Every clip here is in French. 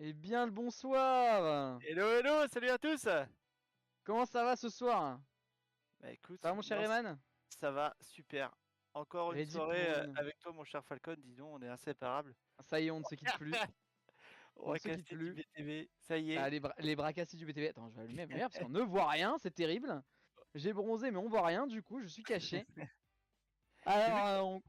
Eh bien le bonsoir. Hello, hello, salut à tous. Comment ça va ce soir? Bah écoute, Ça va mon cher moi Eman? ça va super. Encore une Ready soirée pour une... avec toi mon cher Falcon, dis donc, on est inséparables. Ça y est, on ne se quitte plus. On On ne va se quitte casser du plus. BTV, ça y Ah, est. les bras cassés du BTV. Attends, je vais allumer ma lumière parce qu'on ne voit rien, c'est terrible. J'ai bronzé mais on voit rien, du coup je suis caché. J'ai vu que Alors,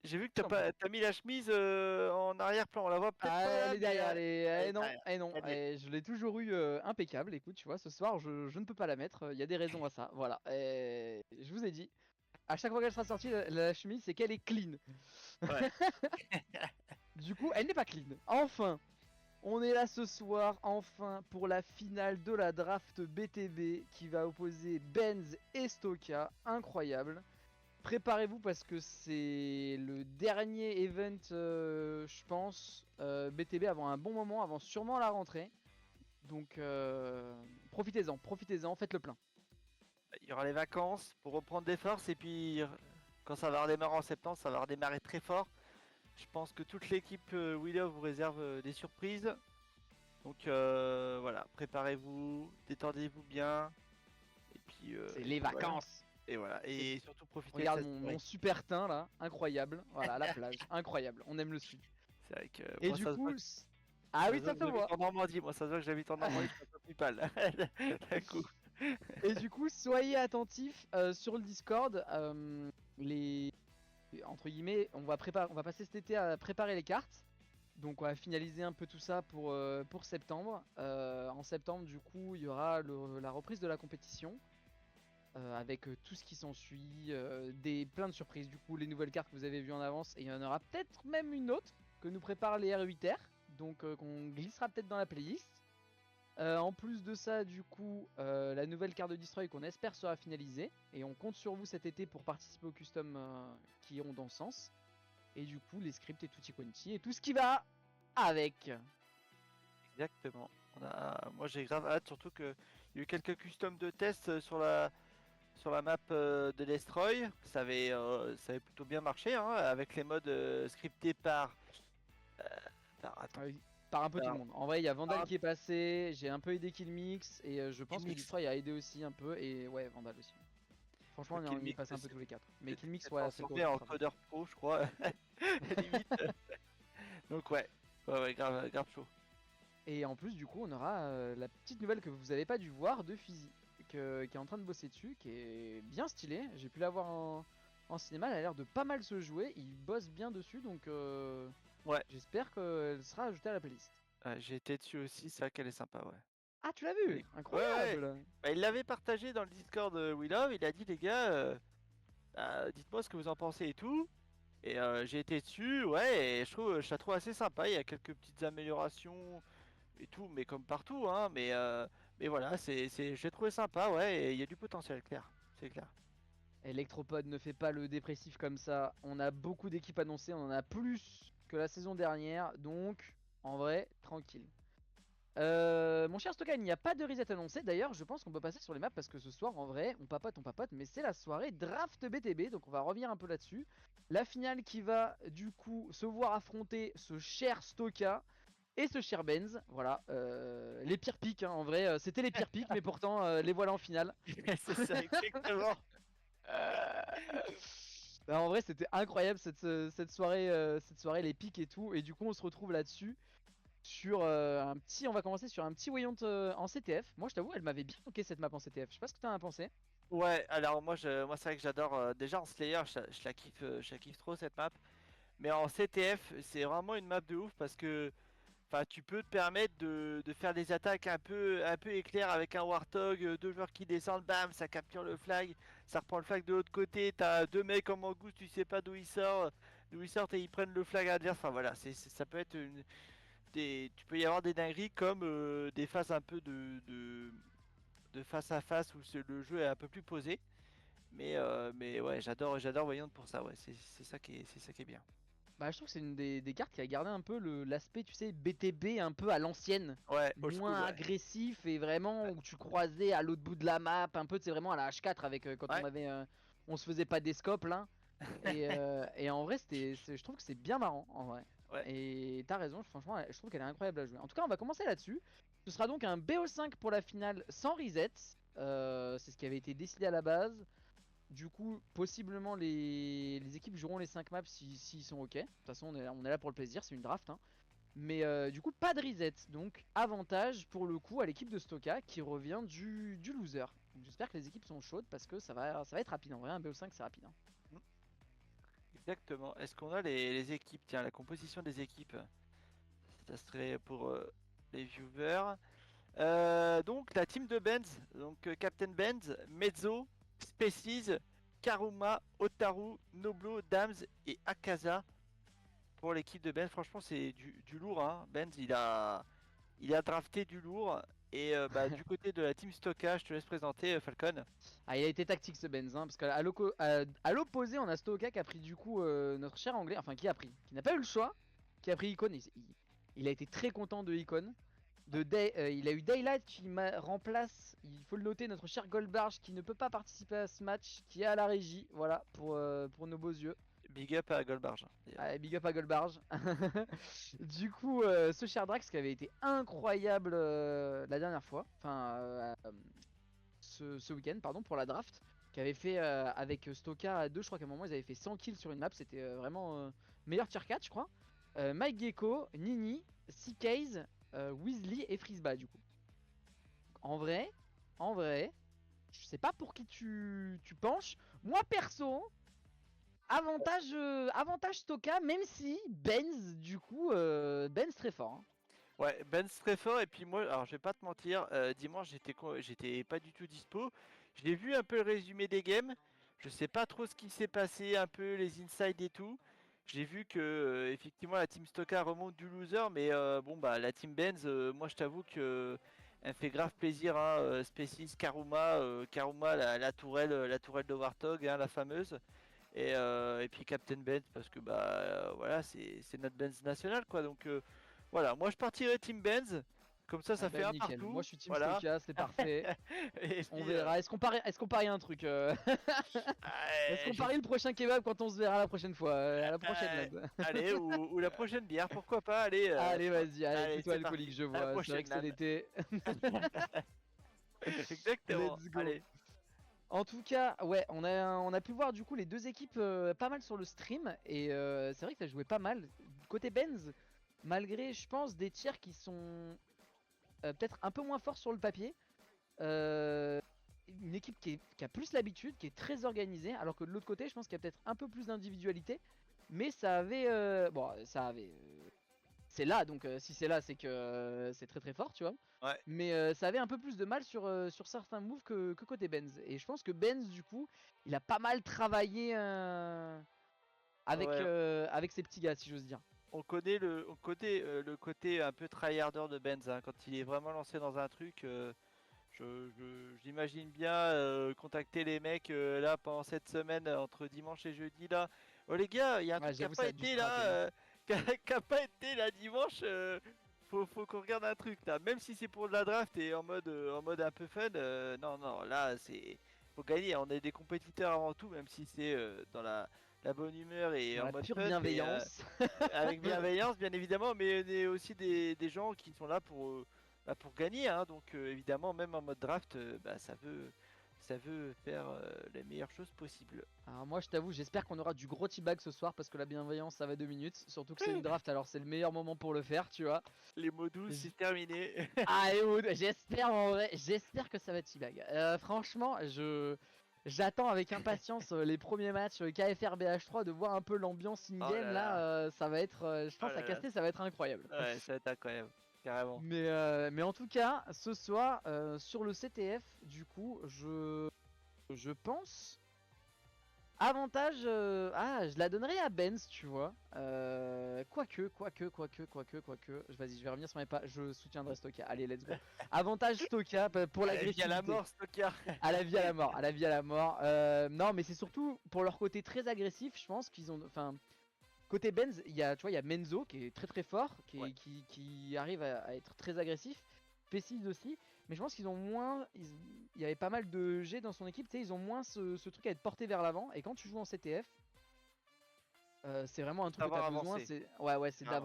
j'ai vu que je t'en prie. t'as mis la chemise en arrière-plan, on la voit peut-être Ah, pas elle là, est mais derrière, elle est non, derrière. non, Elle y est. je l'ai toujours eu impeccable. Écoute, tu vois, ce soir je ne peux pas la mettre, il y a des raisons à ça, voilà. Et je vous ai dit, à chaque fois qu'elle sera sortie, la chemise, c'est qu'elle est clean. Ouais. Du coup, elle n'est pas clean. Enfin, on est là ce soir, enfin, pour la finale de la draft BTB qui va opposer Benz et Stoka. Incroyable. Préparez-vous parce que c'est le dernier event, je pense, BTB avant un bon moment, avant sûrement la rentrée. Donc, profitez-en, faites le plein. Il y aura les vacances pour reprendre des forces et puis quand ça va redémarrer en septembre, ça va redémarrer très fort. Je pense que toute l'équipe Willow vous réserve des surprises. Donc voilà, préparez-vous, détendez-vous bien, C'est et les puis voilà. vacances. Et voilà, Et et surtout profitez de regarde cette mon soirée. super teint là, incroyable. Voilà, à la plage, incroyable. On aime le sud. C'est vrai que Et moi du ça se voit coup, que, ah ça oui, se voit ça que se j'habite voit. en Normandie, moi ça se voit que j'habite en Normandie, je passe un peu pâle. D'un coup. Et du coup, soyez attentifs sur le Discord. Les entre guillemets, on va passer cet été à préparer les cartes. Donc on va finaliser un peu tout ça pour septembre. En septembre, du coup, il y aura la reprise de la compétition. Avec tout ce qui s'ensuit, plein de surprises. Du coup, les nouvelles cartes que vous avez vues en avance, et il y en aura peut-être même une autre que nous prépare les R8R. Donc qu'on glissera peut-être dans la playlist. En plus de ça, du coup, la nouvelle carte de Destroy qu'on espère sera finalisée. Et on compte sur vous cet été pour participer aux customs qui iront dans ce sens. Et du coup, les scripts et tutti quanti et tout ce qui va avec. Exactement. Moi j'ai grave hâte, surtout que il y a eu quelques customs de tests sur la map de Destroy. Ça avait plutôt bien marché, hein, avec les modes scriptés euh, attends, Par un peu tout le par, monde. En vrai, il y a Vandal par qui est passé, j'ai un peu aidé Killmix, et je pense que Killmix. Destroy a aidé aussi un peu, et ouais, Vandal aussi. Je Franchement, crois on est qu'Elmix passé un peu tous les quatre. Mais s'était Killmix, peut-être ouais, c'est le gros transformé du en travail. codeur pro, je crois, limite. Donc ouais, grave, grave chaud. Et en plus, du coup, on aura la petite nouvelle que vous avez pas dû voir de Fizzy, qui est en train de bosser dessus, qui est bien stylée. J'ai pu la voir en cinéma, elle a l'air de pas mal se jouer, il bosse bien dessus, donc Ouais, j'espère qu'elle sera ajoutée à la playlist. j'ai été dessus aussi, c'est vrai qu'elle est sympa, ouais. Ah, tu l'as Ouais, vu? ouais. Incroyable! Bah, il l'avait partagé dans le Discord We Love, il a dit les gars, bah, dites-moi ce que vous en pensez et tout. Et j'ai été dessus, ouais, et je la trouve assez sympa. Il y a quelques petites améliorations et tout, mais comme partout, hein. Mais voilà, j'ai trouvé sympa, ouais, et il y a du potentiel, clair, c'est clair. Electropod ne fait pas le dépressif comme ça. On a beaucoup d'équipes annoncées, on en a plus que la saison dernière, donc en vrai, tranquille. Mon cher Stokan, il n'y a pas de reset annoncé. D'ailleurs, je pense qu'on peut passer sur les maps parce que ce soir, en vrai, on papote, mais c'est la soirée draft BTB, donc on va revenir un peu là-dessus. La finale qui va du coup se voir affronter ce cher Stoka et ce cher Benz. Voilà, les pires pics, hein, en vrai, c'était les pires pics, mais pourtant les voilà en finale. C'est ça, exactement. Bah, en vrai, c'était incroyable cette soirée, les pics et tout. Et du coup, on se retrouve là-dessus sur un petit. On va commencer sur un petit Wayant en CTF. Moi, je t'avoue, elle m'avait bien moqué cette map en CTF. Je sais pas ce que t'en as pensé. Ouais, alors moi c'est vrai que j'adore. Déjà en Slayer, je la kiffe trop cette map. Mais en CTF, c'est vraiment une map de ouf parce que enfin, tu peux te permettre de faire des attaques un peu éclairs avec un Warthog, deux joueurs qui descendent, bam, ça capture le flag, ça reprend le flag de l'autre côté, t'as deux mecs en mangouste, tu sais pas d'où ils sortent et ils prennent le flag adverse. Enfin voilà, ça peut être tu peux y avoir des dingueries comme des phases un peu de face à face où le jeu est un peu plus posé. Mais ouais, j'adore Voyant pour ça, ouais, c'est ça qui est bien. Bah, je trouve que c'est une des cartes qui a gardé un peu l'aspect, tu sais, BTB un peu à l'ancienne. Ouais, old school, Moins ouais. agressif et vraiment où tu croisais à l'autre bout de la map. Un peu, c'est vraiment à la H4 avec quand on Ouais. avait. On se faisait pas des scopes là. Et en vrai, je trouve que c'est bien marrant en vrai. Ouais. Et t'as raison, franchement, je trouve qu'elle est incroyable à jouer. En tout cas, on va commencer là-dessus. Ce sera donc un BO5 pour la finale sans reset. C'est ce qui avait été décidé à la base. Du coup, possiblement, les équipes joueront les 5 maps s'ils sont ok. De toute façon, on est là pour le plaisir, c'est une draft, hein. Mais du coup, pas de reset. Donc, avantage pour le coup à l'équipe de Stoka qui revient du loser. Donc, j'espère que les équipes sont chaudes parce que ça va être rapide. En vrai, un BO5, c'est rapide, hein. Exactement. Est-ce qu'on a les équipes? Tiens, la composition des équipes. Ça serait pour les viewers. Donc la team de Benz, donc Captain Benz, Mezzo, Species, Karuma, Otaru, Noblo, Dams et Akaza pour l'équipe de Benz. Franchement, c'est du lourd, hein. Benz, il a drafté du lourd. Et du côté de la team Stoka, je te laisse présenter Falcon. Ah, il a été tactique ce Benz, hein, parce qu'à à l'opposé, on a Stoka qui a pris du coup notre cher anglais, enfin qui n'a pas eu le choix, qui a pris Icon. Il a été très content de Icon. Il a eu Daylight qui remplace, il faut le noter, notre cher Goldbarge qui ne peut pas participer à ce match, qui est à la régie, voilà, pour nos beaux yeux. Big up à Goldbarge, d'ailleurs. Allez, big up à Goldbarge. Du coup, ce cher Drax qui avait été incroyable la dernière fois, enfin ce week-end, pardon, pour la draft, qui avait fait avec Stoka à 2, je crois qu'à un moment ils avaient fait 100 kills sur une map, c'était vraiment meilleur tier 4, je crois. Mike Gecko, Nini, C-Case, Weasley et Frisba du coup. En vrai, je sais pas pour qui tu penches. Moi perso, avantage Stoka, même si Benz, du coup, Benz très fort, hein. Ouais, Ben très fort. Et puis moi, alors je vais pas te mentir, dimanche j'étais pas du tout dispo. J'ai vu un peu le résumé des games. Je sais pas trop ce qui s'est passé, un peu les insides et tout. J'ai vu que effectivement la team Stoka remonte du loser, mais bon bah la team Benz, moi je t'avoue que elle me fait grave plaisir, hein, Species, Karuma, Karuma la tourelle de Warthog, hein, la fameuse. Et puis Captain Benz parce que voilà c'est notre Benz national quoi donc voilà, moi je partirai Team Benz, comme ça Ah ça fait bah un nickel, moi partout, je suis Team voilà. Stoka, c'est parfait. Et On puis verra. Est-ce qu'on parie un truc Est-ce qu'on parie le prochain kebab quand on se verra la prochaine fois à la prochaine euh, LAN. allez, ou la prochaine bière, pourquoi pas, allez, Allez, vas-y, allez, allez plutôt c'est alcoolique, parti, je à la vois. C'est vrai prochaine que c'est LAN. l'été. Exactement, Let's go. allez. En tout cas, ouais, on a pu voir du coup les deux équipes pas mal sur le stream. Et c'est vrai que ça jouait pas mal. Côté Benz, malgré, je pense, des tirs qui sont peut-être un peu moins forts sur le papier. Euh, une équipe qui a plus l'habitude, qui est très organisée, alors que de l'autre côté, je pense qu'il y a peut-être un peu plus d'individualité. Mais ça avait. Bon, ça avait. C'est là, donc si c'est là, c'est que c'est très très fort, tu vois. Ouais, Mais ça avait un peu plus de mal sur certains moves que côté Benz. Et je pense que Benz, du coup, il a pas mal travaillé avec, ouais, avec ses petits gars, si j'ose dire. le côté un peu tryharder de Benz, hein, quand il est vraiment lancé dans un truc. J'imagine bien contacter les mecs là pendant cette semaine entre dimanche et jeudi là. Oh les gars, il y a un Ouais, truc qui a j'avoue, ça pas a dû été strat, là, hein. qui a pas été là dimanche. Faut qu'on regarde un truc là. Même si c'est pour de la draft et en mode un peu fun. Non non, là c'est faut gagner. On est des compétiteurs avant tout, même si c'est dans la bonne humeur et Dans en la mode pure fun, mais bienveillance. avec bienveillance bien évidemment, mais on est aussi des gens qui sont là pour gagner, hein. Donc évidemment même en mode draft, ça veut faire les meilleures choses possibles. Alors moi je t'avoue j'espère qu'on aura du gros teabag ce soir parce que la bienveillance ça va 2 minutes. Surtout que c'est une draft alors c'est le meilleur moment pour le faire tu vois. Les mots doux, J- c'est terminé. Ah et j'espère en vrai, j'espère que ça va teabag. Franchement j'attends avec impatience les premiers matchs KFR BH3 de voir un peu l'ambiance Oh in-game là là. là, Ça va être, je oh pense à là là, caster ça va être incroyable. ouais, ça va être incroyable, carrément. Mais en tout cas ce soir sur le CTF du coup je pense... Avantage, je la donnerais à Benz, tu vois. Quoique. Vas-y, je vais revenir sur mes pas. Je soutiendrai Stoka. Allez, let's go. Avantage Stoka pour À la vie à la l'agressivité. mort, Stockard. À la vie, à la mort. À la vie, à la mort. Non, mais c'est surtout pour leur côté très agressif. Je pense qu'ils ont. Enfin, côté Benz, tu vois, il y a Menzo qui est très très fort, Ouais, qui arrive à être très agressif. Pessis aussi. Mais je pense qu'ils ont moins. Il y avait pas mal de G dans son équipe. Tu sais, ils ont moins ce truc à être porté vers l'avant. Et quand tu joues en CTF C'est vraiment un truc que tu Savoir as besoin, avancer, c'est clairement.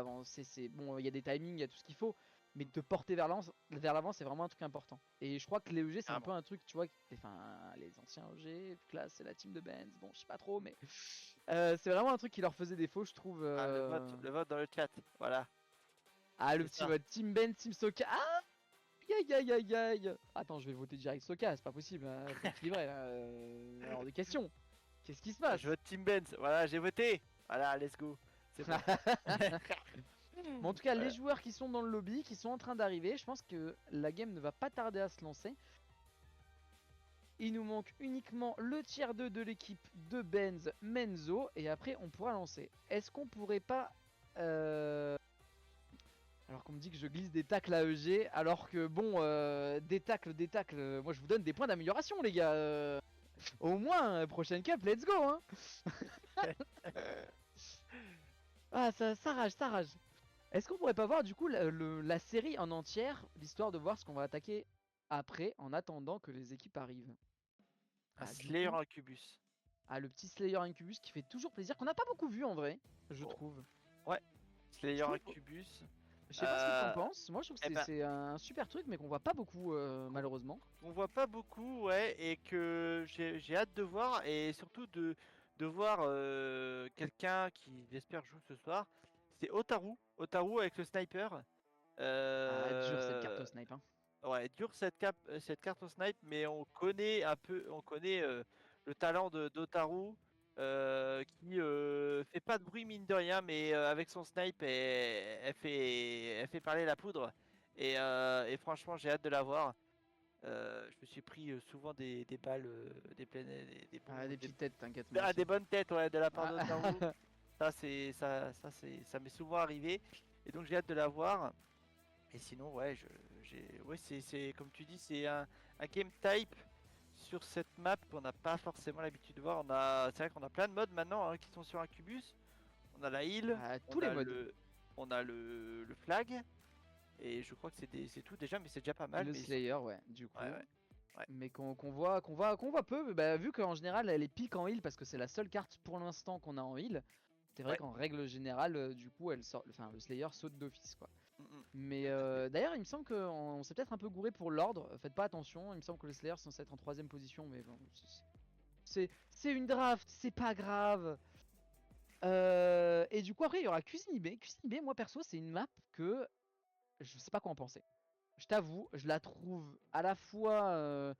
d'avancer, c'est bon, il y a des timings, il y a tout ce qu'il faut, mais de te porter vers l'avant, c'est vraiment un truc important. Et je crois que les EG, c'est un peu Carrément. un truc, tu vois, enfin, les anciens EG, vu que là, c'est la team de Benz, bon, je sais pas trop, mais c'est vraiment un truc qui leur faisait défaut, je trouve. Ah, le vote dans le chat, voilà, Ah, le c'est petit ça. mode Team Benz, Team Soka. Ah, aïe, aïe, aïe, aïe. Attends, je vais voter direct Soka, c'est pas possible, hein, faut équilibrer, là, hors de question. Qu'est-ce qui se Je passe? vote Team Benz, voilà, j'ai voté. Voilà, let's go, c'est bon. Mais en tout cas, les Voilà. joueurs qui sont dans le lobby, qui sont en train d'arriver, je pense que la game ne va pas tarder à se lancer. Il nous manque uniquement le tiers 2 de l'équipe de Benz Menzo et après on pourra lancer. Est-ce qu'on pourrait pas... Alors qu'on me dit que je glisse des tacles à EG, alors que bon, des tacles, moi je vous donne des points d'amélioration les gars. Au moins, prochaine cap, let's go hein. Ah ça rage, ça rage. Est-ce qu'on pourrait pas voir du coup la série en entière, l'histoire de voir ce qu'on va attaquer après, en attendant que les équipes arrivent? Un Ah du Slayer coup, en cubus. le petit Slayer Incubus qui fait toujours plaisir, qu'on n'a pas beaucoup vu en vrai, je Oh, trouve. ouais, Je Slayer en trouve, cubus. je sais pas ce que t'en Euh, penses, moi je trouve que eh ben, c'est un super truc mais qu'on voit pas beaucoup qu'on malheureusement. qu'on voit pas beaucoup, ouais, et que j'ai hâte de voir, et surtout de voir quelqu'un qui, j'espère, joue ce soir. C'est Otaru. Otaru avec le sniper. Ah dur cette carte au Euh, snipe hein. Ouais, dure cette carte au snipe, mais on connaît un peu, on connaît le talent de d'Otaru, qui fait pas de bruit mine de rien, mais avec son snipe, elle fait parler la poudre. Et franchement, j'ai hâte de la voir. Je me suis pris souvent des balles, des pleines, des Ah, bons, des petites têtes, t'inquiète moi ah, des aussi. bonnes têtes, ouais, de la part d'Otaru. Ah. Ça m'est souvent arrivé, et donc j'ai hâte de la voir. Et sinon, ouais, ouais, c'est comme tu dis, c'est un game type sur cette map qu'on n'a pas forcément l'habitude de voir. C'est vrai qu'on a plein de modes maintenant hein, qui sont sur un cubus. On a la heal, Ah, on tous les a modes. le flag, et je crois que c'est tout déjà, mais c'est déjà pas Et mal. le Mais Slayer, ouais, du ouais, coup. ouais, ouais, Mais qu'on voit peu, bah, vu qu'en général elle est pique en heal parce que c'est la seule carte pour l'instant qu'on a en heal. C'est vrai ouais. qu'en règle générale, du coup, elle sort, enfin, le Slayer saute d'office quoi. Mm, mm, Mais tout à fait. d'ailleurs, il me semble qu'on s'est peut-être un peu gouré pour l'ordre. Faites pas attention, il me semble que le Slayer est censé être en troisième position, mais bon, c'est une draft, c'est pas grave. Et du coup, après, il y aura Cuisine IB. Cuisine IB, moi perso, c'est une map que je sais pas quoi en penser. Je t'avoue, je la trouve à la fois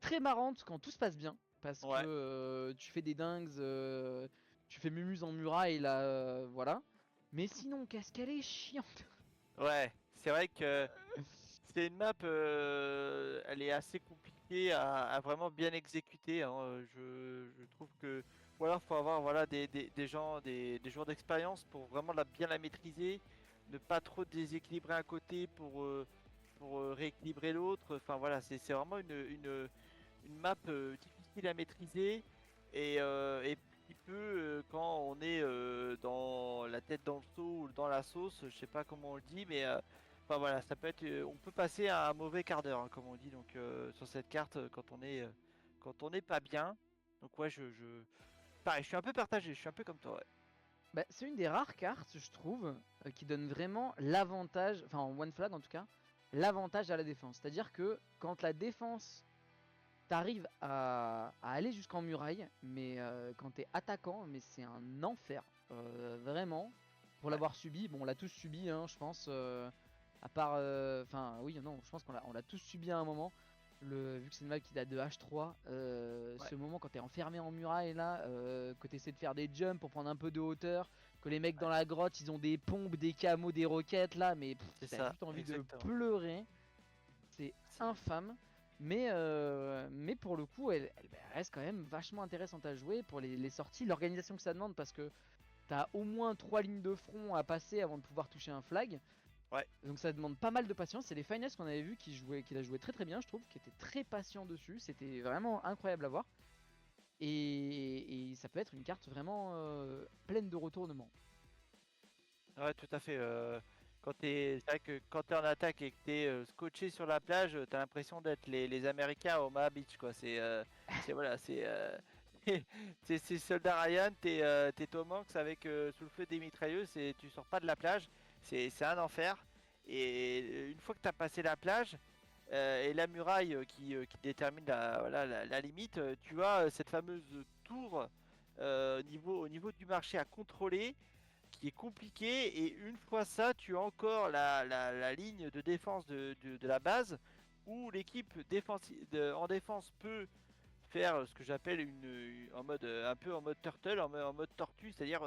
très marrante quand tout se passe bien, parce que Ouais, tu fais des dingues, tu fais mumuse en muraille là, voilà. Mais sinon, qu'est-ce qu'elle est chiante. ouais. C'est vrai que c'est une map, elle est assez compliquée à vraiment bien exécuter, hein. Je trouve que, ou alors faut avoir voilà des gens, des joueurs d'expérience pour vraiment bien la maîtriser, ne pas trop déséquilibrer un côté pour rééquilibrer l'autre. Enfin voilà, c'est vraiment une map difficile à maîtriser, et qui peut, quand on est dans la tête dans le seau ou dans la sauce, je sais pas comment on le dit, mais enfin voilà, ça peut être, on peut passer à un mauvais quart d'heure, hein, comme on dit, donc sur cette carte quand on n'est pas bien. Donc ouais, pareil, je suis un peu partagé, je suis un peu comme toi, ouais. Bah, c'est une des rares cartes, je trouve, qui donne vraiment l'avantage, enfin en one flag en tout cas, l'avantage à la défense. C'est-à-dire que quand la défense t'arrive à aller jusqu'en muraille, mais quand t'es attaquant, mais c'est un enfer. Vraiment. Pour Ouais, l'avoir subi, bon, on l'a tous subi, hein, je pense. À part. Enfin, oui, non, je pense qu'on l'a tous subi à un moment. Vu que c'est une map qui date de H3, ouais, ce moment quand t'es enfermé en muraille là, que t'essaies de faire des jumps pour prendre un peu de hauteur, que les mecs ouais, dans la grotte ils ont des pompes, des camos, des roquettes là, mais c'est t'as ça, juste envie de exactement. pleurer. C'est C'est- infâme. Mais pour le coup, elle reste quand même vachement intéressante à jouer pour les sorties, l'organisation que ça demande parce que t'as au moins 3 lignes de front à passer avant de pouvoir toucher un flag. Ouais. Donc ça demande pas mal de patience. C'est les Finest qu'on avait vu qui l'a joué très très bien, je trouve, qui était très patient dessus. C'était vraiment incroyable à voir. Et ça peut être une carte vraiment pleine de retournements. Ouais, tout à fait. C'est vrai que quand t'es en attaque et que t'es scotché sur la plage, t'as l'impression d'être les Américains au Omaha Beach, quoi. Voilà, c'est Soldat Ryan, t'es Tom Hanks avec sous le feu des mitrailleuses et tu sors pas de la plage. C'est un enfer. Et une fois que t'as passé la plage et la muraille qui détermine voilà, la limite, tu as cette fameuse tour au niveau du marché à contrôler qui est compliqué. Et une fois ça, tu as encore la ligne de défense de la base où l'équipe en défense peut faire ce que j'appelle en mode un peu en mode turtle, en mode tortue, c'est-à-dire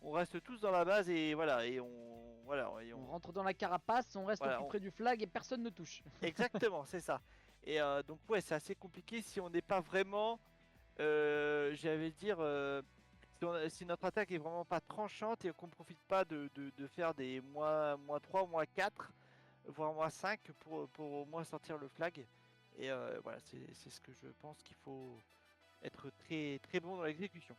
on reste tous dans la base et voilà On rentre dans la carapace, on reste au voilà, plus près du flag et personne ne touche. exactement, c'est ça. Et donc ouais, c'est assez compliqué si on n'est pas vraiment, j'allais dire, si notre attaque est vraiment pas tranchante et qu'on profite pas de faire des moins 3, moins 4, voire moins 5 pour au moins sortir le flag. Et voilà, c'est ce que je pense qu'il faut être très très bon dans l'exécution.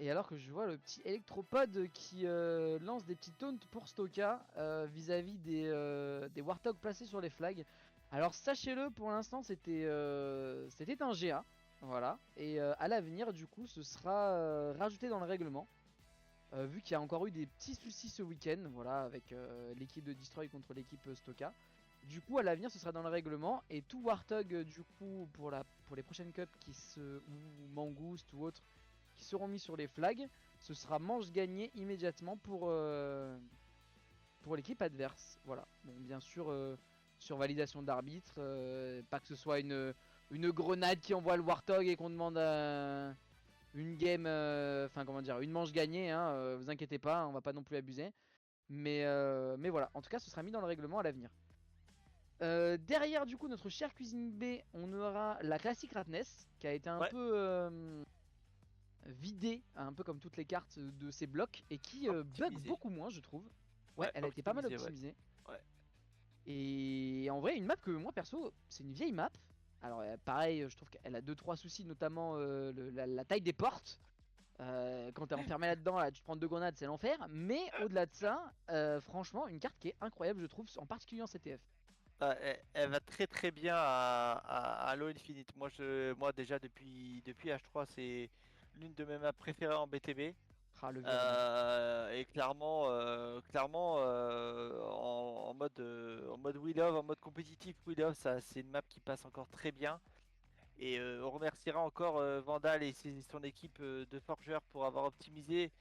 Et alors que je vois le petit électropode qui lance des petits taunts pour Stoka vis-à-vis des Warthogs placés sur les flags. Alors sachez-le, pour l'instant c'était un GA. Voilà. Et à l'avenir, du coup, ce sera rajouté dans le règlement. Vu qu'il y a encore eu des petits soucis ce week-end, voilà, avec l'équipe de Destroy contre l'équipe Stoka. Du coup, à l'avenir, ce sera dans le règlement et tout Warthog, du coup, pour les prochaines cups ou Mangouste ou autres, qui seront mis sur les flags, ce sera manche gagnée immédiatement pour l'équipe adverse. Voilà. Bon, bien sûr, sur validation d'arbitre, pas que ce soit une grenade qui envoie le Warthog et qu'on demande une game, enfin comment dire, une manche gagnée. Hein, vous inquiétez pas, on va pas non plus abuser. Mais voilà, en tout cas, ce sera mis dans le règlement à l'avenir. Derrière du coup notre cher Cuisine B, on aura la classique Ratness qui a été un Ouais, peu vidée, un peu comme toutes les cartes de ses blocs et qui bug optimisé. beaucoup moins je trouve. Ouais, Ouais, elle a été pas mal optimisé, ouais. optimisée. Ouais. Et en vrai une map que moi perso, c'est une vieille map. Alors pareil, je trouve qu'elle a 2-3 soucis, notamment la taille des portes. Quand t'es enfermé là-dedans, là, tu te prends 2 grenades, c'est l'enfer. Mais au-delà de ça, franchement, une carte qui est incroyable, je trouve, en particulier en CTF. Elle va très très bien à Halo Infinite. Moi déjà depuis H3, c'est l'une de mes maps préférées en BTB. Ah, le virement. Et clairement en mode We Love, en mode compétitif We Love, ça c'est une map qui passe encore très bien. Et on remerciera encore Vandal et son équipe de forgeurs pour avoir optimisé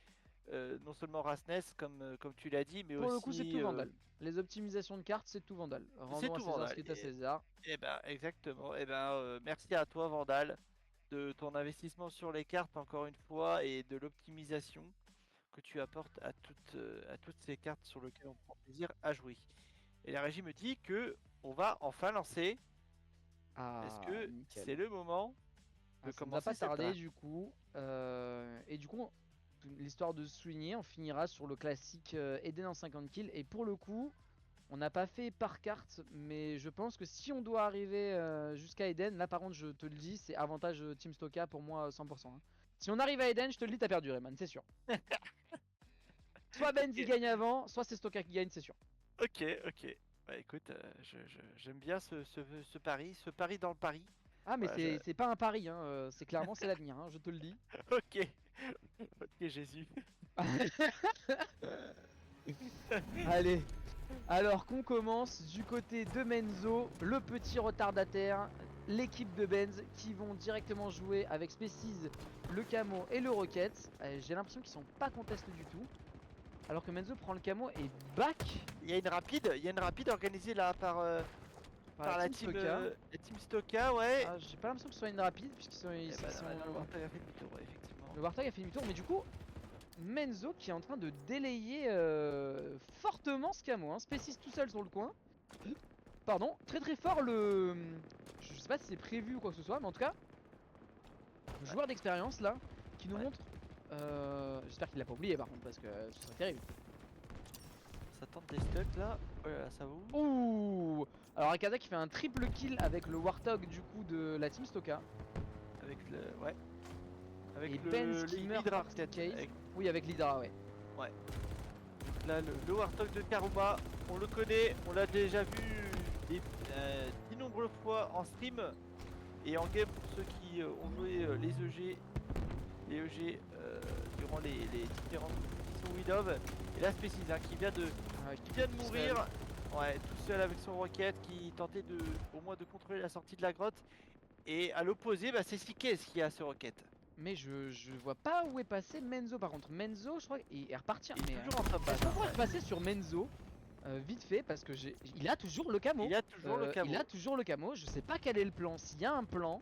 non seulement Rasness comme tu l'as dit, mais Pour le coup, c'est aussi tout Vandal. Les optimisations de cartes, c'est tout Vandal. c'est Rendons à tout César ce Vandal. qui est à César. Et ben exactement. Et ben merci à toi Vandal de ton investissement sur les cartes encore une fois et de l'optimisation que tu apportes à toutes ces cartes sur lesquelles on prend plaisir à jouer. Et la régie me dit que on va enfin lancer. Est-ce Ah, que nickel. c'est le moment de Ça ne va commencer pas cette tarder draft? du coup. Et du coup, l'histoire de souligner, on finira sur le classique Eden en 50 kills. Et pour le coup, on n'a pas fait par carte, mais je pense que si on doit arriver jusqu'à Eden, là par contre, je te le dis, c'est avantage Team Stoka pour moi 100%. Hein. Si on arrive à Eden, je te le dis, t'as perdu Rayman, c'est sûr. Soit Benz il Ok, gagne avant, soit c'est Stoka qui gagne, c'est sûr. ok. Bah écoute, j'aime bien ce pari dans le pari. Ah mais Voilà, c'est pas un pari, hein, c'est clairement c'est l'avenir, hein, je te le dis. ok, ok Jésus. Allez, alors qu'on commence du côté de Menzo, le petit retardataire, l'équipe de Benz qui vont directement jouer avec Species, le Camo et le Rocket. J'ai l'impression qu'ils sont pas contestés du tout. Alors que Menzo prend le Camo et back Il y a une rapide organisée là par la Team Stoka. la team Stoka, ouais. Ah, j'ai pas l'impression que ce soit une rapide puisqu'ils sont, Eh ben, là, le sont... Warthog a fait demi-tour, ouais, effectivement. Le Warthog a fait demi-tour mais du coup Menzo qui est en train de délayer fortement ce Camo. Hein. Species tout seul sur le coin. Pardon, très très fort le... Je sais pas si c'est prévu ou quoi que ce soit, mais en tout cas, le Ouais, joueur d'expérience là, qui nous ouais. montre... J'espère qu'il l'a pas oublié par contre, parce que ce serait terrible. Ça tente des studs là. Oh là là, ça va où? Ouh. Alors Akaza qui fait un triple kill avec le Warthog du coup de la team Stoka. Avec le. Ouais. Avec Et Benz qui meurt l'Hydra par peut-être. Case. Oui, avec l'Hydra, ouais. Ouais. Donc là, le Warthog de Karuma, on le connaît, on l'a déjà vu d'innombreuses fois en stream. Et en game, pour ceux qui ont joué les EG durant les différentes compétitions Widov, et là Species qui vient de mourir, ouais, tout seul avec son rocket, qui tentait au moins de contrôler la sortie de la grotte. Et à l'opposé, bah, c'est Sikez qui a ce rocket. Mais je vois pas où est passé Menzo par contre. Menzo, je crois qu'il est reparti. Il est Mais toujours en top base. est-ce qu'on pourrait repasser sur Menzo vite fait parce que il a toujours le camo. Il a toujours le camo. Il a toujours le camo. Je sais pas quel est le plan. S'il y a un plan,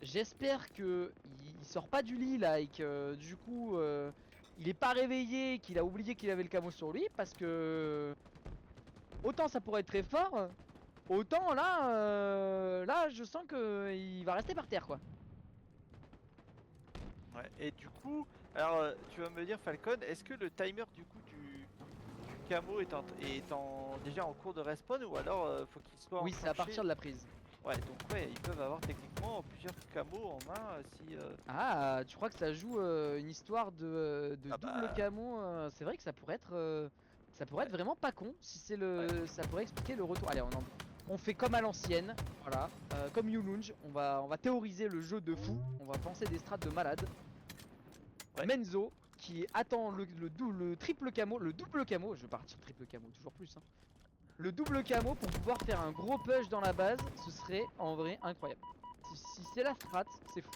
j'espère que il sort pas du lit là et que du coup il est pas réveillé, qu'il a oublié qu'il avait le camo sur lui parce que autant ça pourrait être très fort, autant là je sens que il va rester par terre quoi. Ouais, et du coup, alors tu vas me dire Falcon, est-ce que le timer du coup du camo est déjà en cours de respawn ou alors faut qu'il soit Oui, c'est à enclenché? partir de la prise. Ouais, donc ouais, ils peuvent avoir techniquement plusieurs camos en main si... Ah, tu crois que ça joue une histoire de Ah double bah, camo c'est vrai que ça pourrait ouais, être vraiment pas con si c'est ouais. ça pourrait expliquer le retour. Allez, on fait comme à l'ancienne, voilà, comme Yulunj, on va théoriser le jeu de fou, on va penser des strats de malade. Ouais. Menzo qui attend le triple camo, le double camo, je vais partir triple camo toujours plus. Hein. Le double camo pour pouvoir faire un gros push dans la base, ce serait en vrai incroyable. Si c'est la strat, c'est fou.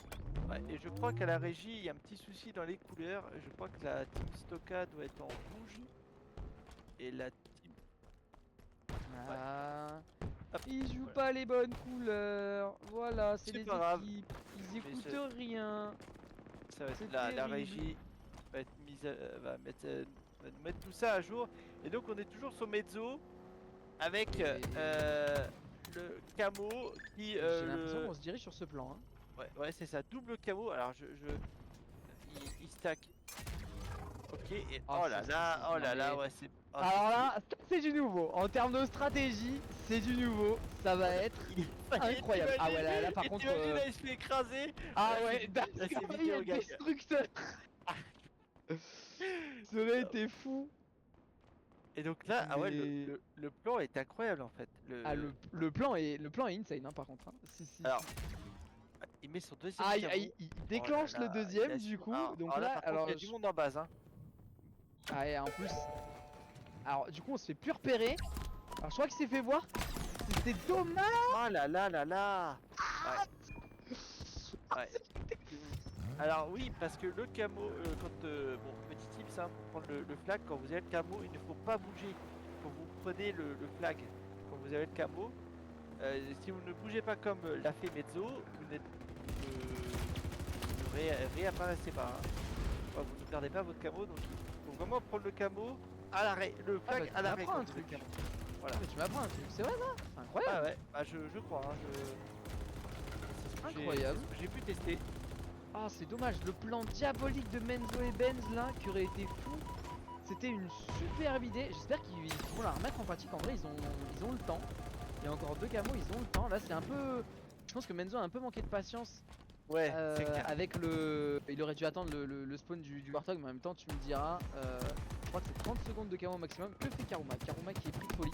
Ouais, et je crois qu'à la régie, il y a un petit souci dans les couleurs. Je crois que la team Stocka doit être en rouge. Et la team... Ah, Hop, ils jouent voilà. pas les bonnes couleurs. Voilà, c'est C'est les pas grave. équipes. Ils Mais écoutent rien. ça va être C'est la terrible. régie va être mise va nous mettre tout ça à jour. Et donc on est toujours sur Mezzo avec le camo qui J'ai l'impression qu'on se dirige sur ce plan. Hein. ouais c'est ça, double camo. Alors il stack. Ok, et Ah, oh là là, oh non, là là, mais- ouais c'est... oh, Alors là, ça, c'est du nouveau. En termes de stratégie, c'est du nouveau. Ça va être incroyable. Ah ouais, là par contre. T'imagines, là, il se fait écraser. Ah Là, ouais, là, c'est d'accord, il y vidéo, a gars. destructeur. Ça aurait été fou. Et donc là, ah ouais, Mais- le plan est incroyable en fait. Ah, le plan est insane, hein, par contre. Hein. Alors, il met son deuxième Ah, camo. il Oh là déclanche là, le il deuxième du assure. coup. Donc Alors là, là, par contre, il y a du monde en base. Hein. Ah, et en plus. Alors, du coup, on se fait plus repérer. Alors, je crois qu'il s'est fait voir. C'était dommage. Oh là là là là. Ouais. Alors oui, parce que le camo, bon, petit tips, hein, pour prendre le flag, quand vous avez le camo, il ne faut pas bouger. Quand vous prenez le flag, quand vous avez le camo, si vous ne bougez pas comme l'a fait Mezzo, vous ne réapparaissez pas. Hein. Enfin, vous ne perdez pas votre camo, donc il faut vraiment prendre le camo à l'arrêt, le flag à l'arrêt. un truc. Voilà. Mais tu m'apprends un truc, c'est vrai ça. C'est incroyable. Ah ouais, bah je crois. Hein, Incroyable. C'est ce que j'ai pu tester. Ah, c'est dommage. Le plan diabolique de Menzo et Benz là, qui aurait été fou. C'était une superbe idée. J'espère qu'ils vont la remettre en pratique. En vrai, ils ont le temps. Il y a encore deux camos, ils ont le temps. Là, c'est un peu. Je pense que Menzo a un peu manqué de patience. Ouais, c'est clair. Avec le. Il aurait dû attendre le spawn du Warthog, mais en même temps, tu me diras. Je crois que c'est 30 secondes de camo maximum. Que fait Karuma? Karuma qui est pris de folie.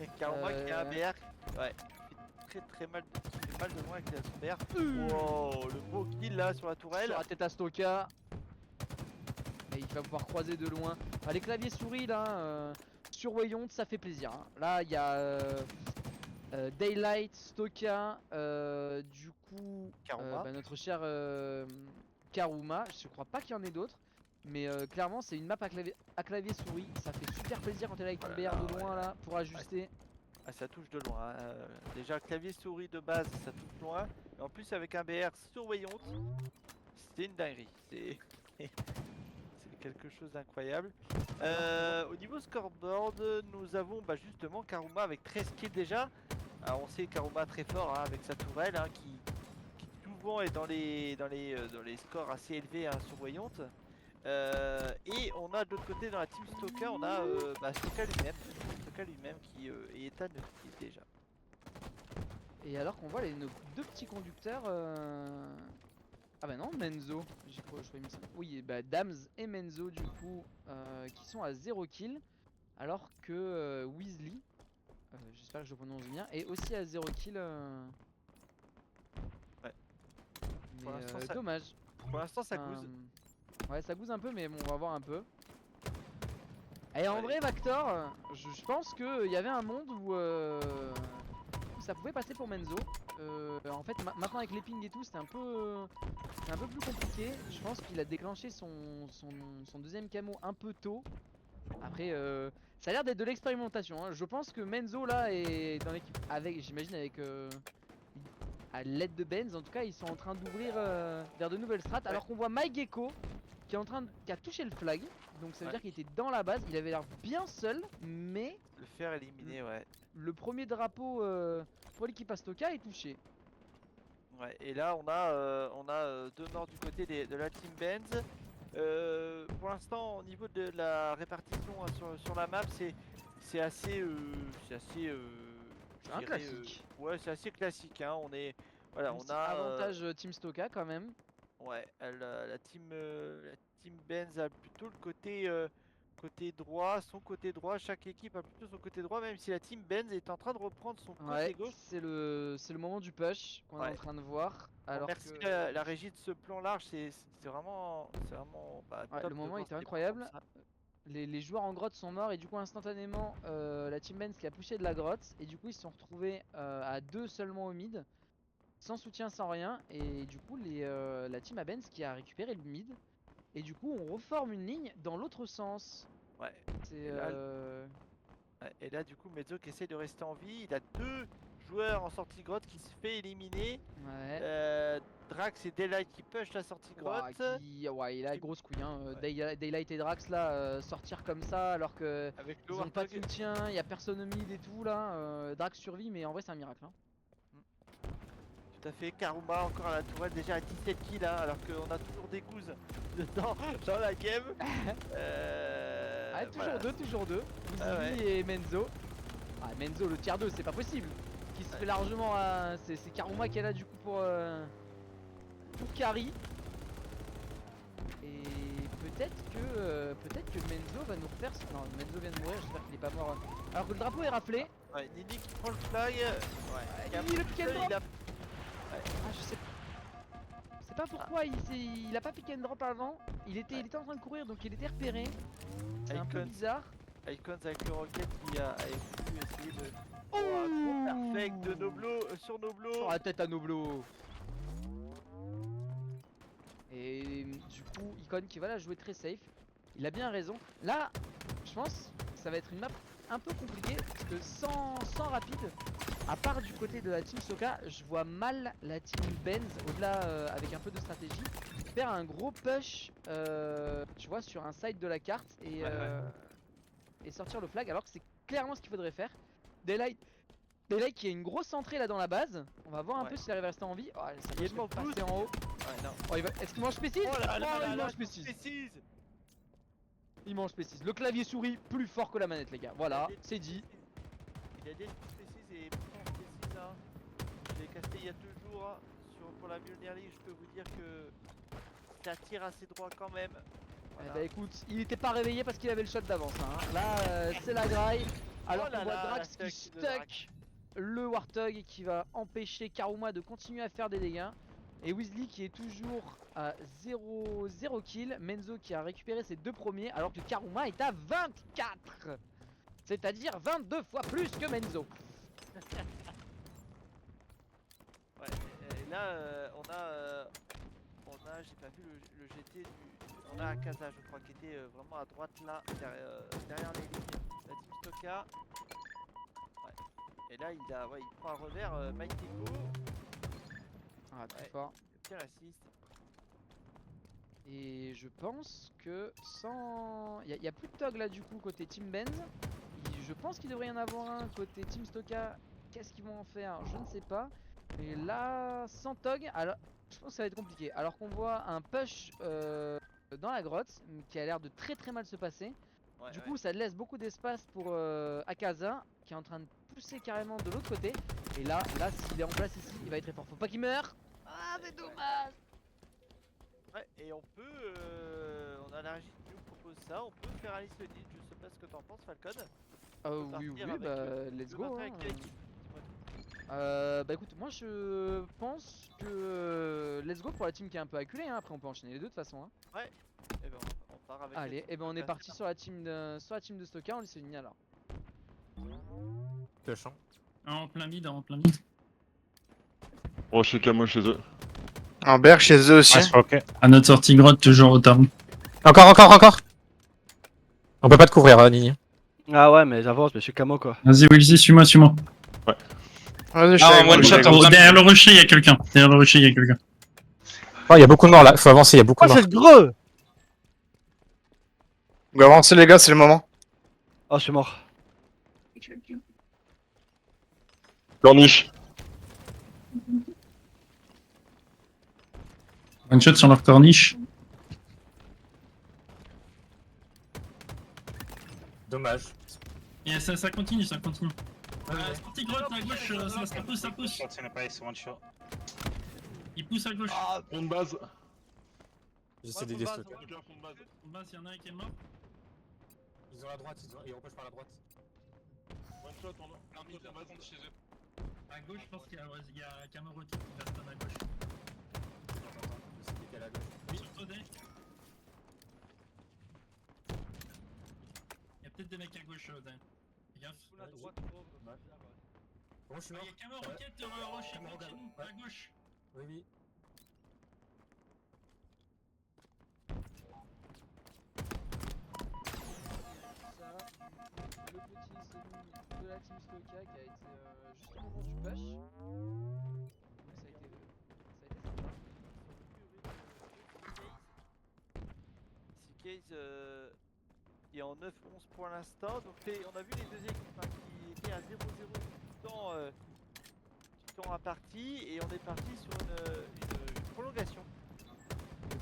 Et Karuma qui a un BR. Ouais, qui fait mal de loin avec son BR. Wow, le beau kill là sur la tourelle. Sur la tête à Stoka. Et il va pouvoir croiser de loin. Ah, les claviers souris là, sur Wayont, ça fait plaisir. Hein. Là, il y a Daylight, Stoka, du coup, Karuma. notre cher Karuma. Je crois pas qu'il y en ait d'autres. Mais clairement, c'est une map à clavier souris. Ça fait super plaisir quand t'es là avec ton BR de loin là pour ajuster. Ah, ça touche de loin. Hein. Déjà, clavier souris de base, ça touche loin. Et en plus, avec un BR sur Wayont, c'est une dinguerie. C'est quelque chose d'incroyable. Au niveau scoreboard, nous avons justement Karuma avec 13 kills déjà. Alors, on sait Karuma très fort hein, avec sa tourelle hein, qui souvent est dans les scores assez élevés hein, sur Wayont. Et on a de l'autre côté dans la team Stoka, on a Stoka lui-même qui est à 9 kills déjà. Et alors qu'on voit nos deux petits conducteurs. Ah bah non, Menzo. Je crois oui, bah Dams et Menzo du coup qui sont à 0 kill. Alors que Weasley, j'espère que je prononce bien, est aussi à 0 kill. Mais Pour l'instant, ça... dommage. Pour l'instant, ça gouze. Ouais, ça gouze un peu, mais bon, on va voir un peu. Et en Ouais. vrai, Vactor, je pense qu'il y avait un monde où ça pouvait passer pour Menzo. En fait, maintenant avec les pings et tout, c'est un peu plus compliqué. Je pense qu'il a déclenché son deuxième camo un peu tôt. Après, ça a l'air d'être de l'expérimentation, hein. Je pense que Menzo là est dans l'équipe avec, j'imagine avec à l'aide de Benz. En tout cas, ils sont en train d'ouvrir vers de nouvelles strates. Alors qu'on voit Mike Gecko qui a touché le flag. Donc ça veut Ouais. dire qu'il était dans la base. Il avait l'air bien seul, mais Le faire éliminer, ouais. le premier drapeau pour l'équipe Astoka est touché. Ouais, et là on a deux morts du côté de la team Benz. Pour l'instant au niveau de la répartition hein, sur la map c'est assez je Un dirais, classique. ouais c'est assez classique hein. On est voilà Même on si a avantage Team Stoka quand même. ouais la team Benz a plutôt le côté côté droit, son côté droit, chaque équipe a plutôt son côté droit, même si la team Benz est en train de reprendre son côté Ouais, gauche. c'est le moment du push qu'on est en Ouais. train de voir. On Alors remercie que la régie de ce plan large, c'est vraiment bah, ouais, top le de moment voir était des plans comme incroyable. ça. Les joueurs en grotte sont morts et du coup instantanément la team Benz qui a poussé de la grotte et du coup ils se sont retrouvés à deux seulement au mid, sans soutien, sans rien et du coup la team à Benz qui a récupéré le mid et du coup on reforme une ligne dans l'autre sens. Ouais. C'est Et là, ouais, et là, du coup, Mezzo qui essaie de rester en vie. Il a deux joueurs en sortie grotte qui se fait éliminer. ouais. Drax et Daylight qui push la sortie grotte. Ouah, ouais, il a Qui- grosse couille hein. ouais, Daylight et Drax là sortir comme ça alors que avec le ils ont pas de Warthog. soutien, il y a personne au mid et tout là. Drax survit mais en vrai c'est un miracle hein. Tout à fait. Karuma encore à la tourelle, déjà à 17 kills hein, alors qu'on a toujours des gooses dans la game. Ah, Voilà. toujours deux. Ah ouais. Ouzili et Menzo. Ah, Menzo, le tier 2, c'est pas possible. Qui se fait largement à. C'est Karuma qui est là du coup pour carry. Et peut-être que Menzo va nous refaire. Non, Menzo vient de mourir, j'espère qu'il est pas mort. Alors que le drapeau est raflé. Ouais, Nini qui prend le flag. Ouais. Nini, le pick and drop. Il a... Ah, je sais pas pourquoi il a pas pick and drop avant. Il était en train de courir donc il était repéré. C'est un peu Icons. bizarre. Icons avec le rocket qui a pu essayer de. Oh, un gros perfect de Noblo sur Noblo. Sur la tête à Noblo. Et du coup, Icon qui va la jouer très safe. Il a bien raison. Là, je pense que ça va être une map un peu compliquée. Parce que sans rapide, à part du côté de la team Soka, je vois mal la team Benz, au-delà avec un peu de stratégie, faire un gros push, tu vois, sur un side de la carte et sortir le flag. Alors que c'est clairement ce qu'il faudrait faire. Daylight qui a une grosse entrée là dans la base. On va voir un peu s'il arrive à rester en vie. Oh, ça Il va manque passer en haut. Ouais, non. Oh, est-ce qu'il mange P6? Oh là là là il là, mange P6. précise. Il mange P6. Le clavier souris plus fort que la manette, les gars. Voilà, c'est dit. Il a des précises et pourtant précise hein. Je l'ai casté il y a 2 jours hein, pour la Mjolnir League. Je peux vous dire que ça tire assez droit quand même. Voilà. Eh bah écoute, il était pas réveillé parce qu'il avait le shot d'avance hein. Là c'est la graille. Alors qu'on voit Drax qui stuck le Warthog et qui va empêcher Karuma de continuer à faire des dégâts. Et Weasley qui est toujours à 0 kill. Menzo qui a récupéré ses deux premiers alors que Karuma est à 24. C'est-à-dire 22 fois plus que Menzo. Ouais, et là on a, j'ai pas vu le GT on a Akaza je crois qui était vraiment à droite là, derrière les lignes, la team Stoka. Ouais. Et là il prend un revers Mike Echo. Ah très fort. Petit assist. Et je pense que sans... Il y a plus de Tog là du coup côté Team Benz. Je pense qu'il devrait y en avoir un côté Team Stoka. Qu'est-ce qu'ils vont en faire? Je ne sais pas. Mais là, sans Tog, alors je pense que ça va être compliqué. Alors qu'on voit un push dans la grotte qui a l'air de très très mal se passer. Ouais, Du coup, ça laisse beaucoup d'espace pour Akaza qui est en train de pousser carrément de l'autre côté. Et là s'il est en place ici, il va être très fort. Faut pas qu'il meure. Ah, c'est dommage. Ouais, et on peut, on a la régie qui nous propose ça, on peut faire Alice le Ninja, je sais pas ce que t'en penses Falcon. Oui, bah let's go. Hein. Bah écoute, moi je pense que let's go pour la team qui est un peu acculée, hein. Après on peut enchaîner les deux de toute façon. Hein. Ouais. Et ben on part avec. Allez, et ben on est parti sur la team de Stoka, on lui signe alors. Le champ. En plein mid, en plein mid. Rocher camo chez eux. En berg chez eux aussi. Ouais, ok. À notre sortie grotte, toujours au tarn. Encore. On peut pas te couvrir, Nini. Ah ouais, mais avance, monsieur Camo quoi. Vas-y, Wilsey, suis-moi. Vas-y, je Ah, suis avec one vous. shot, Oh, derrière le rocher, il y a quelqu'un. Oh, il y a beaucoup de morts là, faut avancer, il y a beaucoup Oh, de morts. c'est gros. Go avancer les gars, c'est le moment. Oh, je suis mort. Corniche. One shot sur leur corniche. Dommage. Et ça continue. Sortie grotte, à gauche, ça pousse. Il pousse à gauche. Fond de base. J'essaie d'aider base, Stoka. Fond de base. En bas, il y en a un qui est mort. Ils ont la droite, ils repêchent par la droite. One shot, on base chez eux. À gauche, je pense qu'il y a Camaro qui va stun à gauche. Attends, je sais qu'il y a la gauche. Sur Todé. Il y a peut-être des mecs à gauche, derrière. Fais gaffe. Bon, je suis Il mort. y a Camaro roquette, rocher, Camaro près de nous, ouais. à gauche. Oui. Le petit semi de la team Stoka qui a été juste au moment du push. Donc ça a été sympa. Case est en 9-11 pour l'instant. Donc on a vu les deux équipes hein, qui étaient à 0-0 du temps à partie. Et on est parti sur une prolongation.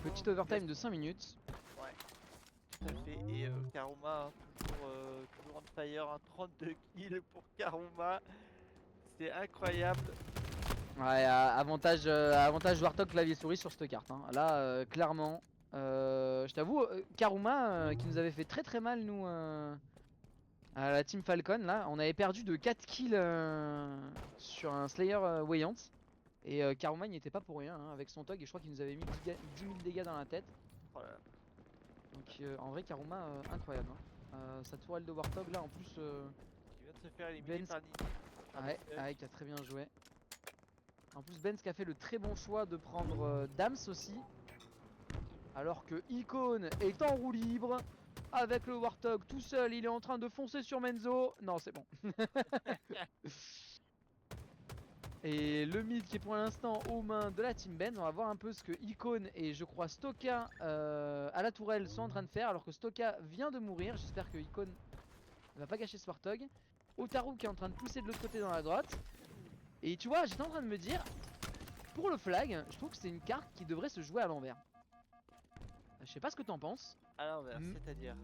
Petit overtime de 5 minutes. Ouais, tout à fait. Et Karuma, hein, toujours on fire, hein, 32 kills pour Karuma. C'est incroyable. Ouais, avantage Warthog clavier souris sur cette carte. Hein. Là, clairement, je t'avoue, Karuma qui nous avait fait très mal nous à la team Falcon. Là, on avait perdu de 4 kills sur un Slayer Wayant. Et Karuma n'y était pas pour rien hein, avec son Tog et je crois qu'il nous avait mis 10 000 dégâts dans la tête. Oh là là. Donc en vrai Karuma incroyable. Hein. Sa tourelle de Warthog là en plus. Il vient de se faire éliminer Benz. par Nini. Ouais, qui a très bien joué. En plus Benz qui a fait le très bon choix de prendre Dams aussi. Alors que Icon est en roue libre. Avec le Warthog tout seul, il est en train de foncer sur Menzo. Non c'est bon. Et le mid qui est pour l'instant aux mains de la team Benz. On va voir un peu ce que Icon et je crois Stoka à la tourelle sont en train de faire. Alors que Stoka vient de mourir. J'espère que Icon ne va pas gâcher ce Warthog. Otaru qui est en train de pousser de l'autre côté dans la grotte. Et tu vois, j'étais en train de me dire, pour le flag, je trouve que c'est une carte qui devrait se jouer à l'envers. Je sais pas ce que t'en penses. À l'inverse, Mm. c'est-à-dire.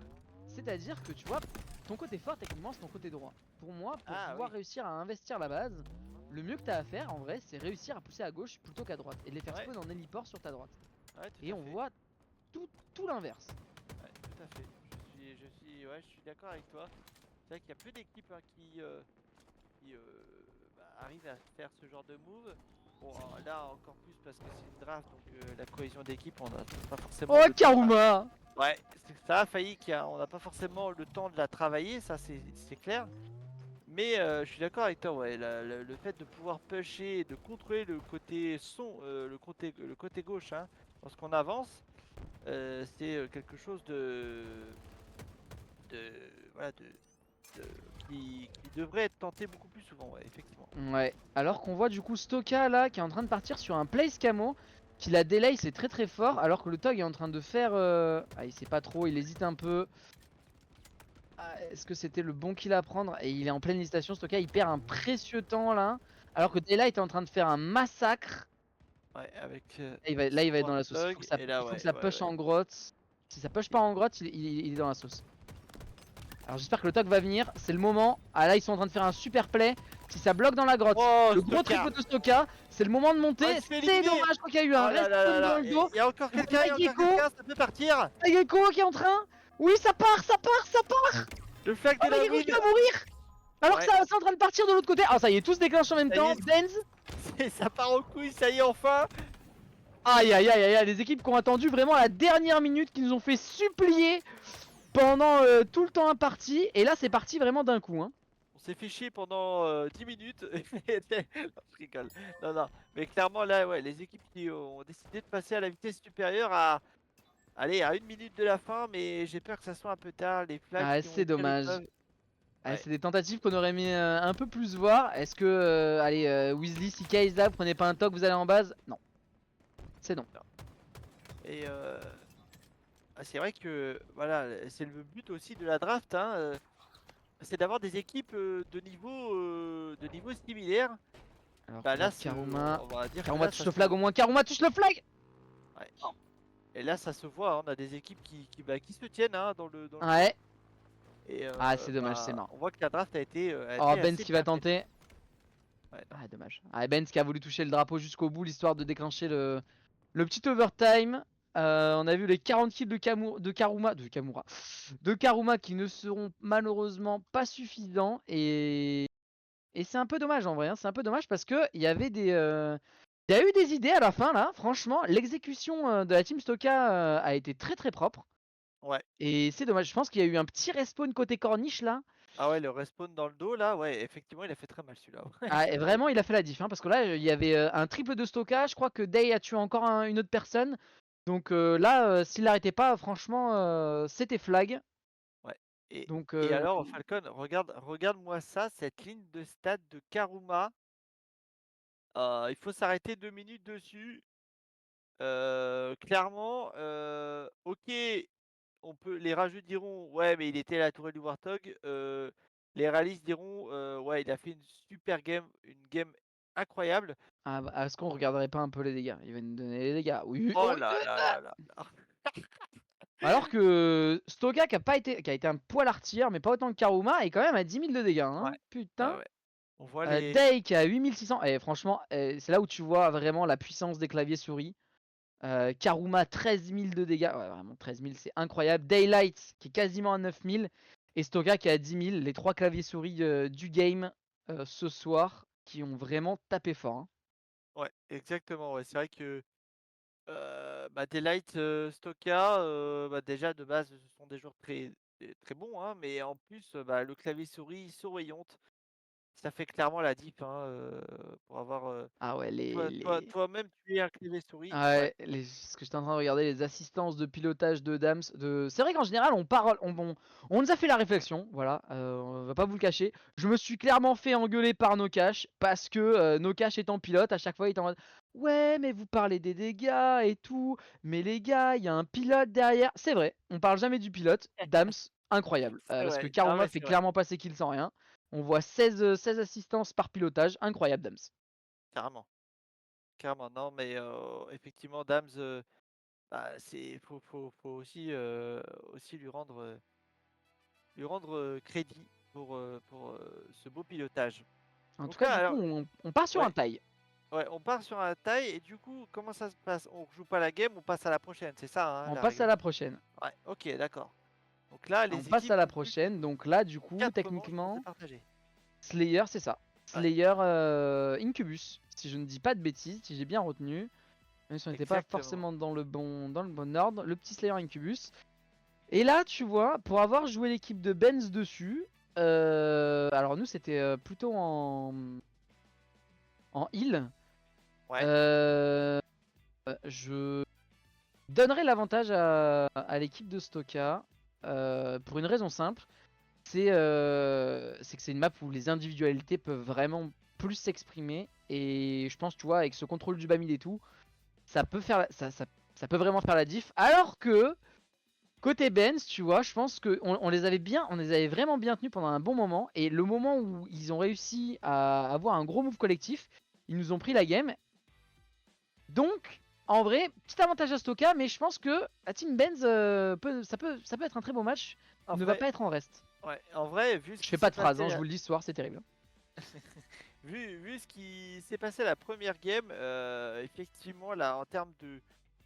C'est-à-dire que tu vois, ton côté fort techniquement c'est ton côté droit. Pour moi, pour pouvoir réussir à investir la base, le mieux que t'as à faire en vrai c'est réussir à pousser à gauche plutôt qu'à droite. Et de les faire spawn en héliport sur ta droite. Ouais, tout Et à on fait. voit tout l'inverse. Ouais, tout à fait. Je suis d'accord avec toi. C'est vrai qu'il y a peu d'équipes hein, qui arrivent à faire ce genre de move. Bon, là encore plus parce que c'est une draft, donc la cohésion d'équipe, on n'a pas forcément. Oh le temps. Karuma! Ouais, ça a failli on n'a pas forcément le temps de la travailler, ça c'est clair. Mais je suis d'accord avec toi, ouais, le fait de pouvoir pusher et de contrôler le côté le côté gauche, hein, lorsqu'on avance, c'est quelque chose voilà, qui devrait être tenté beaucoup plus souvent, ouais, effectivement. Ouais, alors qu'on voit du coup Stoka là qui est en train de partir sur un place camo. Qui la délay c'est très fort alors que le Tog est en train de faire ah il sait pas trop, il hésite un peu. Est-ce que c'était le bon kill à prendre? Et il est en pleine hésitation, Stoka il perd un précieux temps là. Alors que Daylight est en train de faire un massacre. Ouais, avec Là il va être dans la sauce, il faut que ça, et là, il faut ouais, que ça push en grotte. Si ça push pas en grotte il est dans la sauce. Alors j'espère que le Tog va venir, c'est le moment. Ah là ils sont en train de faire un super play. Si ça bloque dans la grotte, Oh, le gros triple de Stoka, c'est le moment de monter. Oh, il se fait C'est éliminer. dommage, je crois qu'il y a eu un Oh là reste là là là. dans le dos. Il y a encore quelqu'un, ça peut partir. Gecko qui est en train. Oui ça part. Le flag Oh de la Gecko win. qui va mourir. Alors Ouais. que ça c'est en train de partir de l'autre côté. Ah ça y est, tous déclenchent en même Ça y temps. est. Benz. Ça part en couille, ça y est, enfin. Aïe aïe aïe aïe aïe, les équipes qui ont attendu vraiment la dernière minute, qui nous ont fait supplier pendant tout le temps imparti. Et là c'est parti vraiment d'un coup. Hein. On s'est fait chier pendant 10 minutes. Non, je rigole. Non, non. Mais clairement, là, ouais, les équipes qui ont décidé de passer à la vitesse supérieure à. Allez, à 1 minute de la fin, mais j'ai peur que ça soit un peu tard. Les flags Ah qui ont c'est été à dommage. l'épreuve. Ah, Ouais. c'est des tentatives qu'on aurait mis un peu plus voir. Est-ce que, allez, Weasley, si Kaiza, prenez pas un toc, vous allez en base? Non. C'est non. Et c'est vrai que voilà, c'est le but aussi de la draft, hein, c'est d'avoir des équipes de niveau similaire. Alors, Bah là, regarde Karuma. on va dire que Karuma là, touche ça le se flag au moins. Karuma touche le flag! ouais. Et là, ça se voit, hein, on a des équipes qui se tiennent hein, dans le jeu. Ouais. Et Ah, c'est dommage, bah, c'est mort. on voit que la draft a été, Oh, Benz assez qui va bien faite. tenter. Ouais, non. Ah, dommage. Ah, Benz qui a voulu toucher le drapeau jusqu'au bout, l'histoire de déclencher le petit overtime. On a vu les 40 kills de Karuma qui ne seront malheureusement pas suffisants. Et c'est un peu dommage en vrai, hein. C'est un peu dommage parce que il y avait il y a eu des idées à la fin là. Franchement, l'exécution de la team Stoka a été très très propre. Ouais. Et c'est dommage. Je pense qu'il y a eu un petit respawn côté corniche là. Ah ouais, le respawn dans le dos là, ouais, effectivement, il a fait très mal celui-là. Ah, et vraiment, il a fait la diff, hein, parce que là, il y avait un triple de Stoka. Je crois que Day a tué encore une autre personne. Donc là, s'il l'arrêtait pas, franchement, c'était flag. Ouais. Donc Et alors, Falcon, regarde-moi ça, cette ligne de stats de Karuma. Il faut s'arrêter 2 minutes dessus. Clairement, OK, les rageux diront: «Ouais, mais il était à la tourelle du Warthog». Les réalistes diront: «Ouais, il a fait une super game, une game incroyable». ah, bah, est-ce qu'on regarderait pas un peu les dégâts? Il va nous donner les dégâts. Oui, Oh oui. là là là là là! Alors que Stoka qui a été un poil artilleur, mais pas autant que Karuma, est quand même à 10 000 de dégâts. Hein. Ouais, Putain. ouais. On voit les Day qui a 8600. Et franchement, c'est là où tu vois vraiment la puissance des claviers souris. Karuma 13 000 de dégâts. Ouais, vraiment 13 000, c'est incroyable. Daylight qui est quasiment à 9 000. Et Stoka qui est à 10 000. Les 3 claviers souris du game ce soir qui ont vraiment tapé fort. Hein. ouais, exactement, ouais. C'est vrai que, bah, Daylight, Stoka, bah, déjà de base, ce sont des joueurs très bons, hein, mais en plus, bah, le clavier souris surveillante, ça fait clairement la diff, hein, pour avoir, Ah ouais, toi-même tu es un clavier souris, ouais. ouais, ce que j'étais en train de regarder, les assistances de pilotage de Dams. C'est vrai qu'en général, on parle, on nous a fait la réflexion, voilà, on va pas vous le cacher. Je me suis clairement fait engueuler par Nocash parce que Nocash étant pilote, à chaque fois il était en mode ouais, mais vous parlez des dégâts et tout, mais les gars, il y a un pilote derrière. C'est vrai, on parle jamais du pilote. Dams, incroyable, C'est parce que vrai, non Karuma mais fait c'est vrai, clairement passer kill sans rien. On voit 16 assistances par pilotage, incroyable Dams. carrément, carrément. Non mais, effectivement Dams, bah, faut aussi lui rendre crédit pour ce beau pilotage. En tout Donc cas, là du coup, alors on part sur un ouais, taille. ouais, on part sur un taille et du coup, comment ça se passe? On joue pas la game, on passe à la prochaine, c'est ça, hein, On la passe à règle? la prochaine. Ouais, OK, d'accord. Donc là, On les passe à équipes la ont plus prochaine. Donc là, du coup, 4 manches pour se techniquement, partager. Slayer, c'est ça. Ouais, Slayer Incubus, si je ne dis pas de bêtises, si j'ai bien retenu. Même si on n'était pas exactement. forcément dans le bon ordre. Le petit Slayer Incubus. Et là, tu vois, pour avoir joué l'équipe de Benz dessus, alors nous, c'était plutôt en heal. Ouais, Euh, je donnerais l'avantage à l'équipe de Stoka pour une raison simple. C'est que c'est une map où les individualités peuvent vraiment plus s'exprimer. Et je pense, tu vois, avec ce contrôle du Bamid et tout, ça peut ça peut vraiment faire la diff. Alors que côté Benz, tu vois, je pense on les avait vraiment bien tenus pendant un bon moment. Et le moment où ils ont réussi à avoir un gros move collectif, ils nous ont pris la game. Donc, en vrai, petit avantage à Stoka, mais je pense que la team Benz, ça peut être un très beau match. en Ne va vrai, pas être en reste. ouais, en vrai, vu ce Je qui fais pas s'est de phrase, passé hein, je vous le dis ce soir, c'est terrible. vu ce qui s'est passé la première game, effectivement, là, en termes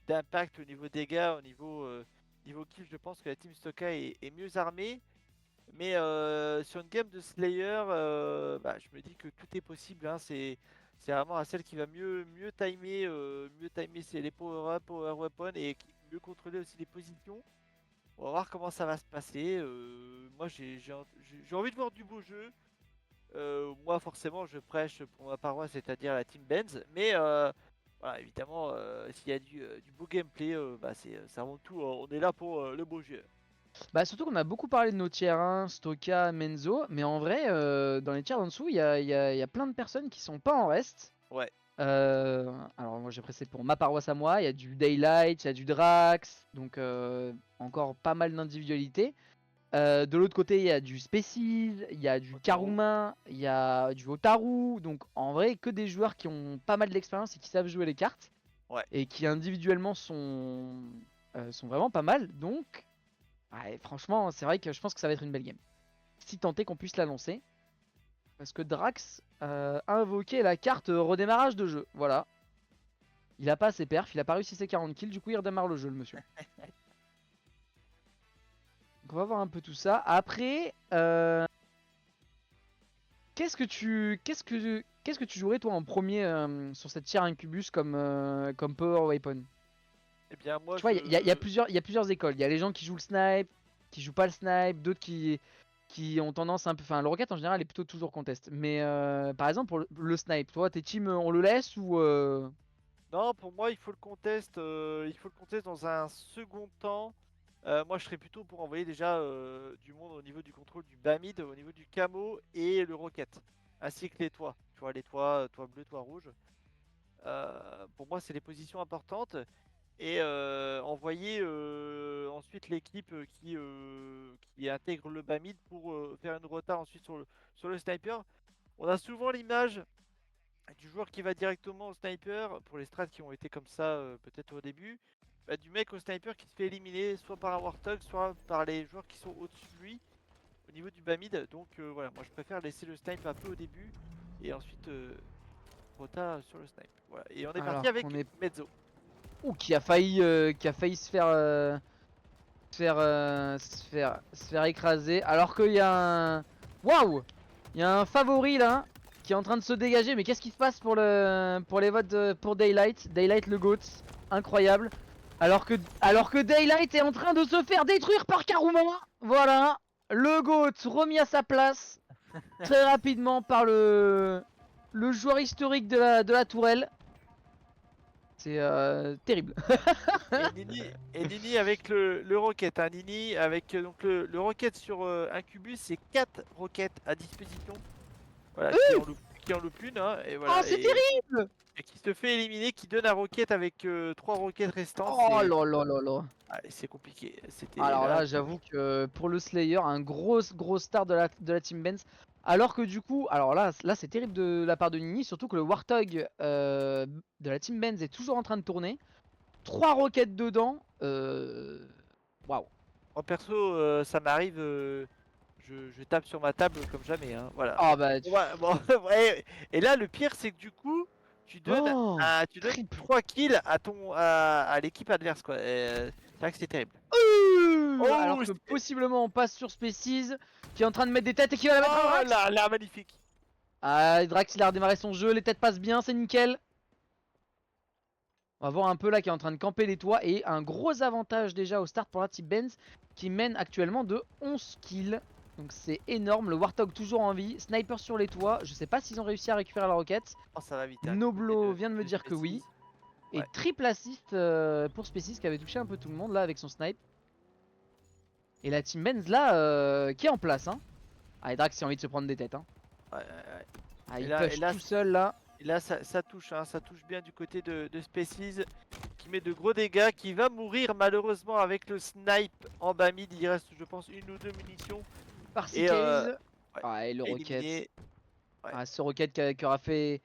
d'impact au niveau dégâts, au niveau kill, je pense que la team Stoka est mieux armée. Mais sur une game de Slayer, bah, je me dis que tout est possible. Hein. C'est vraiment à celle qui va mieux timer les power-up, power weapon et mieux contrôler aussi les positions. On va voir comment ça va se passer. Moi, j'ai envie de voir du beau jeu. Moi, forcément, je prêche pour ma paroisse, c'est-à-dire la Team Benz. Mais voilà, évidemment, s'il y a du beau gameplay, bah, c'est avant tout, on est là pour le beau jeu. Bah surtout qu'on a beaucoup parlé de nos tiers 1, Stoka, Menzo, mais en vrai, dans les tiers en dessous, il y a plein de personnes qui sont pas en reste. Ouais. Alors moi j'ai pressé pour ma paroisse à moi, il y a du Daylight, il y a du Drax, donc encore pas mal d'individualités. De l'autre côté, il y a du Species, il y a du Otaru. Karuma, il y a du Otaru, donc en vrai que des joueurs qui ont pas mal d'expérience et qui savent jouer les cartes. Ouais. Et qui individuellement sont vraiment pas mal, donc ouais, franchement, c'est vrai que je pense que ça va être une belle game. Si tant est qu'on puisse la lancer. Parce que Drax a invoqué la carte redémarrage de jeu. Voilà. Il a pas ses perfs, il a pas réussi ses 40 kills, du coup il redémarre le jeu, le monsieur. Donc on va voir un peu tout ça. Après, qu'est-ce que tu jouerais toi en premier sur cette tier Incubus comme Power Weapon? Eh bien, moi, Tu vois, il y a plusieurs écoles. Il y a les gens qui jouent le snipe, qui jouent pas le snipe, d'autres qui ont tendance un peu. Enfin, le rocket en général est plutôt toujours contest. Mais par exemple, pour le snipe, toi, tes teams, on le laisse ou. Non, pour moi, il faut le contest. Il faut le contest dans un second temps. Moi, je serais plutôt pour envoyer déjà du monde au niveau du contrôle du Bamid, au niveau du camo et le rocket, ainsi que les toits. Tu vois, les toits, toit bleu, toit rouge. Pour moi, c'est les positions importantes. Et envoyer ensuite l'équipe qui intègre le Bamid pour faire une rota ensuite sur le sniper. On a souvent l'image du joueur qui va directement au sniper, pour les strats qui ont été comme ça peut-être au début, bah, du mec au sniper qui se fait éliminer soit par un Warthog, soit par les joueurs qui sont au-dessus de lui au niveau du Bamid. Donc voilà, moi je préfère laisser le snipe un peu au début et ensuite rota sur le snipe. Voilà. Et on est Alors parti avec qu'on est- Mezzo. Ou qui a failli se faire écraser. Alors qu'il y a un. Waouh! Il y a un favori là qui est en train de se dégager. Mais qu'est-ce qui se passe pour les votes pour Daylight? Daylight le GOAT. Incroyable. Alors que Daylight est en train de se faire détruire par Karuma. Voilà. Le GOAT remis à sa place très rapidement par le joueur historique de la tourelle. C'est terrible. Et Nini avec le rocket. Hein. Nini avec donc le rocket sur Incubus, c'est 4 roquettes à disposition. Voilà, qui en loupe une. Hein, et voilà, Oh, c'est terrible! et qui se fait éliminer, qui donne un rocket avec 3 roquettes restantes. Oh là là là là. C'est compliqué. Alors là, j'avoue que pour le Slayer, un gros star de la Team Benz. Alors que du coup, alors là c'est terrible de la part de Nini, surtout que le Warthog de la Team Benz est toujours en train de tourner. 3 roquettes dedans. Waouh. En perso, ça m'arrive. Je tape sur ma table comme jamais. Hein, voilà. Ah bah. Bon, ouais. Et là, le pire, c'est que du coup, tu donnes, Oh, tu donnes 3 kills à l'équipe adverse. Quoi. C'est vrai que c'est terrible. Alors que possiblement on passe sur Species qui est en train de mettre des têtes et qui va la mettre à Oh Drax. là, magnifique. Ah, Drax il a redémarré son jeu, les têtes passent bien, c'est nickel. On va voir un peu là qui est en train de camper les toits et un gros avantage déjà au start pour la Team Benz qui mène actuellement de 11 kills. Donc c'est énorme, le Warthog toujours en vie, sniper sur les toits, je sais pas s'ils ont réussi à récupérer la roquette. Oh, ça va vite. Hein, Noblo vient de me dire que oui. Et Ouais. triple assist pour Species qui avait touché un peu tout le monde là avec son snipe. Et la Team Benz là qui est en place hein. Ah et Drax a envie de se prendre des têtes hein. Ouais. Ah Et il là- push et là, tout seul là. Et là, ça touche, hein, ça touche bien du côté de Species, qui met de gros dégâts, qui va mourir malheureusement avec le snipe en bas mid. Il reste, je pense, 1 ou 2 munitions. Par Et, Case. ouais, Ah et le rocket. éliminé. Ouais. Ah ce rocket qui aura fait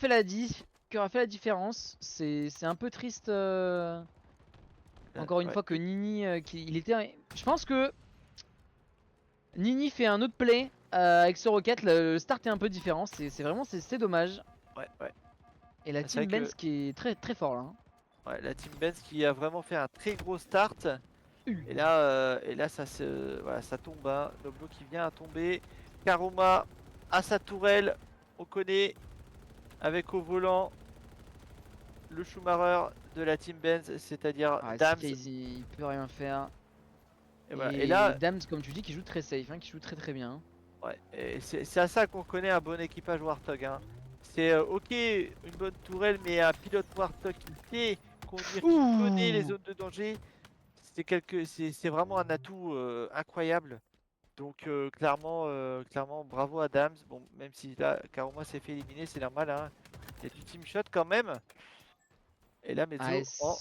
la différence. C'est un peu triste encore une Ouais. fois que Nini il était. Je pense que Nini fait un autre play avec ce rocket. Le start est un peu différent. C'est vraiment c'est dommage. Ouais. Et la C'est Team vrai que- Benz qui est très très fort là. Hein. Ouais, la Team Benz qui a vraiment fait un très gros start. Et là voilà, ça tombe. Hein. Noblo qui vient à tomber. Karuma à sa tourelle. On connaît. Avec au volant le Schumacher de la team Benz, c'est-à-dire Ah, Dams. il peut rien faire. Et, voilà. Et Et là, Dams, comme tu dis, qui joue très safe, hein, qui joue très très bien. ouais, et c'est à ça qu'on connaît un bon équipage Warthog. Hein. C'est ok, une bonne tourelle, mais un pilote Warthog qui sait conduire, qui connaît les Ouh. zones de danger, c'est vraiment un atout incroyable. Donc clairement, bravo à Dams. Bon, même si là, Karuma s'est fait éliminer, c'est normal. Hein. Il y a du team shot quand même. Et là, Mezzo, Ah, et oh,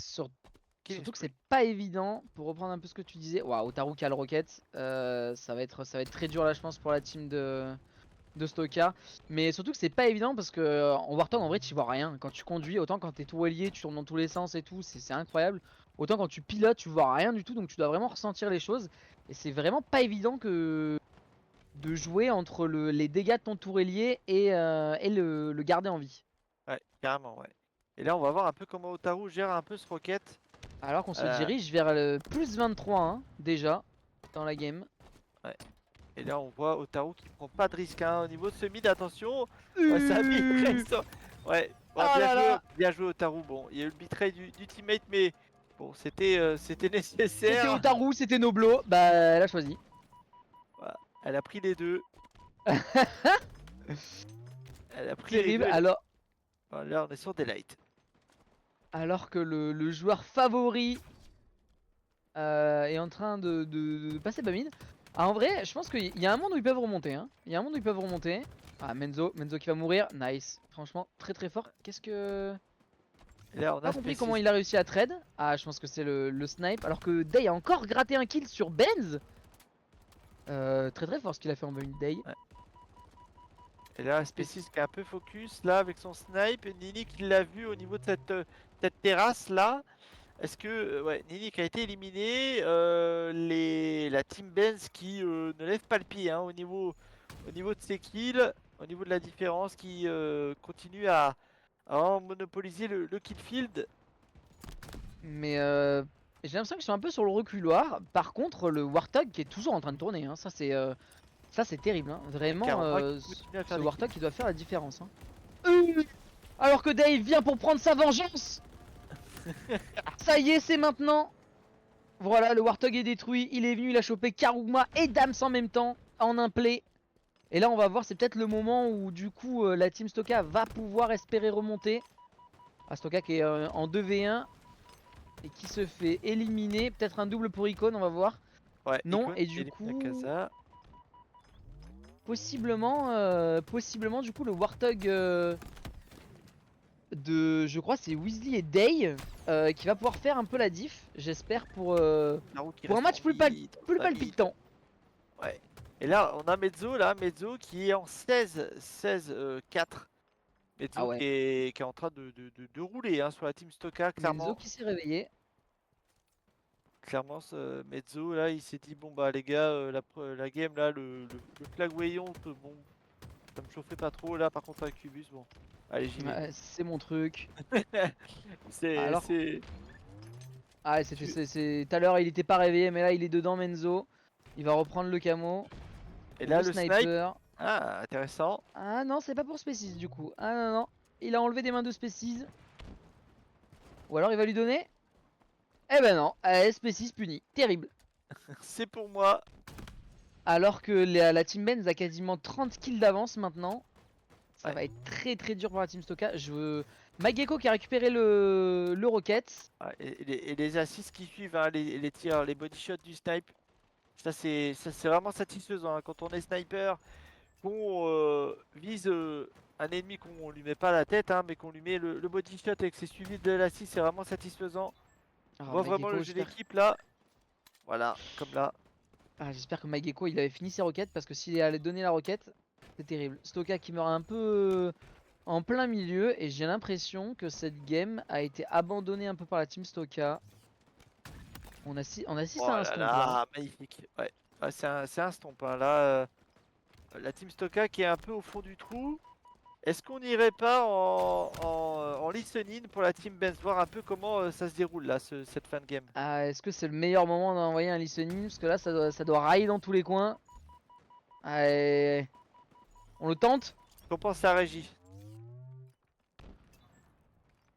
killing surtout que spree. c'est pas évident, pour reprendre un peu ce que tu disais. Waouh, Otaru qui a le rocket, ça va être très dur là, je pense, pour la team de Stoka. Mais surtout que c'est pas évident parce que en Warthog, en vrai, tu vois rien. Quand tu conduis, autant quand t'es tout ailier, tu tournes dans tous les sens et tout, c'est incroyable. Autant quand tu pilotes, tu vois rien du tout, donc tu dois vraiment ressentir les choses. Et c'est vraiment pas évident de jouer entre les dégâts de ton tourelier et le garder en vie. Ouais, carrément, ouais. Et là, on va voir un peu comment Otaru gère un peu ce rocket. Alors qu'on se Euh, dirige vers le plus 23 hein, déjà dans la game. Et là, on voit Otaru qui prend pas de risque hein, au niveau de ce mid. Attention, ouais, ça a mis presque. Ouais, bon, Oh là là. bien joué Otaru. Bon, il y a eu le betray du teammate, mais bon, c'était C'était nécessaire. Otaru, c'était Noblo, bah elle a choisi. Voilà. Elle a pris les deux. Elle a pris les Terrible. deux. Alors, Là, on est sur Daylight. alors que le joueur favori est en train de passer Bamine. Ah, en vrai, je pense qu'il y a un monde où ils peuvent remonter. Hein. Il y a un monde où ils peuvent remonter. Ah, Menzo qui va mourir. Nice. Franchement, très très fort. Qu'est-ce que. Et là, on a Pas compris Species. comment il a réussi à trade. Ah, je pense que c'est le snipe. Alors que Day a encore gratté un kill sur Benz. Très très fort ce qu'il a fait en une Day. Ouais. Et là, Species qui est un peu focus là avec son snipe. Nini qui l'a vu au niveau de cette terrasse là. Est-ce que ouais, Nini qui a été éliminé, la team Benz qui ne lève pas le pied hein, au niveau de ses kills, au niveau de la différence, qui continue à monopoliser le kill field. Mais j'ai l'impression qu'ils sont un peu sur le reculoir. Par contre, le Warthog qui est toujours en train de tourner. Hein. Ça c'est terrible. Hein. Vraiment, Karuma qui continue à ce faire des Warthog kills. qui doit faire la différence. Hein. Alors que Dave vient pour prendre sa vengeance. Ça y est, c'est maintenant. Voilà, le Warthog est détruit. Il est venu, il a chopé Karuma et Dams en même temps, en un play. Et là, on va voir, c'est peut-être le moment où du coup la team Stoka va pouvoir espérer remonter. Ah, Stoka qui est en 2v1 et qui se fait éliminer. Peut-être un double pour Icon, on va voir. Ouais, Non, Icon et qui du élimine coup, Akaza. possiblement du coup le Warthog je crois c'est Weasley et Day qui va pouvoir faire un peu la diff, j'espère pour Naru qui un reste match en plus vie, plus dans sa vie. palpitant. Ouais. Et là, on a Mezzo là, Mezzo qui est en 16-4. Mezzo Ah ouais, qui est en train de rouler hein, sur la team Stoka, Menzo clairement. qui s'est réveillé. Clairement, ce Mezzo là, il s'est dit bon bah les gars, la game là, le flag wayon, bon, ça me chauffait pas trop là. Par contre, avec Cubus, bon, allez, j'y vais. Ouais, c'est mon truc. C'est. Alors, c'est- ah c'est tout à l'heure il était pas réveillé mais là il est dedans Menzo. Il va reprendre le camo. Et là, le snipe. Sniper. Ah, intéressant. Ah non, c'est pas pour Species du coup. Ah non, non. Il a enlevé des mains de Species. Ou alors il va lui donner. Eh ben non, Species puni. Terrible. C'est pour moi. Alors que la team Benz a quasiment 30 kills d'avance maintenant. Ça Ouais. va être très très dur pour la team Stoka. Mageko qui a récupéré le rocket. Ah, et les assists qui suivent, hein, les tirs, les body shots du snipe. Ça, c'est vraiment satisfaisant. Hein. Quand on est sniper, qu'on vise un ennemi, qu'on lui met pas la tête, hein, mais qu'on lui met le body shot et que c'est suivi de l'assist, c'est vraiment satisfaisant. On Ah, voit vraiment le jeu d'équipe là. Voilà, comme là. Ah, j'espère que Mageko il avait fini ses roquettes parce que s'il allait donner la roquette, c'est terrible. Stoka qui meurt un peu en plein milieu et j'ai l'impression que cette game a été abandonnée un peu par la team Stoka. On assiste Oh à un là stomp là. là, magnifique. Ouais, ouais, c'est un stomp. Hein. Là, la team Stoka qui est un peu au fond du trou. Est-ce qu'on n'irait pas en listening pour la team Benz, voir un peu comment ça se déroule là, cette fin de game. Ah, est-ce que c'est le meilleur moment d'envoyer un listening? Parce que là, ça doit railler dans tous les coins. Allez. On le tente? Qu'en pense la régie?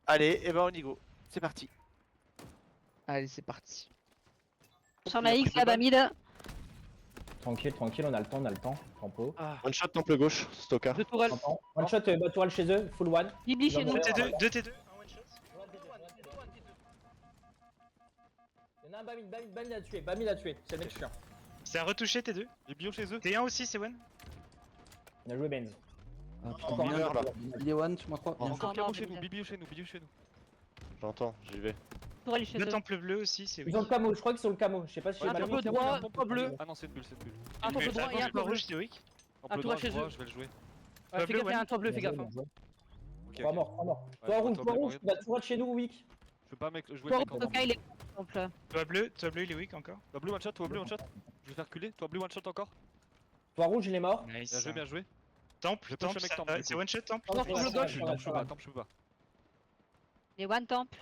Allez, et ben on y go. C'est parti. Allez, c'est parti. Sur la X, là, bas mid. Tranquille, tranquille, on a le temps, tempo. One shot temple gauche, Stoka. Deux tourelles. One shot, bas tourelle chez eux, full one. Bibli chez nous. 2 T2. Il y en a un Bami l'a tué, Bami l'a tué, c'est le mec chiant. C'est à retoucher T2. Les bio chez eux. T1 aussi, c'est one. On a joué Benz. Ah putain, Encore bien, un là. Il est one, tu m'en crois. Bien. Encore non, camo non, chez nous, bien. Bibi chez nous, Bibi chez nous. J'entends, j'y vais. Tourelle chez Le eux. temple bleu aussi, c'est Ils ont le camo, je crois qu'ils sont le camo, je sais pas si j'ai Un mal temple vu. droit, un temple bleu. Ah non, c'est une bulle, c'est une bulle. Un temple droit et un temple bleu. rouge, c'est weak. Un tour chez eux. Je vais le jouer. Fais gaffe, il y a un temple bleu, fais gaffe. Bien joué. Ok, 3 ok. morts, 3 morts. Ouais, Toi rouge, toi, toi bleu, rouge, Morgan. la tourelle chez nous, weak. Je peux pas jouer Toi, mec en Toka, il est temple. Toi bleu, il est weak encore. Toi bleu one shot, toi bleu one shot. Je vais faire reculer, toi bleu one shot encore. Toi rouge, il est mort. Nice. Bien joué, bien joué. Temple, Je temple, push le mec ça- temple, du c'est coup. one shot temple. Non, Ouais, temple ouais, gauche. ouais, Temple, je peux ouais. pas, temple, je peux pas. Et one temple.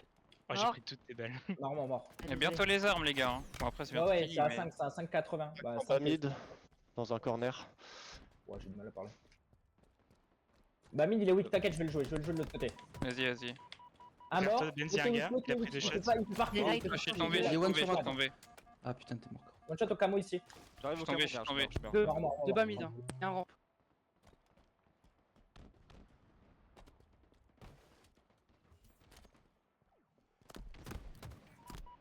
Oh, j'ai Mort. pris toutes tes balles. Normalement mort. Il y a bientôt les armes, les gars. Hein. Bon, après, c'est Ouais, bientôt ouais, fini, c'est à mais- 5, c'est à 5,80. Bah, Pas mid, dans un corner. Ouais, j'ai du mal à parler. Bah mid il est weak, t'inquiète, je vais le jouer de l'autre côté. Vas-y, vas-y. Un mort. Toi, Ben, c'est un gars qui a pris des shots. Il peut pas Il est là, il Ah, je suis Il tombé, est je suis one tombé, je sur suis one. tombé. Ah putain, t'es mort. One shot au camo ici. J'arrive au Je suis tombé, camo, je suis merde, tombé. je meurs. Deux, Mort, mort, deux mort. bas mid. Et un rampe.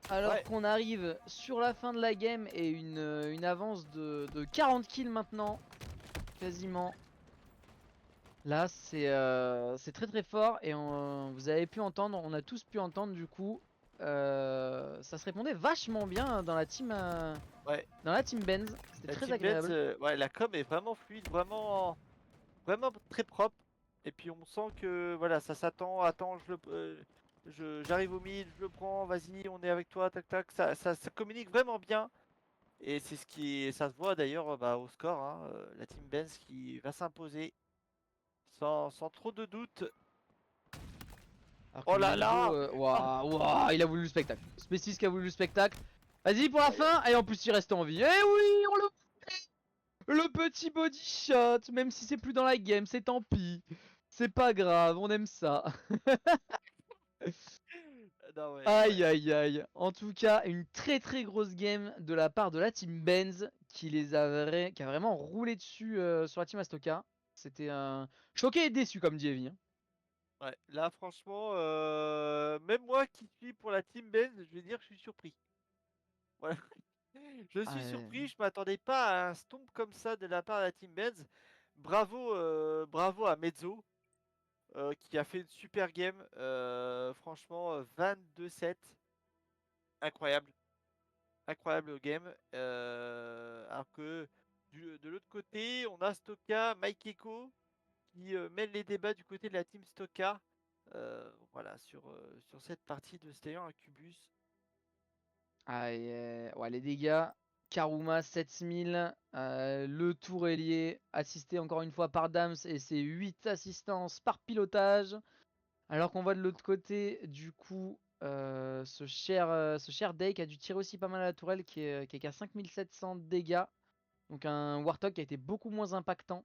Alors Ouais. qu'on arrive sur la fin de la game et une avance de 40 kills maintenant. Quasiment. Là, c'est très très fort et vous avez pu entendre, on a tous pu entendre du coup. Ça se répondait vachement bien dans la team, Ouais. dans la team Benz. C'était La très team agréable. Benz, ouais, la com est vraiment fluide, vraiment très propre. Et puis on sent que voilà, ça s'attend, attends, j'arrive au mid, je le prends, vas-y, on est avec toi, tac tac, ça communique vraiment bien. Et c'est ça se voit d'ailleurs bah, au score, hein, la team Benz qui va s'imposer sans trop de doute. Alors Oh que là Menzo, là ouah, il a voulu le spectacle. Spécis qui a voulu le spectacle. Vas-y pour la fin. Et en plus il reste en vie. Eh oui, on le petit body shot. Même si c'est plus dans la game, c'est tant pis. C'est pas grave, on aime ça. Non, ouais, Aïe aïe aïe. En tout cas, une très très grosse game de la part de la team Benz qui a vraiment roulé dessus sur la team Astoka. C'était un choqué et déçu comme dit Evie. Hein. ouais, là franchement, même moi qui suis pour la team Benz, je vais dire que je suis surpris. Voilà. Je suis Ouais. surpris, je m'attendais pas à un stomp comme ça de la part de la team Benz. Bravo à Mezzo qui a fait une super game. Franchement, 22-7. Incroyable. Incroyable game. Alors que de l'autre côté, on a Stoka, Mike Echo qui mène les débats du côté de la team Stoka. Voilà, sur cette partie de Slayer Incubus. Ouais, les dégâts. Karuma 7000, le tour ailier assisté encore une fois par Dams et ses 8 assistances par pilotage. Alors qu'on voit de l'autre côté, du coup, ce cher Day qui a dû tirer aussi pas mal à la tourelle qui est qu'à 5700 dégâts. Donc un Warthog qui a été beaucoup moins impactant.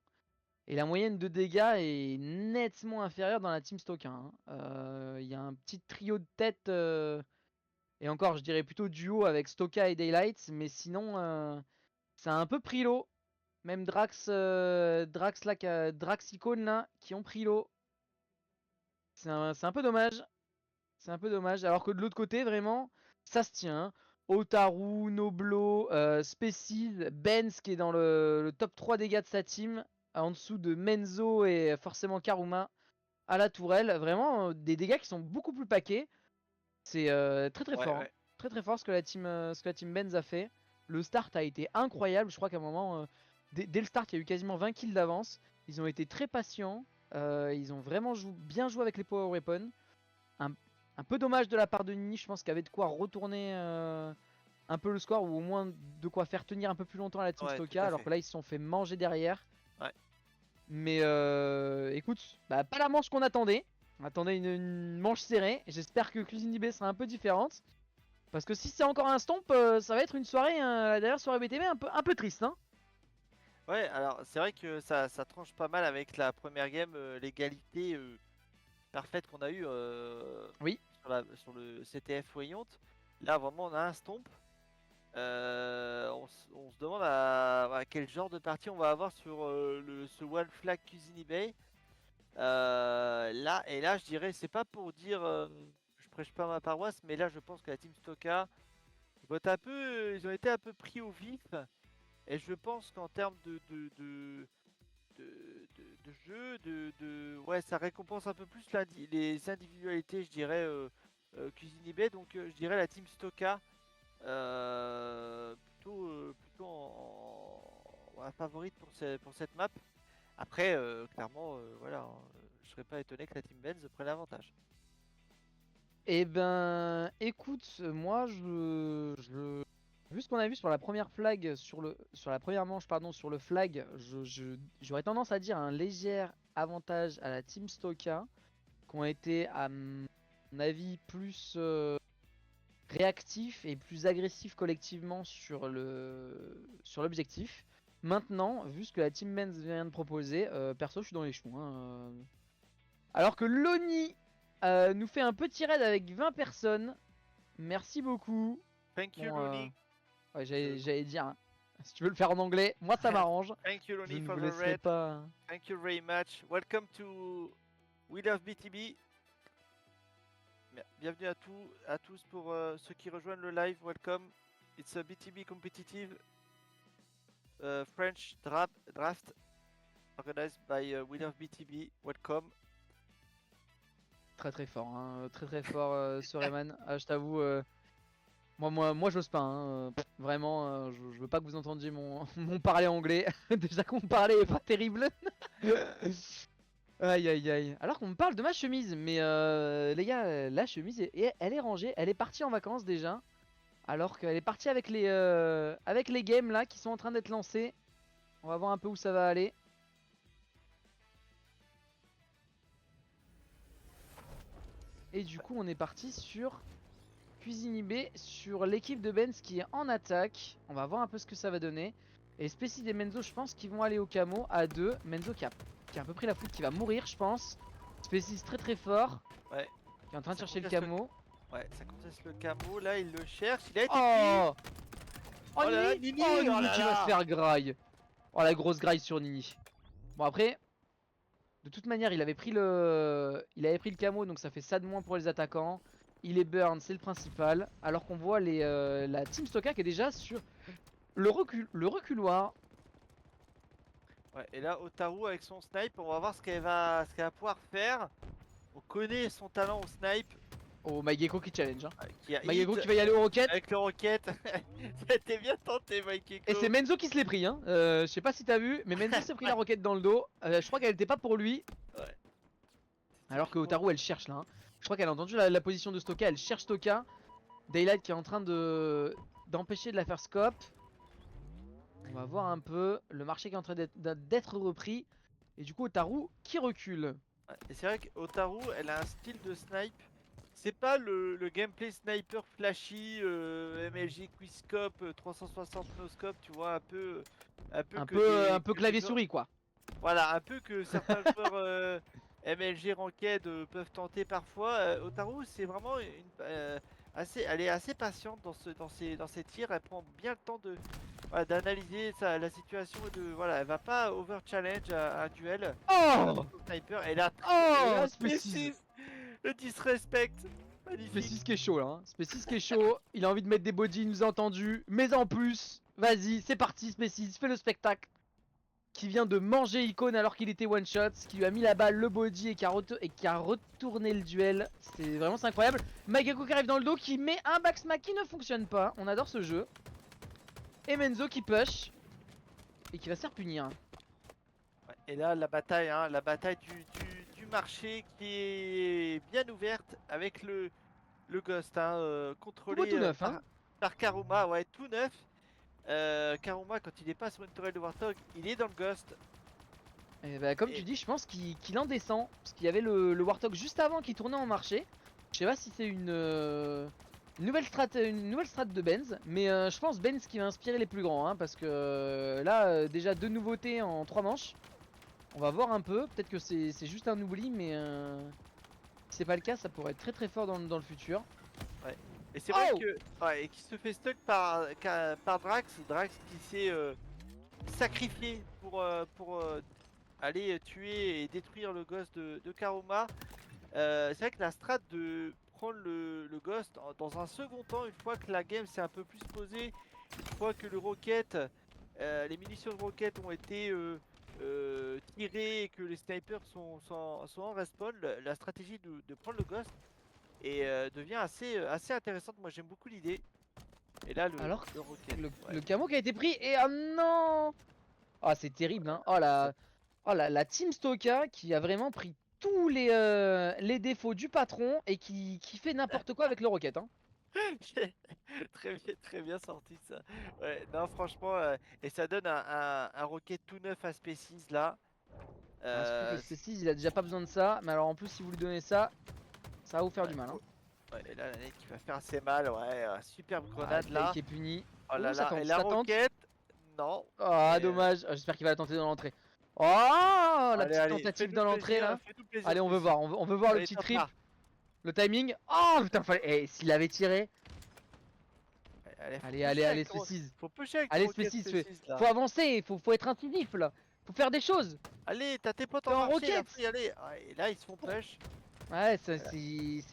Et la moyenne de dégâts est nettement inférieure dans la team Stoka. Hein. Il y a un petit trio de tête. Et encore, je dirais plutôt duo avec Stoka et Daylight, mais sinon, ça a un peu pris l'eau. Même Drax là, Drax Icon là, qui ont pris l'eau. C'est un peu dommage. C'est un peu dommage. Alors que de l'autre côté, vraiment, ça se tient. Hein. Otaru, Noblo, Species, Benz qui est dans le top 3 dégâts de sa team. En dessous de Menzo et forcément Karuma à la tourelle. Vraiment, des dégâts qui sont beaucoup plus paquets. C'est très très Ouais, fort. ouais. Hein. Très très fort ce que la team Benz a fait. Le start a été incroyable. Je crois qu'à un moment, dès le start, il y a eu quasiment 20 kills d'avance. Ils ont été très patients. Ils ont vraiment bien joué avec les power weapons. Un peu dommage de la part de Nini. Je pense qu'il y avait de quoi retourner un peu le score. Ou au moins de quoi faire tenir un peu plus longtemps à la team Ouais, tout Stoka. à Alors fait. que là, ils se sont fait manger derrière. Ouais. Mais écoute, bah, pas la manche qu'on attendait. Attendez une manche serrée. J'espère que Cuisine B sera un peu différente. Parce que si c'est encore un stomp, ça va être une soirée, la dernière soirée BTB un peu triste. Hein. Ouais, alors c'est vrai que ça tranche pas mal avec la première game, l'égalité parfaite qu'on a eu Oui. sur le CTF Wayont. Là vraiment on a un stomp. On se demande à quel genre de partie on va avoir sur ce One Flag Cuisine eBay. Là je dirais, c'est pas pour dire je prêche pas ma paroisse, mais là je pense que la team Stoka ils ont été un peu pris au vif. Et je pense qu'en termes de jeu, ouais, ça récompense un peu plus les individualités, je dirais, Cuisine eBay. Donc je dirais la team Stoka plutôt en favorite pour cette map. Après, clairement, voilà, hein, je serais pas étonné que la team Benz prenne l'avantage. Eh ben, écoute, moi, vu ce qu'on a vu sur la première flag, sur la première manche, pardon, sur le flag, j'aurais tendance à dire un léger avantage à la Team Stoka, qui ont été, à mon avis, plus réactifs et plus agressifs collectivement sur l'objectif. Maintenant, vu ce que la Team Men's vient de proposer, perso, je suis dans les choux. Hein. Alors que Loni nous fait un petit raid avec 20 personnes. Merci beaucoup. Thank you, Bon, Looney. ouais, j'allais dire, hein, si tu veux le faire en anglais, moi ça m'arrange. Thank you, Je Looney, ne for vous the laisserai red. pas. Thank you very much. Welcome to We Love BTB. Bienvenue à tous pour ceux qui rejoignent le live. Welcome. It's a BTB competitive French draft organized by We Love BTB. Welcome. Très très fort, hein, très fort ce Rayman. Ah, je t'avoue, moi j'ose pas. Hein, vraiment, je veux pas que vous entendiez mon parler anglais. Déjà qu'on me parlait est pas terrible. Aïe aïe aïe. Alors qu'on me parle de ma chemise, mais les gars, la chemise, elle est rangée, elle est partie en vacances déjà. Alors qu'elle est partie avec les games là qui sont en train d'être lancés. On va voir un peu où ça va aller. Et du coup on est parti sur Cuisine eBay, sur l'équipe de Benz qui est en attaque. On va voir un peu ce que ça va donner. Et Spécid et Menzo je pense qu'ils vont aller au camo à 2. Menzo qui a un peu pris la foot, qui va mourir je pense. Spécid très fort. Ouais. Qui est en train de chercher le conteste camo. Ouais, ça conteste le camo. Là, il le cherche. Il a été Oh Oh là là, Nini, Nini, oh, oh Nini là qui là. va se faire graille. Oh la grosse graille sur Nini. Bon après, de toute manière il avait pris le camo, donc ça fait ça de moins pour les attaquants. Il est burn, c'est le principal. Alors qu'on voit la Team Stoka qui est déjà sur le reculoir. Ouais, et là, Otaru avec son snipe, on va voir ce qu'elle va pouvoir faire. On connaît son talent au snipe. Oh, Maigeko qui challenge. Hein. Qui a Maigeko hit qui va y aller au rocket. avec le rocket. C'était bien tenté, Maigeko. Et c'est Menzo qui se l'est pris. Hein. Je sais pas si t'as vu, mais Menzo s'est pris la roquette dans le dos. Je crois qu'elle était pas pour lui. Ouais. Alors que Otaru elle cherche là. Hein. Je crois qu'elle a entendu la position de Stoka. Elle cherche Stoka. Daylight qui est en train d'empêcher de la faire scope. On va voir un peu le marché qui est en train d'être repris. Et du coup Otaru qui recule. Ouais, et c'est vrai qu'Otaru, elle a un style de snipe. C'est pas le gameplay sniper flashy, MLG Quickscope, 360 no-scope, tu vois, un peu clavier souris quoi. Voilà, un peu que certains joueurs MLG Ranked peuvent tenter parfois. Otaru, c'est vraiment elle est assez patiente dans ses tirs. Elle prend bien le temps d'analyser la situation et elle va pas over challenge un duel. Oh Sniper, et là, Oh Spécis, le disrespect, magnifique. Spécis qui est chaud là. Hein. Spécis qui est chaud. Il a envie de mettre des bodies, il nous a entendu. Mais en plus, vas-y, c'est parti Spécis, fais le spectacle. Qui vient de manger Icône alors qu'il était one shot, qui lui a mis la balle, le body et qui a retourné le duel. C'est incroyable. Maigeko qui arrive dans le dos, qui met un backsmack qui ne fonctionne pas. On adore ce jeu. Et Menzo qui push et qui va se faire punir. Ouais, et là, la bataille du marché qui est bien ouverte avec le Ghost, contrôlé tout neuf, par Karuma, ouais, tout neuf. Karuma, quand il est pas sur une tourelle de Warthog, il est dans le Ghost. Et bah, comme Et- tu dis, je pense qu'il en descend. Parce qu'il y avait le Warthog juste avant qui tournait en marché. Je sais pas si c'est une nouvelle strat de Benz. Mais je pense Benz qui va inspirer les plus grands. Hein, parce que là, déjà 2 nouveautés en 3 manches. On va voir un peu. Peut-être que c'est juste un oubli. Mais si c'est pas le cas, ça pourrait être très très fort dans le futur. Et c'est vrai Oh que. Ouais, et qui se fait stuck par Drax. Drax qui s'est sacrifié pour aller tuer et détruire le ghost de Karuma. C'est vrai que la strat de prendre le ghost dans un second temps, une fois que la game s'est un peu plus posée, une fois que le rocket, les munitions de rocket ont été tirées et que les snipers sont en respawn, la stratégie de prendre le ghost devient assez intéressante. Moi j'aime beaucoup l'idée. Et là Alors le rocket. Le, ouais. le camo qui a été pris. Et oh non. Ah, c'est terrible. Hein. La Team Stoka qui a vraiment pris tous les défauts du patron et qui fait n'importe quoi avec le rocket. Hein. Très bien sorti ça. Ouais, non franchement, et ça donne un rocket tout neuf à Species là. Surtout que le Euh, Species il a déjà pas besoin de ça. Mais alors en plus, si vous lui donnez ça, ça va vous faire ouais, du mal. Hein. ouais, et là la nette qui va faire assez mal, ouais, superbe grenade Taï là. qui est puni. Oh là Oh, ça là, tente, et la ça tente. roquette, non. Ah, Et, dommage. Ah, j'espère qu'il va la tenter dans l'entrée. Oh, la allez, petite allez, tentative fais-nous dans l'entrée plaisir, là. fais-nous plaisir, Allez, on veut Species. voir. On veut voir le Allez, petit tente trip. là. Le timing. Oh putain, fallait. Eh, s'il avait tiré. Faut Allez, pusher allez, allez, avec ton- Species. Faut pusher avec ton Allez, rocket, Species, Species, là. faut avancer. Faut être incisif là. Faut faire des choses. Allez, t'as tes potes T'es en en marché, là, roquette. faut y aller. Ah, et là ils se font push. Ouais, c'est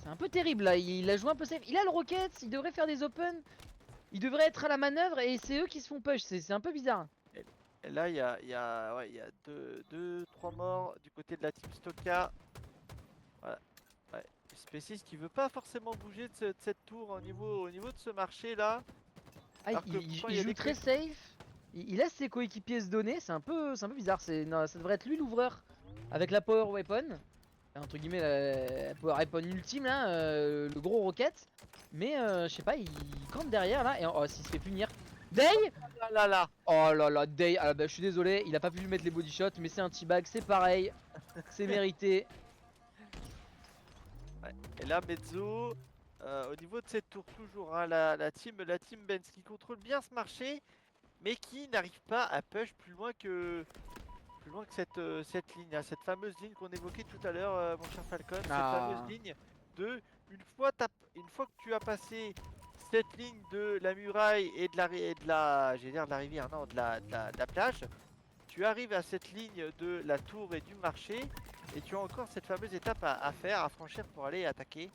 un peu terrible là. Il a joué un peu safe. Il a le rocket. Il devrait faire des open. Il devrait être à la manœuvre et c'est eux qui se font push. C'est un peu bizarre. Et là, il y a deux, trois morts du côté de la team Stoka. Voilà. Ouais. Species qui veut pas forcément bouger de cette tour au niveau de ce marché là. Ah, Alors que pourtant, il y a joue des très clips. safe. Il laisse ses coéquipiers se donner. C'est un peu bizarre. Non, ça devrait être lui l'ouvreur avec la power weapon. Entre guillemets, la power weapon ultime là, le gros rocket. Mais je sais pas, il campe derrière là. Et oh, s'il se fait punir. Day. Là là là. Oh là là, Day. Ah bah, je suis désolé, il a pas pu lui mettre les body shots. Mais c'est un T-bag, c'est pareil. C'est mérité. Ouais. Et là, Mezzo, au niveau de cette tour toujours, hein, la team Benz qui contrôle bien ce marché, mais qui n'arrive pas à push plus loin que cette ligne, hein, cette fameuse ligne qu'on évoquait tout à l'heure, mon cher Falcon, cette Ah. fameuse ligne de une fois que tu as passé cette ligne de la muraille et de j'allais dire de la rivière, non, de la plage, tu arrives à cette ligne de la tour et du marché, et tu as encore cette fameuse étape à faire, à franchir pour aller attaquer.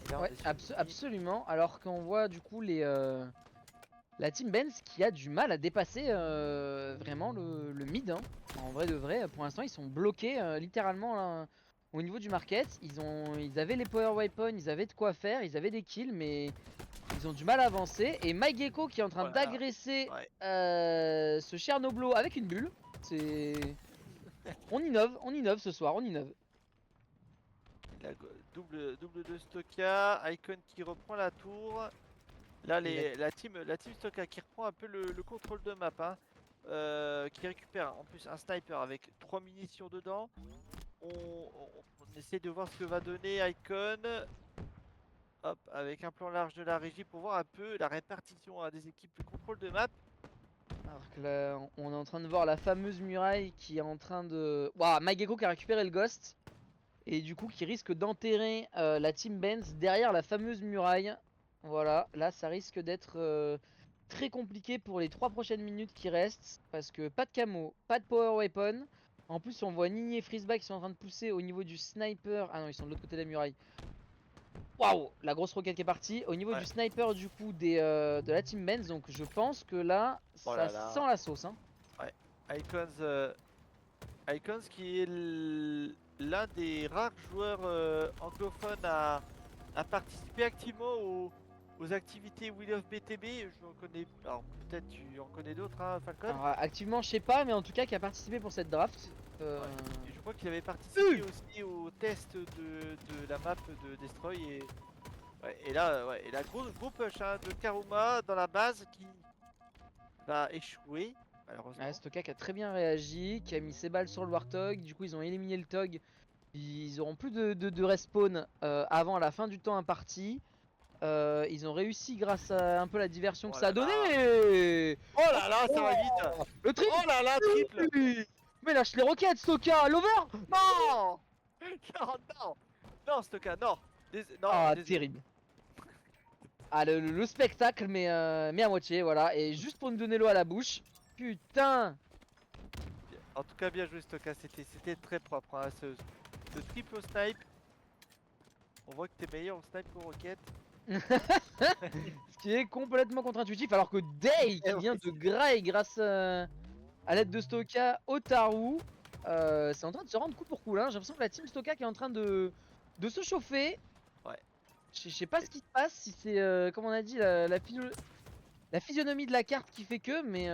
Et là, on Ouais, est sur une ligne- absolument. Alors qu'on voit du coup la team Benz qui a du mal à dépasser vraiment le mid. Hein. En vrai de vrai, pour l'instant ils sont bloqués littéralement là, au niveau du market. Ils avaient les power weapons, ils avaient de quoi faire, ils avaient des kills, mais ils ont du mal à avancer. Et MyGecko qui est en train Voilà. d'agresser Ouais. ce Chernoblo avec une bulle. C'est on innove ce soir, on innove. Double de Stoka, Icon qui reprend la tour. Là, la team Stoka qui reprend un peu le contrôle de map, hein, qui récupère en plus un sniper avec 3 munitions dedans. On essaie de voir ce que va donner Icon. Hop, avec un plan large de la régie pour voir un peu la répartition des équipes, le contrôle de map. Alors que là, on est en train de voir la fameuse muraille qui est en train de... Waouh, MyGecko qui a récupéré le ghost. Et du coup qui risque d'enterrer la team Benz derrière la fameuse muraille. Voilà, là ça risque d'être très compliqué pour les 3 prochaines minutes qui restent. Parce que pas de camo, pas de power weapon. En plus on voit Nini et Freezebag qui sont en train de pousser au niveau du sniper. Ah non, ils sont de l'autre côté de la muraille. Waouh, la grosse roquette qui est partie. Au niveau Ouais. du sniper du coup de la team Benz. Donc je pense que là, Oh ça là là. sent la sauce. Hein. Icons qui est l'un des rares joueurs anglophones à participer activement aux activités Wheel of BTB. Je en connais, alors peut-être tu en connais d'autres, hein, Falcon. Alors, activement je sais pas, mais en tout cas qui a participé pour cette draft. Et je crois qu'il avait participé aussi au test de la map de Destroy et là, gros push, hein, de Karuma dans la base qui va échouer, malheureusement. Ouais, Stoka qui a très bien réagi, qui a mis ses balles sur le Warthog. Du coup, ils ont éliminé le Tog. Ils auront plus de respawn avant la fin du temps imparti. Ils ont réussi grâce à un peu la diversion que Oh ça a là là. donné. Oh là là, ça va vite. Le triple. Oh là là, triple. Mais lâche les roquettes, Stoka, l'over. Non. Non, non. Non, Stoka, non. Non, Ah, désolé. terrible. Ah, le spectacle, mais à moitié, voilà. Et juste pour me donner l'eau à la bouche. Putain. En tout cas, bien joué, Stoka. C'était très propre. Hein, ce triple au snipe. On voit que t'es meilleur au snipe qu'au rocket. Ce qui est complètement contre-intuitif, alors que Day qui vient de graille grâce à l'aide de Stoka au Taru, c'est en train de se rendre coup pour coup là. J'ai l'impression que la team Stoka qui est en train de se chauffer. Ouais. Je sais pas ce qui se passe, si c'est comme on a dit la physionomie de la carte qui fait que, mais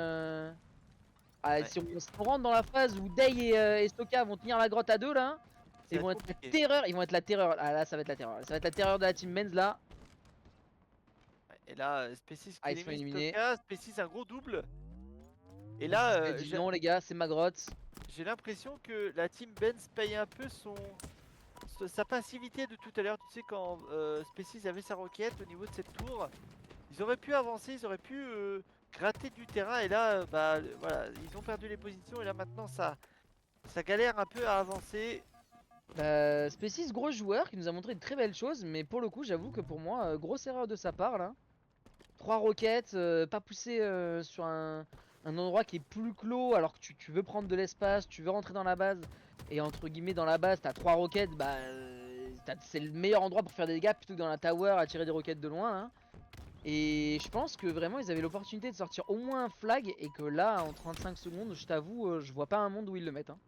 Ouais. si on rentre dans la phase où Day et Stoka vont tenir la grotte à deux là, Ça ils va vont être être la compliqué. terreur, ils vont être la terreur. Ah là ça va être la terreur. Ça va être la terreur de la team Benz là. Ouais, et là, Species qui Ah, ils sont élimine éliminés. Stoka. Species un gros double. Et là, Elle dit non les gars, c'est ma grotte. j'ai l'impression que la team Benz paye un peu sa passivité de tout à l'heure. Tu sais, quand Species avait sa roquette au niveau de cette tour, ils auraient pu avancer, ils auraient pu gratter du terrain. Et là, voilà, ils ont perdu les positions. Et là, maintenant, ça galère un peu à avancer. Species, gros joueur qui nous a montré de très belles choses, mais pour le coup, j'avoue que pour moi, grosse erreur de sa part là. 3 roquettes, pas poussé sur un endroit qui est plus clos alors que tu veux prendre de l'espace, tu veux rentrer dans la base. Et entre guillemets, dans la base, t'as 3 roquettes, c'est le meilleur endroit pour faire des dégâts plutôt que dans la tower à tirer des roquettes de loin. Hein. Et je pense que vraiment, ils avaient l'opportunité de sortir au moins un flag et que là, en 35 secondes, je t'avoue, je vois pas un monde où ils le mettent. Hein.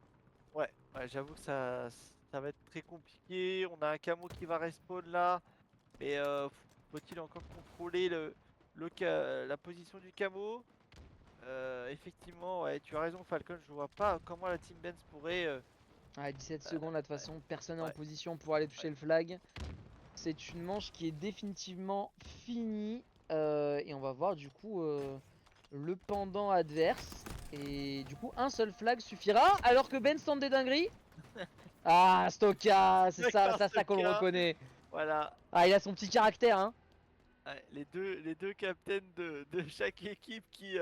Ouais, j'avoue que ça va être très compliqué. On a un camo qui va respawn là. Mais faut-il encore contrôler la position du camo? Effectivement, ouais, tu as raison, Falcon. Je vois pas comment la team Benz pourrait. Ouais, 17 secondes là, de toute façon, personne n'est en Ouais. position pour aller toucher le flag. C'est une manche qui est définitivement finie. Et on va voir du coup le pendant adverse. Et du coup, un seul flag suffira. Alors que Ben tente des dingueries. Ah, Stoka, c'est ça, D'accord, ça qu'on le Stoka. reconnaît. Voilà. Ah, il a son petit caractère, hein. Ouais, les deux captains de chaque équipe qui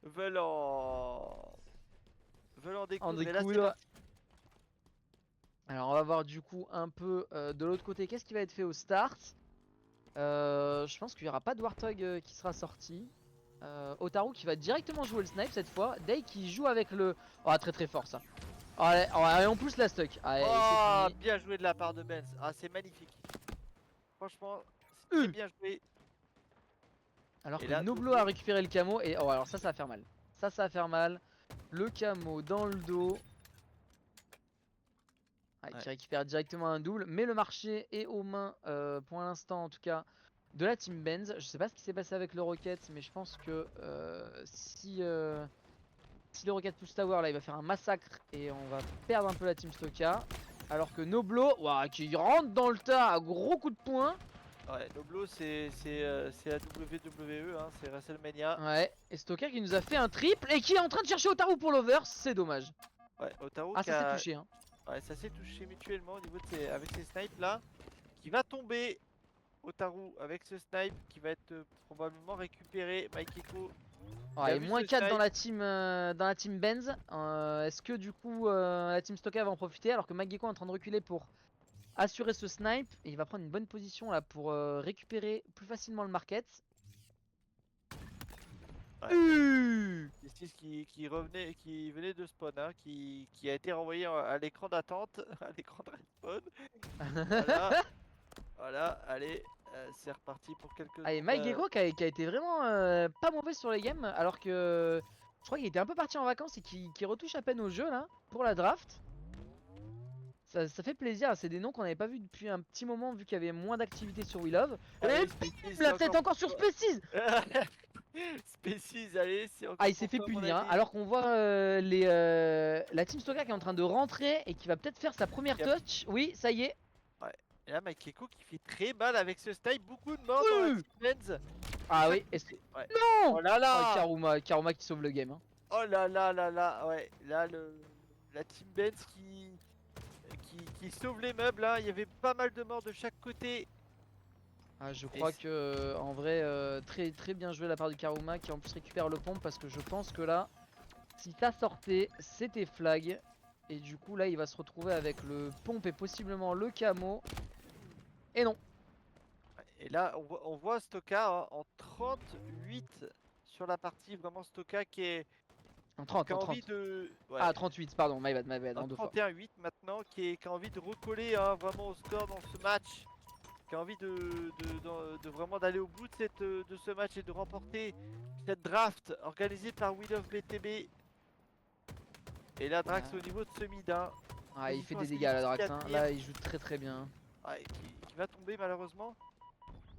veulent en découdre. En Et là, c'est découdre. parti. Alors, on va voir du coup un peu de l'autre côté. Qu'est-ce qui va être fait au start? Je pense qu'il n'y aura pas de Warthog qui sera sorti. Otaru qui va directement jouer le snipe cette fois. Day qui joue avec le... Oh, très très fort ça. Allez, on pousse la stock. Allez, Oh, c'est fini. bien joué de la part de Benz. Ah, c'est magnifique. Franchement, c'est très bien joué. Alors Et que là, Noblo a récupéré le camo. Et oh, alors ça va faire mal. Ça va faire mal. Le camo dans le dos. Ouais. Qui récupère directement un double. Mais le marché est aux mains, pour l'instant en tout cas, de la team Benz. Je sais pas ce qui s'est passé avec le Rocket, mais je pense que si le Rocket pousse Tower là, il va faire un massacre et on va perdre un peu la team Stoka. Alors que Noblo, ouah, qui rentre dans le tas à gros coup de poing. Ouais, Noblo, c'est la WWE, hein, c'est WrestleMania. Ouais, et Stoka qui nous a fait un triple et qui est en train de chercher Otaru pour l'over, c'est dommage. Ouais, Otaru Ah, qui ça a... s'est touché, hein. Ouais, ça s'est touché mutuellement au niveau de avec ces snipes là. Qui va tomber. Otaru avec ce snipe qui va être probablement récupéré. Mike Echo. Ouais, a et vu moins ce 4 snipe. dans la team Benz. Est-ce que du coup la team Stoka va en profiter alors que Mageko est en train de reculer pour assurer ce snipe et il va prendre une bonne position là pour récupérer plus facilement le market. Justice qui venait de spawn, hein, qui a été renvoyé à l'écran d'attente, à l'écran de respawn. Voilà, voilà, allez, c'est reparti pour quelques Allez, secondes. Mageko qui a été vraiment pas mauvais sur les games alors que je crois qu'il était un peu parti en vacances et qui retouche à peine au jeu là pour la draft. Ça fait plaisir, c'est des noms qu'on n'avait pas vu depuis un petit moment vu qu'il y avait moins d'activité sur We Love. Allez, Et Species, la tête encore sur Species. Species, allez, c'est encore Ah, il s'est pour fait toi, mon punir, hein, ami. alors qu'on voit la team Stoka qui est en train de rentrer et qui va peut-être faire sa première touch. Oui, ça y est. Et là, Mike Echo qui fait très mal avec ce style, beaucoup de morts dans la team Benz. Ah oui, Ouais. non. Oh là là. Karuma qui sauve le game. Hein. Oh là là là là, ouais, là la team Benz qui sauve les meubles, hein. Il y avait pas mal de morts de chaque côté. Ah, je crois que en vrai très très bien joué de la part du Karuma qui en plus récupère le pompe parce que je pense que là si ça sortait c'était flag et du coup là il va se retrouver avec le pompe et possiblement le camo et non. Et là on voit Stoka hein, en 38 sur la partie, vraiment Stoka qui En 30, a en envie 30. de... Ouais. Ah 38 pardon, my bad, en deux fois. 31-8 maintenant, qui a envie de recoller hein, vraiment au score dans ce match, qui a envie de vraiment d'aller au bout de ce match et de remporter cette draft organisée par Will of BTB. Et là Drax au niveau de ce mid hein. Ah il fait des dégâts là Drax, hein. Là il joue très très bien. Ouais, qui va tomber malheureusement.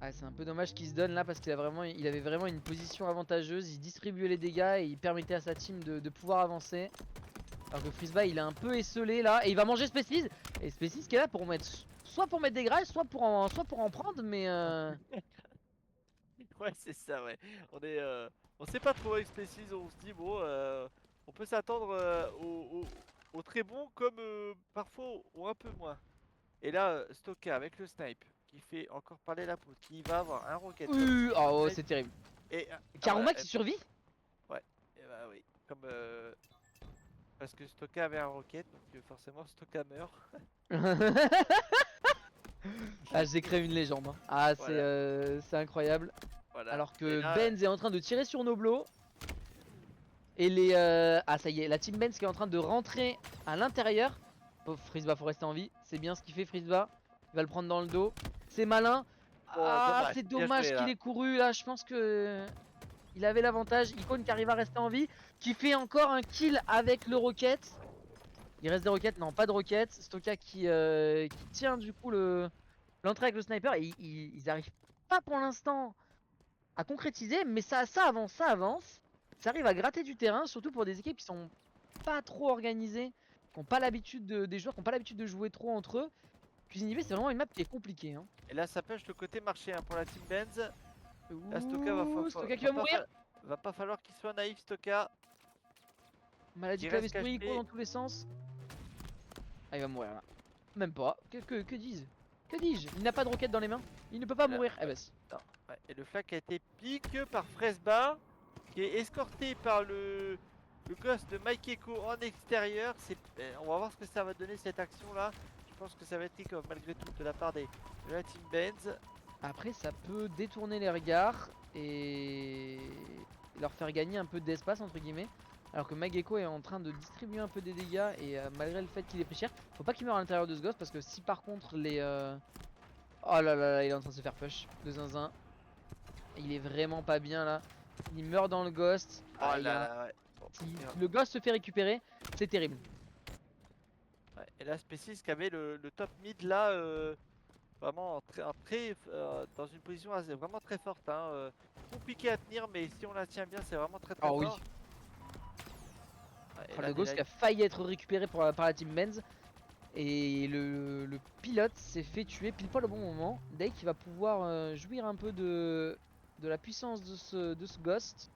Ah c'est un peu dommage qu'il se donne là parce qu'il avait vraiment une position avantageuse, il distribuait les dégâts et il permettait à sa team de pouvoir avancer. Alors que Frisba il est un peu esselé là et il va manger Species. Et Species qui est là pour mettre soit pour mettre des grailles, soit pour en prendre mais Ouais c'est ça ouais. On sait pas trop avec Species, on se dit bon on peut s'attendre au très bon comme parfois au un peu moins. Et là Stoka avec le snipe qui fait encore parler la peau, qui va avoir un rocket. oh c'est terrible. Et Karuma qui survit. Ouais, et bah oui, comme parce que Stoka avait un rocket, donc forcément Stoka meurt. Ah j'ai créé une légende. Hein. Ah c'est incroyable. Voilà. Alors que là, Benz est en train de tirer sur Noblo. Et les ah ça y est, la team Benz qui est en train de rentrer à l'intérieur. Oh, Frisba faut rester en vie, c'est bien ce qu'il fait Frisba. Il va le prendre dans le dos. C'est malin. Ah dommage, c'est bien dommage joué, qu'il là. ait couru là, je pense que il avait l'avantage. Icône qui arrive à rester en vie, qui fait encore un kill avec le rocket. Il reste des roquettes, non pas de roquettes. Stoka qui tient du coup l'entrée avec le sniper et ils arrivent pas pour l'instant à concrétiser, mais ça avance, ça arrive à gratter du terrain, surtout pour des équipes qui sont pas trop organisées, qui ont pas l'habitude des joueurs qui ont pas l'habitude de jouer trop entre eux. Cuisine IV c'est vraiment une map qui est compliquée. Hein. Et là ça pêche le côté marché hein, pour la team Benz. Là Ouh, Stoka Stoka qui va mourir. Va pas falloir qu'il soit naïf Stoka. Maladie Il clave reste esprit, il caché. court dans tous les sens. Ah il va mourir là. Même pas. Que dis-je? Que dis-je? Il n'a pas de roquette dans les mains. Il ne peut pas Là, mourir. Eh bah si. Non. Ouais, et le flag a été piqué par Fresba, qui est escorté par le ghost de Mike Echo en extérieur. On va voir ce que ça va donner cette action là. Je pense que ça va être kick off malgré tout de la part de la team Benz. Après ça peut détourner les regards et leur faire gagner un peu d'espace entre guillemets. Alors que Mageko est en train de distribuer un peu des dégâts et malgré le fait qu'il est pris cher, faut pas qu'il meure à l'intérieur de ce ghost parce que si par contre les... Oh là là là, il est en train de se faire push de zinzin. Il est vraiment pas bien là. Il meurt dans le ghost. Oh là là, ouais. Bon, Si merde. le ghost se fait récupérer, c'est terrible. Ouais, et là Species qui avait le top mid là, vraiment dans une position vraiment très forte. Hein, compliqué à tenir, mais si on la tient bien, c'est vraiment très Oh oui. fort. Ouais, et Oh, là, le ghost Daylight- qui a failli être récupéré par la team Benz. Et le pilote s'est fait tuer pile poil au bon moment. Dake qui va pouvoir jouir un peu de la puissance de ce ghost.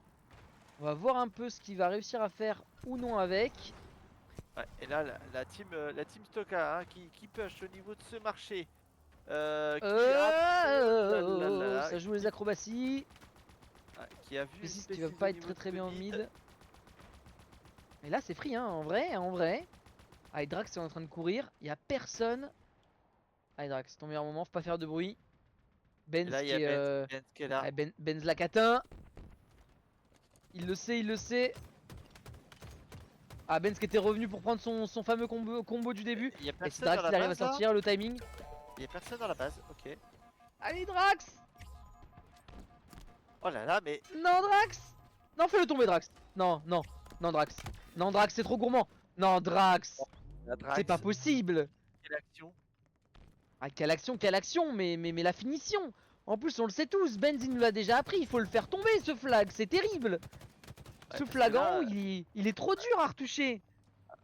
On va voir un peu ce qu'il va réussir à faire ou non avec. Ouais, et là la team Stoka hein, qui push au niveau de ce marché. Là, Ça joue les acrobaties. ouais, qui a vu Species qui Species va au pas être niveau très de bien en ce mid. Et là c'est free hein, en vrai. Hydrax est en train de courir, il y a personne. Hydrax, c'est ton meilleur moment, faut pas faire de bruit. Et Benz là il qui y a est Benz qui est là. Benz la catin. Il le sait. Ah Benz qui était revenu pour prendre son fameux combo du début. Il y a Et c'est personne Drax dans qui la arrive à base là. sortir, le timing. Il y a personne dans la base, ok. Allez Drax. Oh là là, mais Non Drax. Non fais-le tomber Drax. Non Drax. Non Drax c'est trop gourmand. Non Drax. la Drax, C'est pas possible. quelle action. Ah quelle action, mais la finition. En plus on le sait tous, Benz il nous l'a déjà appris, il faut le faire tomber ce flag, c'est terrible. Ouais, Ce parce flag que en là, haut il est trop dur à retoucher.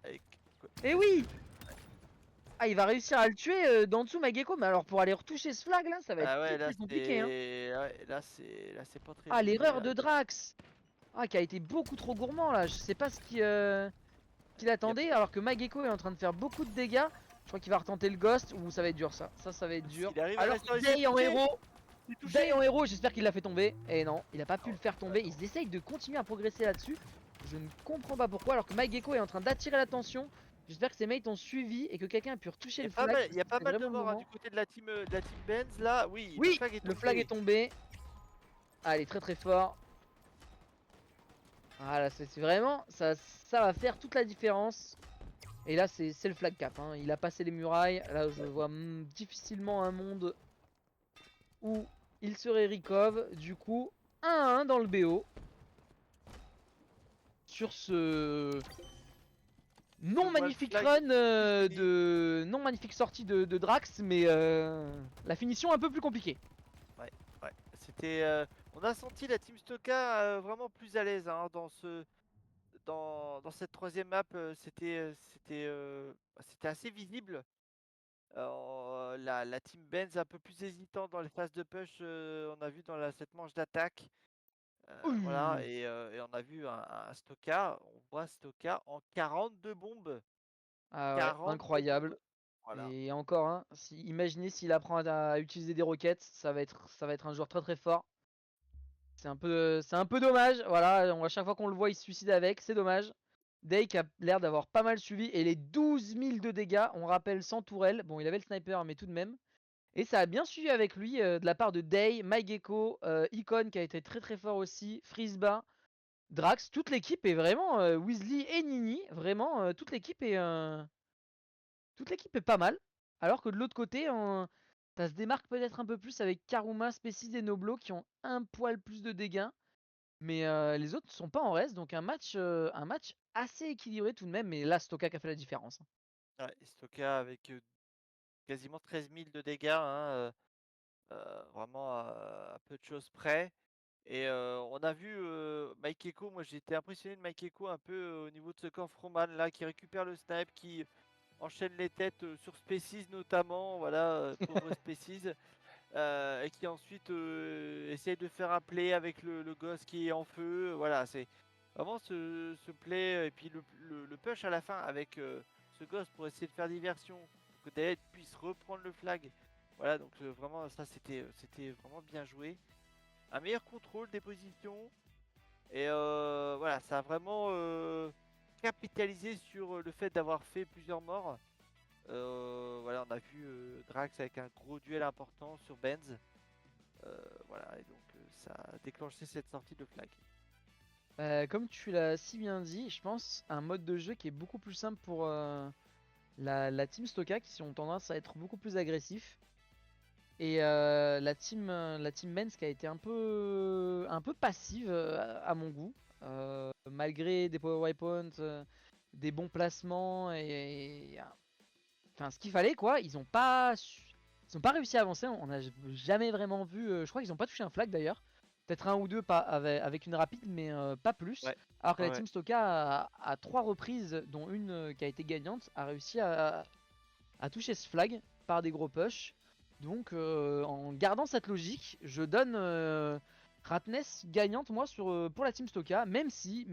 avec- Eh oui. Ah, il va réussir à le tuer d'en dessous Mageko, mais alors pour aller retoucher ce flag là, ça va être Ah ouais, très, là très compliqué. Hein. ouais, là c'est pas très Ah, joli, l'erreur là. de Drax. Ah, qui a été beaucoup trop gourmand là. Je sais pas ce qu'il attendait, alors que Mageko est en train de faire beaucoup de dégâts. Je crois qu'il va retenter le ghost, ou ça va être dur ça. Ça va être dur. S'il arrive à Alors rester en Day en touché, héros. il est touché. Day en héros, j'espère qu'il l'a fait tomber. Et non, il a pas pu le faire tomber. Ils essayent de continuer à progresser là-dessus. Je ne comprends pas pourquoi, alors que Mageko est en train d'attirer l'attention. J'espère que ses mates ont suivi et que quelqu'un a pu retoucher le flag. Il y a pas C'est mal de vraiment le morts hein, moment. du côté de la team Benz là. Oui, Oui, le flag est tombé. Ah, il est très très fort. Ah là, c'est vraiment, ça va faire toute la différence. Et là, c'est le flag cap. Hein. Il a passé les murailles. Là, je vois difficilement un monde où il serait recov. Du coup, 1-1 dans le BO. Sur ce non magnifique run non magnifique sortie de Drax, mais la finition un peu plus compliquée. Ouais, c'était. On a senti la team Stoka vraiment plus à l'aise hein, dans cette troisième map. C'était assez visible. La team Benz un peu plus hésitant dans les phases de push. On a vu dans cette manche d'attaque. Voilà, et on a vu un Stoka. On voit Stoka en 42 bombes. Ah ouais, 42 incroyable. bombes. Voilà. Et encore, hein, imaginez s'il apprend à utiliser des roquettes, ça va être un joueur très très fort. C'est un peu dommage. Voilà, à chaque fois qu'on le voit, il se suicide avec. C'est dommage. Dake a l'air d'avoir pas mal suivi. Et les 12 000 de dégâts, on rappelle sans tourelle. Bon, il avait le sniper, mais tout de même. Et ça a bien suivi avec lui de la part de Day, MyGecko, Icon qui a été très très fort aussi, Frisba, Drax. Toute l'équipe est vraiment Weasley et Nini. Vraiment, toute l'équipe est pas mal. Alors que de l'autre côté, ça se démarque peut-être un peu plus avec Karuma, Species et Noblo qui ont un poil plus de dégâts. Mais les autres ne sont pas en reste. Donc un match assez équilibré tout de même. Mais là, Stoka qui a fait la différence. Ouais, Stoka avec quasiment 13 000 de dégâts. Hein, vraiment à peu de choses près. Et on a vu Mike Eko, moi j'ai été impressionné de Mike Eko un peu au niveau de ce camp Froman là qui récupère le snipe, qui enchaîne les têtes sur Species notamment, voilà, pauvre Species, et qui ensuite essaye de faire un play avec le gosse qui est en feu, voilà, c'est vraiment ce play, et puis le push à la fin avec ce gosse pour essayer de faire diversion, que Daed puisse reprendre le flag, voilà, donc vraiment ça c'était vraiment bien joué. Un meilleur contrôle des positions. Et voilà, ça a vraiment capitalisé sur le fait d'avoir fait plusieurs morts. Voilà, on a vu Drax avec un gros duel important sur Benz. Voilà, et donc ça a déclenché cette sortie de flag. Comme tu l'as si bien dit, je pense un mode de jeu qui est beaucoup plus simple pour la team Stoka qui ont tendance à être beaucoup plus agressifs. Et la team Men's qui a été un peu passive à mon goût. Malgré des power weapons, des bons placements enfin ce qu'il fallait quoi, ils ont pas réussi à avancer. On n'a jamais vraiment vu, je crois qu'ils ont pas touché un flag d'ailleurs. Peut-être un ou deux pas avec une rapide, mais pas plus. Ouais. Alors que la Ouais. team Stoka à 3 reprises, dont une qui a été gagnante, a réussi à toucher ce flag par des gros push. Donc en gardant cette logique, je donne Ratness gagnante moi pour la team Stoka, même si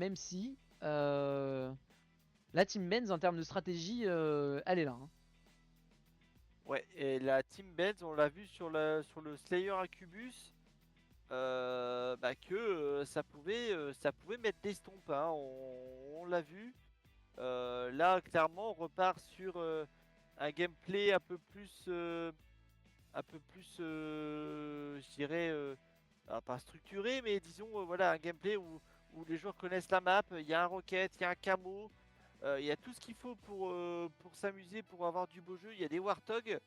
la team Benz en termes de stratégie, elle est là. Hein. Ouais, et la team Benz, on l'a vu sur le Slayer Incubus, que ça pouvait mettre des stompes, hein, on l'a vu. Là, clairement, on repart sur un gameplay un peu plus, je dirais, pas structuré, mais disons, voilà, un gameplay où les joueurs connaissent la map. Il y a un rocket, il y a un camo, il y a tout ce qu'il faut pour s'amuser, pour avoir du beau jeu. Il y a des warthogs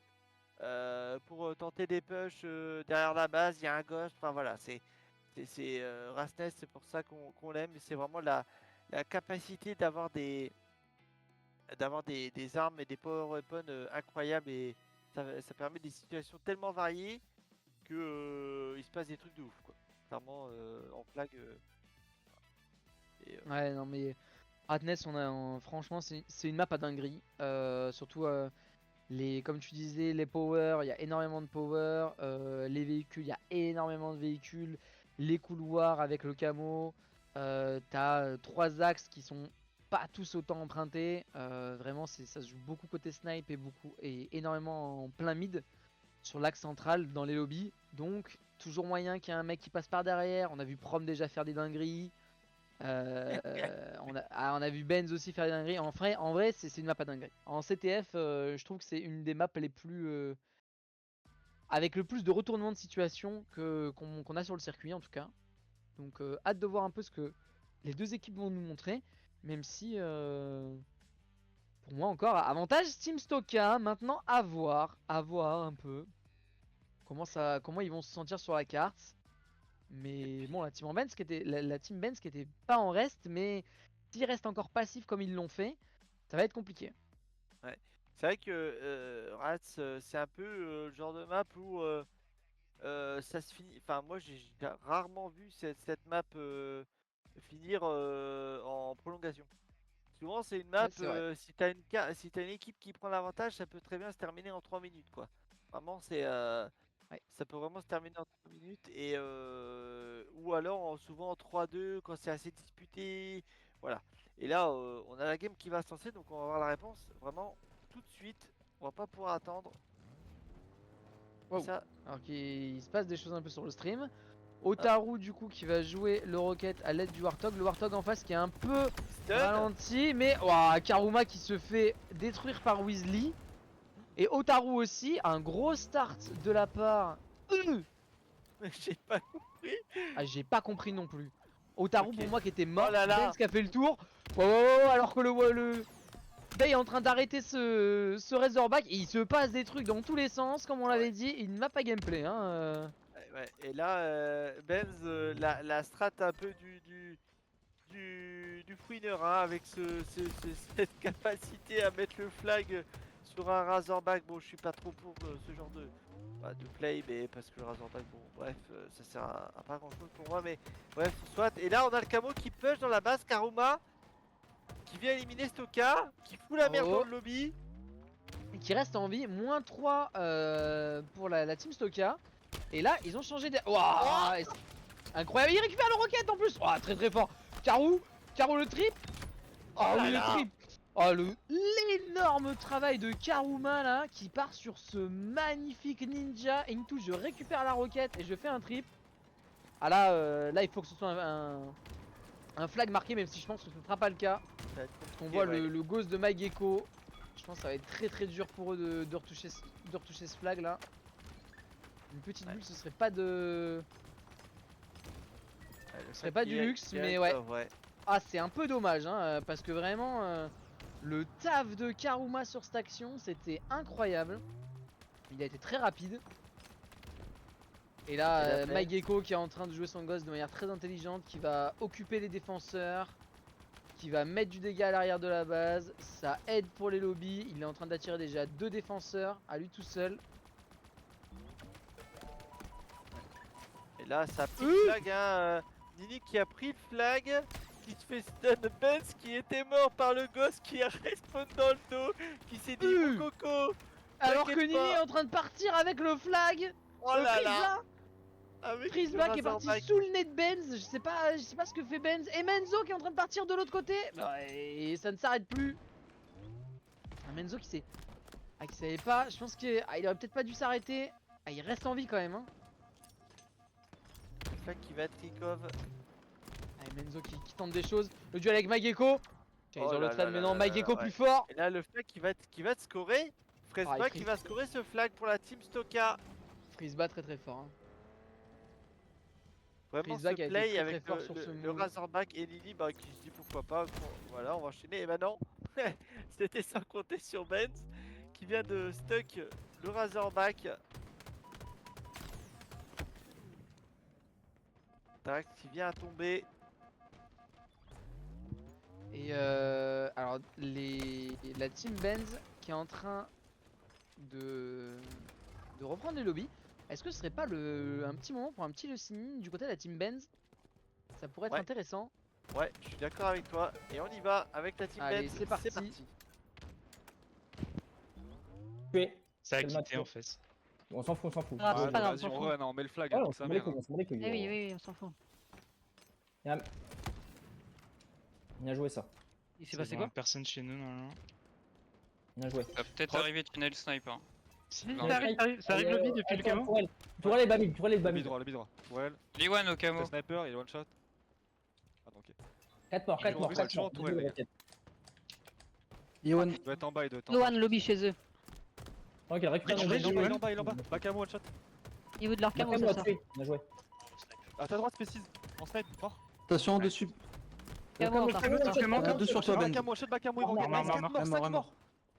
pour tenter des push derrière la base. Il y a un ghost. Enfin voilà, c'est Rasness, c'est pour ça qu'on l'aime. C'est vraiment la capacité d'avoir des armes et des power weapons incroyables, et ça permet des situations tellement variées que il se passe des trucs de ouf quoi. Clairement en flag. Ouais, non mais Ratness, franchement, c'est une map à dinguerie. Surtout Comme tu disais, les power, il y a énormément de power. Les véhicules, il y a énormément de véhicules. Les couloirs avec le camo. T'as 3 axes qui sont pas tous autant empruntés. Vraiment, ça se joue beaucoup côté snipe et énormément en plein mid sur l'axe central dans les lobbies. Donc, toujours moyen qu'il y ait un mec qui passe par derrière. On a vu Prom déjà faire des dingueries. On a vu Benz aussi faire des dingueries. En vrai c'est une map à dinguerie. En CTF, je trouve que c'est une des maps les plus. Avec le plus de retournements de situation qu'on a sur le circuit en tout cas. Donc, hâte de voir un peu ce que les deux équipes vont nous montrer. Même si, pour moi encore, avantage Team Stoka. Maintenant, à voir un peu comment ils vont se sentir sur la carte. Mais bon, la team Benz la team Benz qui était pas en reste, mais s'ils restent encore passifs comme ils l'ont fait, ça va être compliqué. C'est vrai que Rats, c'est un peu le genre de map où ça se finit. Enfin, moi j'ai rarement vu cette map finir en prolongation. Souvent, c'est une map, Ouais, c'est vrai. si t'as une équipe qui prend l'avantage, ça peut très bien se terminer en 3 minutes, quoi. Vraiment, Ouais. ça peut vraiment se terminer en 3 minutes. Et, ou alors, souvent en 3-2, quand c'est assez disputé. Voilà. Et là, on a la game qui va se lancer, donc on va avoir la réponse vraiment tout de suite. On va pas pouvoir attendre. Et Wow. ça, Alors qu'il se passe des choses un peu sur le stream. Otaru du coup qui va jouer le Rocket à l'aide du Warthog. Le Warthog en face qui est un peu stun. ralenti. Mais ouah, Karuma qui se fait détruire par Weasley. Et Otaru aussi, un gros start de la part. J'ai pas. Ah, j'ai pas compris non plus. Otaru Ok. pour moi qui était mort. Oh là là. Benz qui a fait le tour. Oh, alors que le Day est en train d'arrêter ce Razorback. Et il se passe des trucs dans tous les sens, comme on l'avait dit. Il n'a pas gameplay. Hein. Ouais, et là, Benz, la strat un peu du fouineur, hein, avec cette capacité à mettre le flag sur un Razorback. Bon, je suis pas trop pour ce genre de play, mais parce que le Razorback, bon, bref, ça sert à pas grand chose pour moi, mais bref, soit. Et là, on a le camo qui push dans la base, Karuma, qui vient éliminer Stoka, qui fout la merde Oh. dans le lobby. Et qui reste en vie. Moins 3 pour la team Stoka. Et là, ils ont changé de. Ouah, et c'est incroyable. Il récupère le Rocket en plus. Ouah, très très fort. Caro le trip. Oh, Oh là oui, le là. trip. Oh, l'énorme travail de Karuma là qui part sur ce magnifique ninja. Into, je récupère la roquette et je fais un trip. Ah là, il faut que ce soit un flag marqué, même si je pense que ce ne sera pas le cas. Ça va être compliqué, On voit ouais. le ghost de MyGecko. Je pense que ça va être très très dur pour eux de retoucher ce flag là. Une petite bulle, ce serait pas de. Ce serait pas du luxe, mais ouais. Ah, c'est un peu dommage, hein, parce que vraiment, le taf de Karuma sur cette action, c'était incroyable. Il a été très rapide. Et là, MyGecko qui est en train de jouer son gosse de manière très intelligente, qui va occuper les défenseurs, qui va mettre du dégât à l'arrière de la base. Ça aide pour les lobbies. Il est en train d'attirer déjà 2 défenseurs à lui tout seul. Et là, ça a pris le flag, hein. Nini qui a pris le flag, qui se fait stun Benz, qui était mort par le gosse qui a respawn dans le dos, qui s'est dit mon coco. Alors que t'inquiète Nini pas. est en train de partir avec le flag. Oh là là. Frisba qui est parti sous le nez de Benz. Je sais pas ce que fait Benz. Et Menzo qui est en train de partir de l'autre côté. Et ça ne s'arrête plus. Un Menzo qui sait. Ah, qui savait pas. Je pense qu'il aurait peut-être pas dû s'arrêter. Ah, il reste en vie quand même. Hein. Le flag qui va être kick-off. Ah, Menzo qui tente des choses. Le duel avec MyGecko. Ils ont le trade, mais non, MyGecko plus fort. Et là, le flag qui va te scorer. Frisba qui va scorer ce flag pour la team Stoka. Frisba très très fort. Hein. Vraiment Frisba ce qui a été play très, avec très fort sur ce le move. Razorback et Lily qui se dit pourquoi pas. Voilà, on va enchaîner. Et maintenant, c'était sans compter sur Benz qui vient de stuck le Razorback. Tac, qui vient à tomber. Et alors la team Benz qui est en train de reprendre les lobbies. Est-ce que ce serait pas un petit moment pour un petit listening du côté de la team Benz? Ça pourrait être intéressant. Ouais, je suis d'accord avec toi. Et on y va avec la team Allez, Benz. c'est parti. Tué. Ça a C'est le quitté match. en fait. On s'en fout, on s'en fout. Ah, c'est Ouais, pas grave, Vas-y, on s'en on fout. run, on met le flag. on nique s'en sa bat les mère. couilles, on s'en bat les couilles. Eh oui, oui, on s'en fout. Bien joué ça. Il s'est C'est passé bon, quoi? personne chez nous normalement. Bien joué. Ça va peut-être Cross. arriver tunnel sniper. Si. Non. Ça arrive lobby depuis le camo. Tourelle et Bamid, Tourelle et Le Bamid. bidroit, le bidroit. Ouais, Liwan au le camo. sniper, il est one shot. Ah non, ok. 4 morts, 4 morts, Il 4 joue en morts. tourelle, les gars. Yewan. Il doit être en bas, il doit être en Loan bas. lobby chez eux. Ok, récupère Bridge, nos bridge, Il est en bas, bridges. il est en bas, il est en bas. Back à moi, one shot. Niveau de leur camo, Macamo ça a sort. tué. Bien joué. À ta droite, précise. En snipe, mort. Attention, dessus. Camo encore. Deux sur toi, Ben. Back à moi, shot back à moi, ils vont Mort, gagner. mort, 5 mort, morts, 5 morts.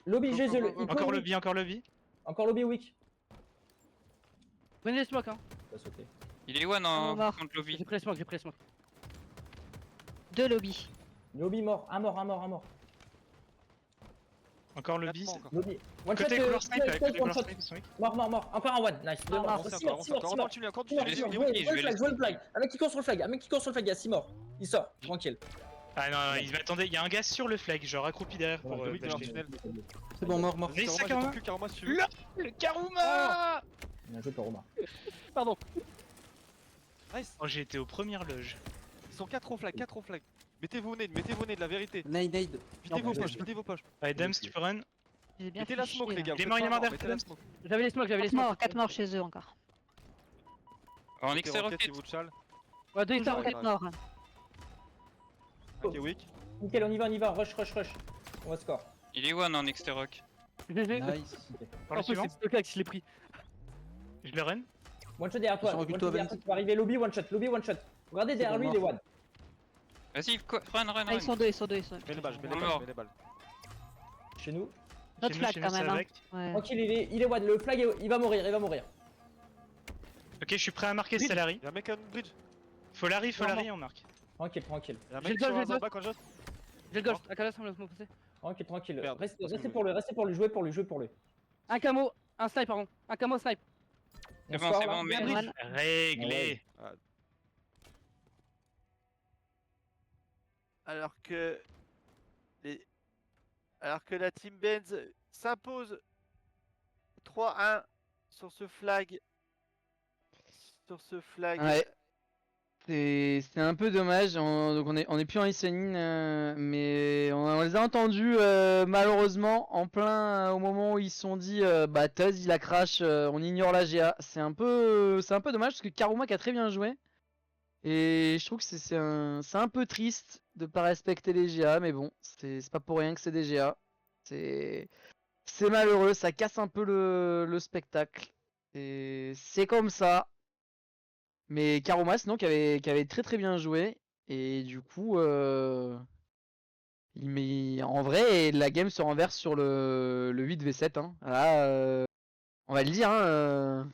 Lobby, Go, j'ai go, go, go. Encore lobby, encore lobby. Encore lobby weak. Prenez les smokes, hein. Ça a sauté. Il est one Oh, en mort. contre lobby. J'ai pris les smokes, j'ai pris les smokes. Deux lobby. Lobby mort, un mort, un mort, un mort. Encore 4 lobby. morts encore. Lobby. One shot, Côté couleur snipe, one côté couleur shot. snipe, Sonic. Mort, mort, mort. Encore un one. Nice. Deux Ah, morts. mort. Six morts, six morts, six Encore morts. continue, encore Six morts, Je vais six les morts. smoke, je vais les Jouez le flag. Un mec qui court sur le flag. Un mec qui court sur le flag. Il y a 6 morts. Il sort. Tranquille. Ah non, il m'attendait, il y a un gars sur le flag, genre accroupi derrière pour Lobby qui est en l'acheter. tunnel. C'est bon, mort, mort. Mais ça, Karuma, j'ai Karuma. ton cul, Karuma, si tu veux. Là, le Karuma. Bien joué, Karuma. Pardon. Nice. Oh, j'ai été aux premières loges. Ils sont 4 au flag, 4 au flag. Mettez vos nades, de la vérité. Nade, nade. Videz vos Non, poches, je- videz vos poches. Allez, Dams, tu peux run. J'ai bien Mettez la fait smoke, chier, les là. gars. Il est vous mort, faites il est pas mort, mettez la Dams. smoke. J'avais les smokes, j'avais les 4 morts, smokes. 4 morts chez eux encore. En Mettez extra roquette, rocket. il vous chale. Ouais, 2 Toujours, 4 ouais. morts. Ok, weak. Nickel, on y va. Rush, rush, rush. On va score. Il est one en extra rock. Nice. Par le suivant. le cas que je l'ai pris. Je le run. One shot derrière toi. Attention, One recule-toi, shot derrière Ben. toi. Tu vas arriver lobby, one shot. Lobby, one shot. Regardez derrière bon, lui, mort. les one. Vas-y, run, run, Ah, ils sont run. deux, ils sont deux, ils sont deux. Mets les balles, je mets les On balles, meurt. je mets les balles. Chez nous. Notre Chez nous, flag chez quand nous, même, c'est hein. avec. Ouais. Tranquille, il est one. Le flag, il va mourir, il va mourir. Ok, je suis prêt à marquer Bridge. Stellari. Y'a un mec on bridge. Folari, on marque. Tranquille, tranquille. Y'a un J'ai mec le sur ghost, un j'ai le back one shot. J'ai le ghost, à Kalas, on me laisse passer. Tranquille, tranquille. Merde, Restez, parce que restez vous- pour lui, restez pour lui. Jouez pour lui, jouez pour lui. Un camo, un snipe, pardon. Un camo snipe. C'est On bon, score, c'est là. bon, mais- Bien bridge. Réglé. Alors que la team Benz s'impose 3-1 sur ce flag. Ouais. C'est un peu dommage, donc on est plus en listening, mais on les a entendus malheureusement en plein au moment où ils se sont dit bah Tuz il a crash, on ignore la GA. C'est un peu dommage parce que Karuma qui a très bien joué et je trouve que c'est un peu triste de pas respecter les GA, mais bon c'est pas pour rien que c'est des GA. C'est malheureux, ça casse un peu le spectacle. C'est comme ça. Mais Karuma sinon qui avait très très bien joué et du coup en vrai la game se renverse sur le 8v7 hein. Là on va le dire hein,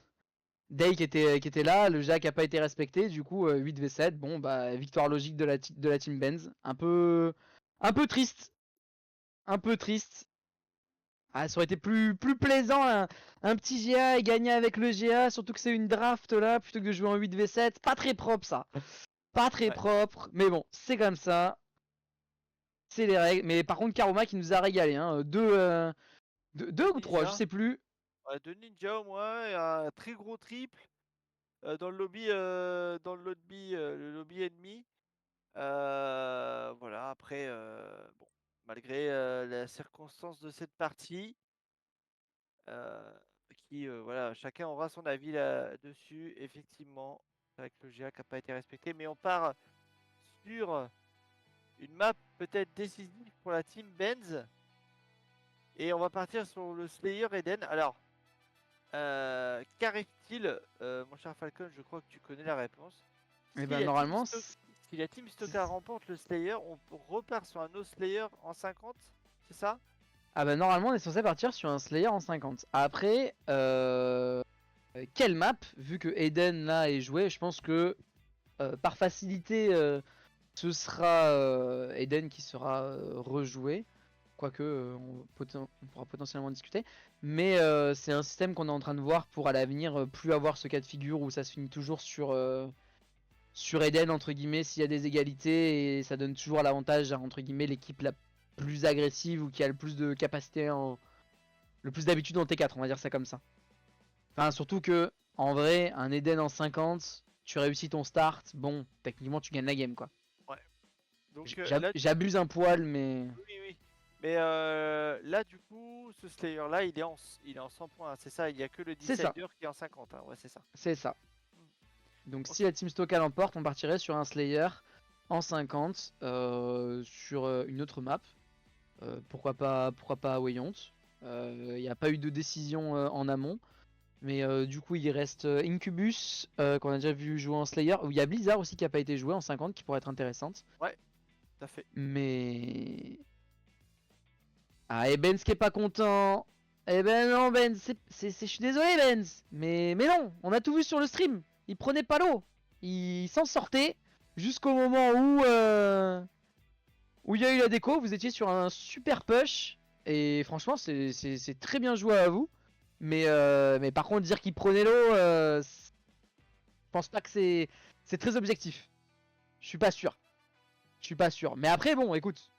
Day qui était là, le Jack a pas été respecté, du coup 8v7, bon bah victoire logique de la team Benz, un peu triste. Un peu triste. Ah, ça aurait été plus plaisant un petit GA et gagner avec le GA, surtout que c'est une draft là, plutôt que de jouer en 8v7. Pas très propre ça. Pas très Ouais. propre, mais bon, c'est comme ça. C'est les règles. Mais par contre, Karuma qui nous a régalé. Hein. Deux ou trois, je Ninja. sais plus. Ouais, de Ninja au moins, et un très gros triple dans le lobby, le lobby ennemi. Voilà, après, bon, malgré la circonstance de cette partie, voilà, chacun aura son avis là-dessus, effectivement, avec le GA qui n'a pas été respecté, mais on part sur une map peut-être décisive pour la team Benz, et on va partir sur le Slayer Eden. Alors, qu'arrive-t-il, mon cher Falcon, je crois que tu connais la réponse. Et Si ben la normalement, team si la team Stoka remporte le Slayer, on repart sur un autre Slayer en 50, c'est ça? ah bah normalement on est censé partir sur un Slayer en 50. Après, quelle map, vu que Eden là est joué, je pense que par facilité ce sera Eden qui sera rejoué. Quoique on pourra potentiellement en discuter. Mais c'est un système qu'on est en train de voir pour à l'avenir plus avoir ce cas de figure où ça se finit toujours sur Eden entre guillemets s'il y a des égalités et ça donne toujours l'avantage à entre guillemets l'équipe la plus agressive ou qui a le plus de capacité le plus d'habitude dans le T4, on va dire ça comme ça. Enfin, surtout que, en vrai, un Eden en 50, tu réussis ton start, bon, techniquement tu gagnes la game quoi. Donc là, J'abuse un poil, mais. oui, oui. Mais là, du coup, ce Slayer là, il est en 100 points, c'est ça. Il y a que le C'est ça. Decider qui est en 50. Hein. Ouais, c'est ça. C'est ça. Donc Ok. si la Team Stoka l'emporte, on partirait sur un Slayer en 50 sur une autre map. Pourquoi pas Wayont. Il n'y a pas eu de décision en amont. Mais du coup il reste Incubus qu'on a déjà vu jouer en Slayer. Où il y a Blizzard aussi qui n'a pas été joué en 50 qui pourrait être intéressante. Tout à fait. Mais... Ah et Benz qui est pas content. Eh ben non Benz, je suis désolé Benz. Mais non, on a tout vu sur le stream. Il prenait pas l'eau. Il s'en sortait jusqu'au moment où il y a eu la déco. Vous étiez sur un super push. Et franchement c'est très bien joué à vous. Mais par contre dire qu'il prenait l'eau, je pense pas que c'est très objectif. Je suis pas sûr. Mais après bon écoute.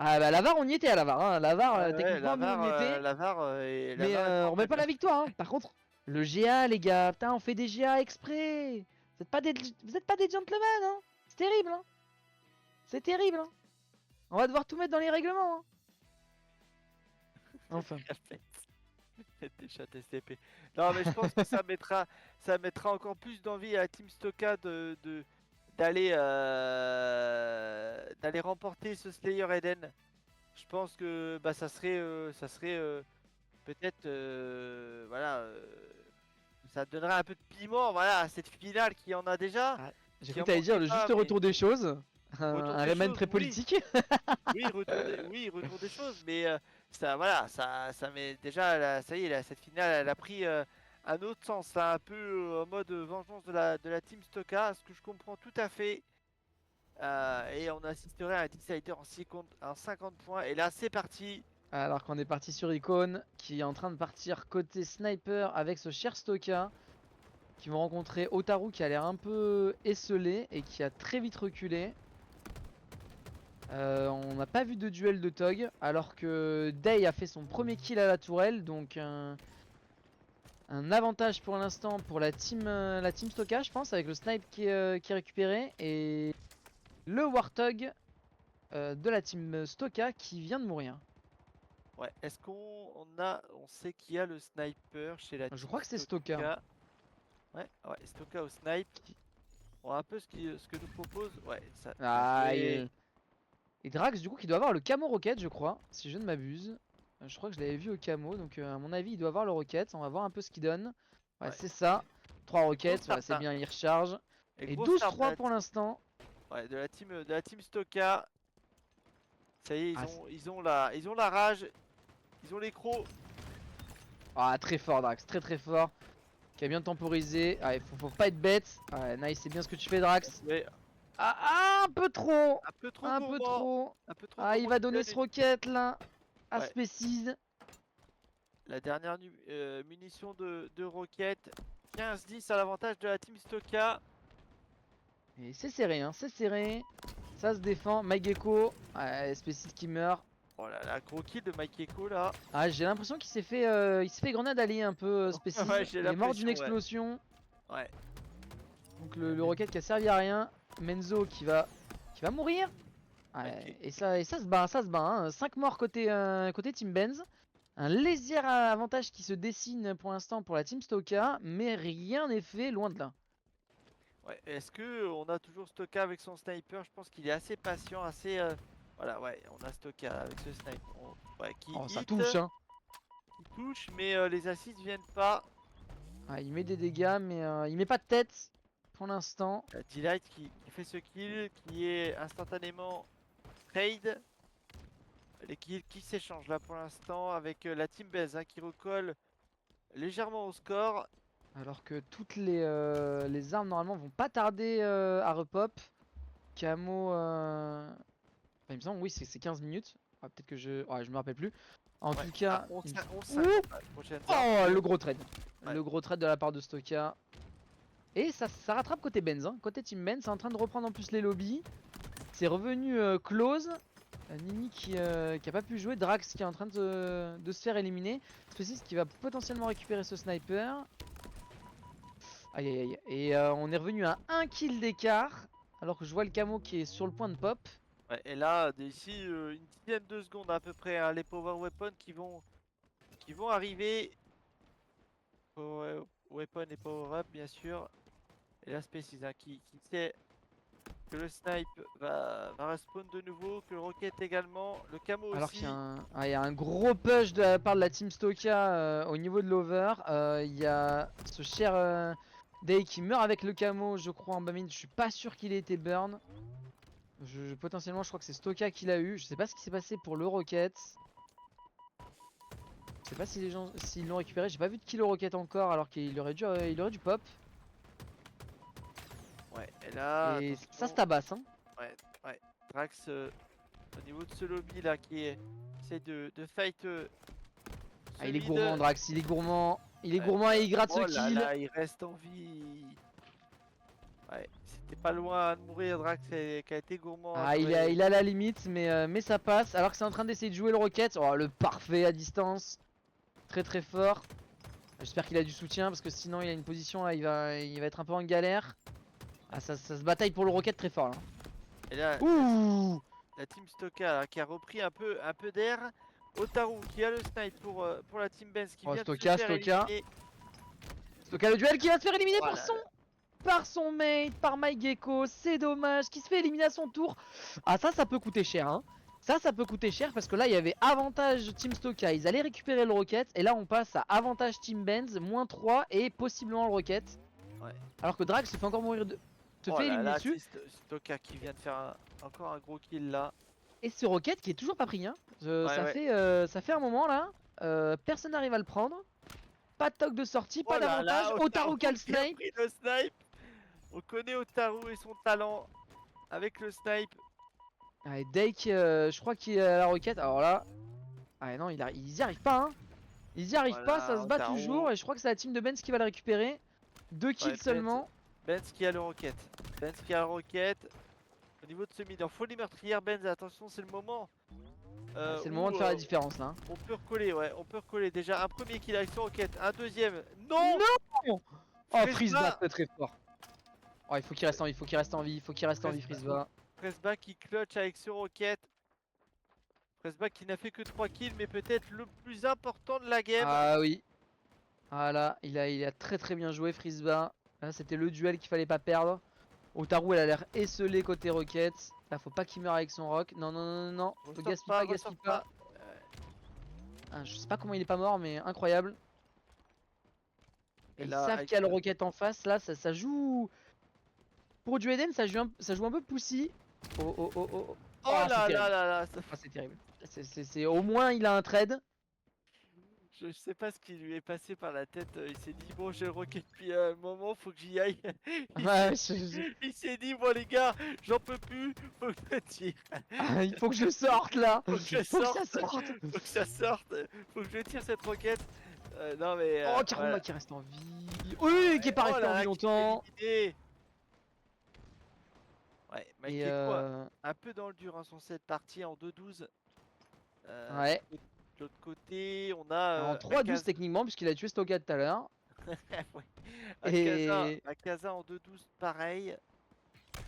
Ah bah la VAR on y était à la VAR hein. La VAR techniquement nous on y était. La VAR et Mais on met pas la victoire hein. Par contre le GA les gars, putain on fait des GA exprès. Vous êtes pas des gentlemen hein. C'est terrible hein. C'est terrible hein. On va devoir tout mettre dans les règlements hein. Enfin. Des chats STP. Non mais je pense que ça mettra encore plus d'envie à Team Stoka d'aller remporter ce Slayer Eden. Je pense que bah, ça serait peut-être voilà ça donnerait un peu de piment voilà à cette finale qui en a déjà. J'ai Qui cru en que t'allais dire le manquait pas, juste mais- retour des choses. Retour Un des remède choses, très oui. politique. Oui, retour des choses, mais ça met déjà ça y est là, cette finale elle a pris un autre sens, là, un peu en mode vengeance de la Team Stoka, ce que je comprends tout à fait. Et on assisterait à un Decider en 50 points. Et là c'est parti. Alors qu'on est parti sur Icon qui est en train de partir côté sniper avec ce cher Stoka. Qui vont rencontrer Otaru qui a l'air un peu esselé et qui a très vite reculé. On n'a pas vu de duel de Tog alors que Day a fait son premier kill à la tourelle donc un avantage pour l'instant pour la team Stoka je pense avec le snipe qui est récupéré et le Warthog de la team Stoka qui vient de mourir. Ouais, est-ce on sait qui a le sniper chez la Je Team crois que c'est Stoka. Ouais, Stoka au snipe. On voit un peu ce que nous propose. Ouais, ça. Ah, joué. et Drax du coup qui doit avoir le camo rocket je crois, si je ne m'abuse. Je crois que je l'avais vu au camo, donc à mon avis il doit avoir le rocket. On va voir un peu ce qu'il donne. Ouais, Ouais. c'est ça. 3 rockets, Gros c'est start, bien, il recharge. Et gros 12-3 start de la pour l'instant. Ouais, de la team Stoka. Ça y est, Ah, ils ont la rage. Ils ont les crocs. Ah très fort Drax, très fort. Qui a bien temporisé. Ah, faut pas être bête. Ouais, nice, c'est bien ce que tu fais Drax. Mais Un peu trop. un peu trop Un gourmand. peu trop. Un peu trop Ah, il gourmand, va qui donner donne ce rocket là. À Ouais. Species. La dernière munition de roquette. 15-10 à l'avantage de la team Stoka. Et c'est serré, hein, c'est serré. Ça se défend. Maigeko. Ouais, Species qui meurt. Oh là là, gros kill de Mike Eko là. Ah, j'ai l'impression qu'il s'est fait, grenade allier un peu Species. Ouais, j'ai Il est mort d'une l'impression, ouais. explosion. Ouais. Donc le rocket qui a servi à rien. Menzo qui va mourir. Ouais, Ok. et ça se bat, hein. 5 morts côté Team Benz. Un léger avantage qui se dessine pour l'instant pour la Team Stoka, mais rien n'est fait loin de là. Ouais. Est-ce que on a toujours Stoka avec son sniper? Je pense qu'il est assez patient, assez. Voilà, ouais, on a Stoka avec ce sniper. Ouais, qui Oh, ça hit, touche, hein. qui touche, mais les assists viennent pas. Ah, il met des dégâts, mais il met pas de tête pour l'instant. Delight qui fait ce kill, qui est instantanément trade. Les kills qui s'échangent là pour l'instant avec la team Bez hein, qui recolle légèrement au score. Alors que toutes les armes normalement vont pas tarder à repop. Camo. Enfin, il me semble, oui, c'est 15 minutes. Ah, peut-être que je. Ouais, je me rappelle plus. En tout cas. on il me semble- 50 la prochaine Oh, le gros trade. Ouais. Le gros trade de la part de Stoka. Et ça rattrape côté Benz. Hein. Côté Team Benz, c'est en train de reprendre en plus les lobbies. C'est revenu close. Nini qui a pas pu jouer, Drax qui est en train de se faire éliminer, Spéciste qui va potentiellement récupérer ce sniper. Aïe aïe aïe. Et on est revenu à 1 kill d'écart, alors que je vois le camo qui est sur le point de pop. Ouais, et là, d'ici une dizaine de secondes à peu près, hein, les power weapons qui vont arriver. Power weapon et power up bien sûr. Et là Spéciste hein, qui sait que le snipe va respawn de nouveau, que le rocket également, le camo Alors aussi. qu'il y a un gros push de la part de la team Stoka au niveau de l'over. Il y a ce cher Day qui meurt avec le camo, je crois, en bas mid. Je suis pas sûr qu'il ait été burn. Potentiellement, je crois que c'est Stoka qui l'a eu. Je sais pas ce qui s'est passé pour le rocket. Je sais pas si les gens s'ils l'ont récupéré. J'ai pas vu de kill au rocket encore, alors qu'il aurait dû pop. Ouais, et là, Et attention. ça se tabasse, hein. Ouais, Drax au niveau de ce lobby là qui essaie de fight. Ah, il est ce gourmand, mid. Drax. Il est gourmand. Il est Ouais. gourmand et il gratte Oh ce là kill. là, il reste en vie. Ouais, c'était pas loin de mourir Drax qui a été gourmand. Ah, il a la limite, mais ça passe. Alors que c'est en train d'essayer de jouer le rocket. Oh, le parfait à distance. Très très fort. J'espère qu'il a du soutien parce que sinon il a une position là, il va être un peu en galère. Ah, ça se bataille pour le rocket très fort là. Et là, Ouh! la team Stoka là, qui a repris un peu d'air. Otaru qui a le snipe pour la team Benz qui Oh, vient Stoka, de se faire Stoka. éliminer. Stoka le duel qui va se faire éliminer Voilà. par son mate, par MyGecko. C'est dommage, qui se fait éliminer à son tour. Ah, ça peut coûter cher, hein. Ça peut coûter cher parce que là il y avait avantage Team Stoka, ils allaient récupérer le rocket. Et là on passe à avantage Team Benz, -3 et possiblement le rocket. Ouais. Alors que Drax se fait encore mourir de. Se Oh fait là éliminer là, dessus. c'est Stoka qui vient de faire encore un gros kill là. Et ce rocket qui est toujours pas pris, hein. Ouais. Ça fait un moment là. Personne n'arrive à le prendre. Pas de toc de sortie, Oh pas là là, d'avantage. Otaru qui a le qui a snipe. pris le snipe. On connaît Otaru et son talent avec le snipe. Ah, et Dake, je crois qu'il est à la roquette. Alors là. Ah non, ils y arrivent pas, hein. Ils y arrivent pas, ça se bat Otaru. toujours. Et je crois que c'est la team de Benz qui va le récupérer. 2 kills Benz. seulement. Benz qui a le rocket. Benz qui a le rocket. Au niveau de ce mid en folie meurtrière, Benz, attention, c'est le moment. C'est le moment de faire la différence là, hein. On peut recoller, ouais, on peut recoller. Déjà un premier kill avec son rocket, un deuxième. Non, Oh, Frisba. Frisba, très très fort. Oh, il faut qu'il reste en vie, Frisba. Frisba qui clutch avec ce rocket. Frisba qui n'a fait que 3 kills, mais peut-être le plus important de la game. Ah oui. Voilà, il a très très bien joué Frisba. Là c'était le duel qu'il fallait pas perdre. Otaru elle a l'air esselée côté rocket. Là faut pas qu'il meure avec son rock. Non non non non non. Ressort Gaspille pas, pas, gaspille ressort pas. Ah, je sais pas comment il est pas mort mais incroyable. Et Et ils là, savent avec qu'il y a le rocket en face. Là ça joue. Pour du Eden ça joue un peu poussy. Oh oh oh oh. Oh Ah, là c'est là terrible. là là, ça- Ah, c'est terrible. Au moins il a un trade. je sais pas ce qui lui est passé par la tête. Il s'est dit, bon, j'ai le rocket depuis un moment, faut que j'y aille. Ouais, Il s'est dit, bon, les gars, j'en peux plus, faut que je tire. Ah, il faut que je sorte là. Faut que je Faut que ça sorte. sorte. Faut que ça sorte, faut que je tire cette roquette. Non, mais. Oh, Karuma voilà. qui reste en vie. Oui, qui est pas Oh resté là en là, vie longtemps. qui est éliminé. Ouais, Mike Et Gecko un peu dans le dur, hein, son set parti en 2-12. ouais. De l'autre côté, on a. En 3-12 techniquement, puisqu'il a tué Stoka tout à l'heure. Et- Akaza en 2-12, pareil.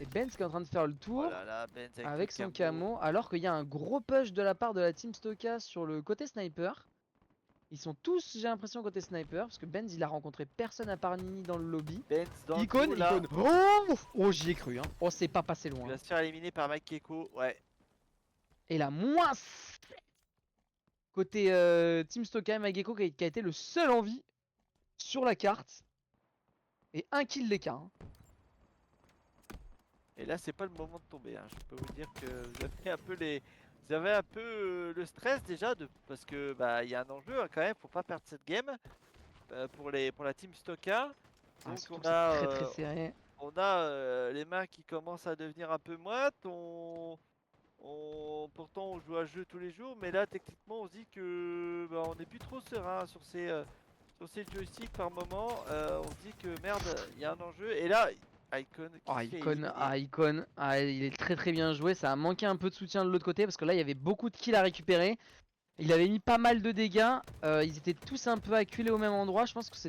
Et Benz qui est en train de faire le tour Oh là là, Benz avec le son camo. Alors qu'il y a un gros push de la part de la team Stoka sur le côté sniper. Ils sont tous, j'ai l'impression, côté sniper. Parce que Benz il a rencontré personne à part Nini dans le lobby. Benz dans le Icône, coup, là. icône. Oh, j'y ai cru. Hein. Oh, c'est pas passé Il loin. va se faire éliminer par Mike Gecko, ouais. Et là, moins côté Team Stoka, Mageko qui a été le seul en vie sur la carte. Et un kill d'écart. Hein. Et là, c'est pas le moment de tomber. Hein. Je peux vous dire que vous avez un peu vous avez un peu le stress déjà parce que bah il y a un enjeu hein, quand même. Faut pas perdre cette game pour la team Stoka. Ah, Donc surtout on que c'est a très très serré. on a les mains qui commencent à devenir un peu moites. Pourtant on joue à ce jeu tous les jours, mais là techniquement on se dit que bah, on n'est plus trop serein sur ces joysticks par moment. On se dit que merde, il y a un enjeu. Et là, Icon. Ah, qui se fait Icon, éliminer. ah, Icon, ah, il est très très bien joué. Ça a manqué un peu de soutien de l'autre côté parce que là il y avait beaucoup de kills à récupérer. Il avait mis pas mal de dégâts. Ils étaient tous un peu acculés au même endroit. Je pense que ça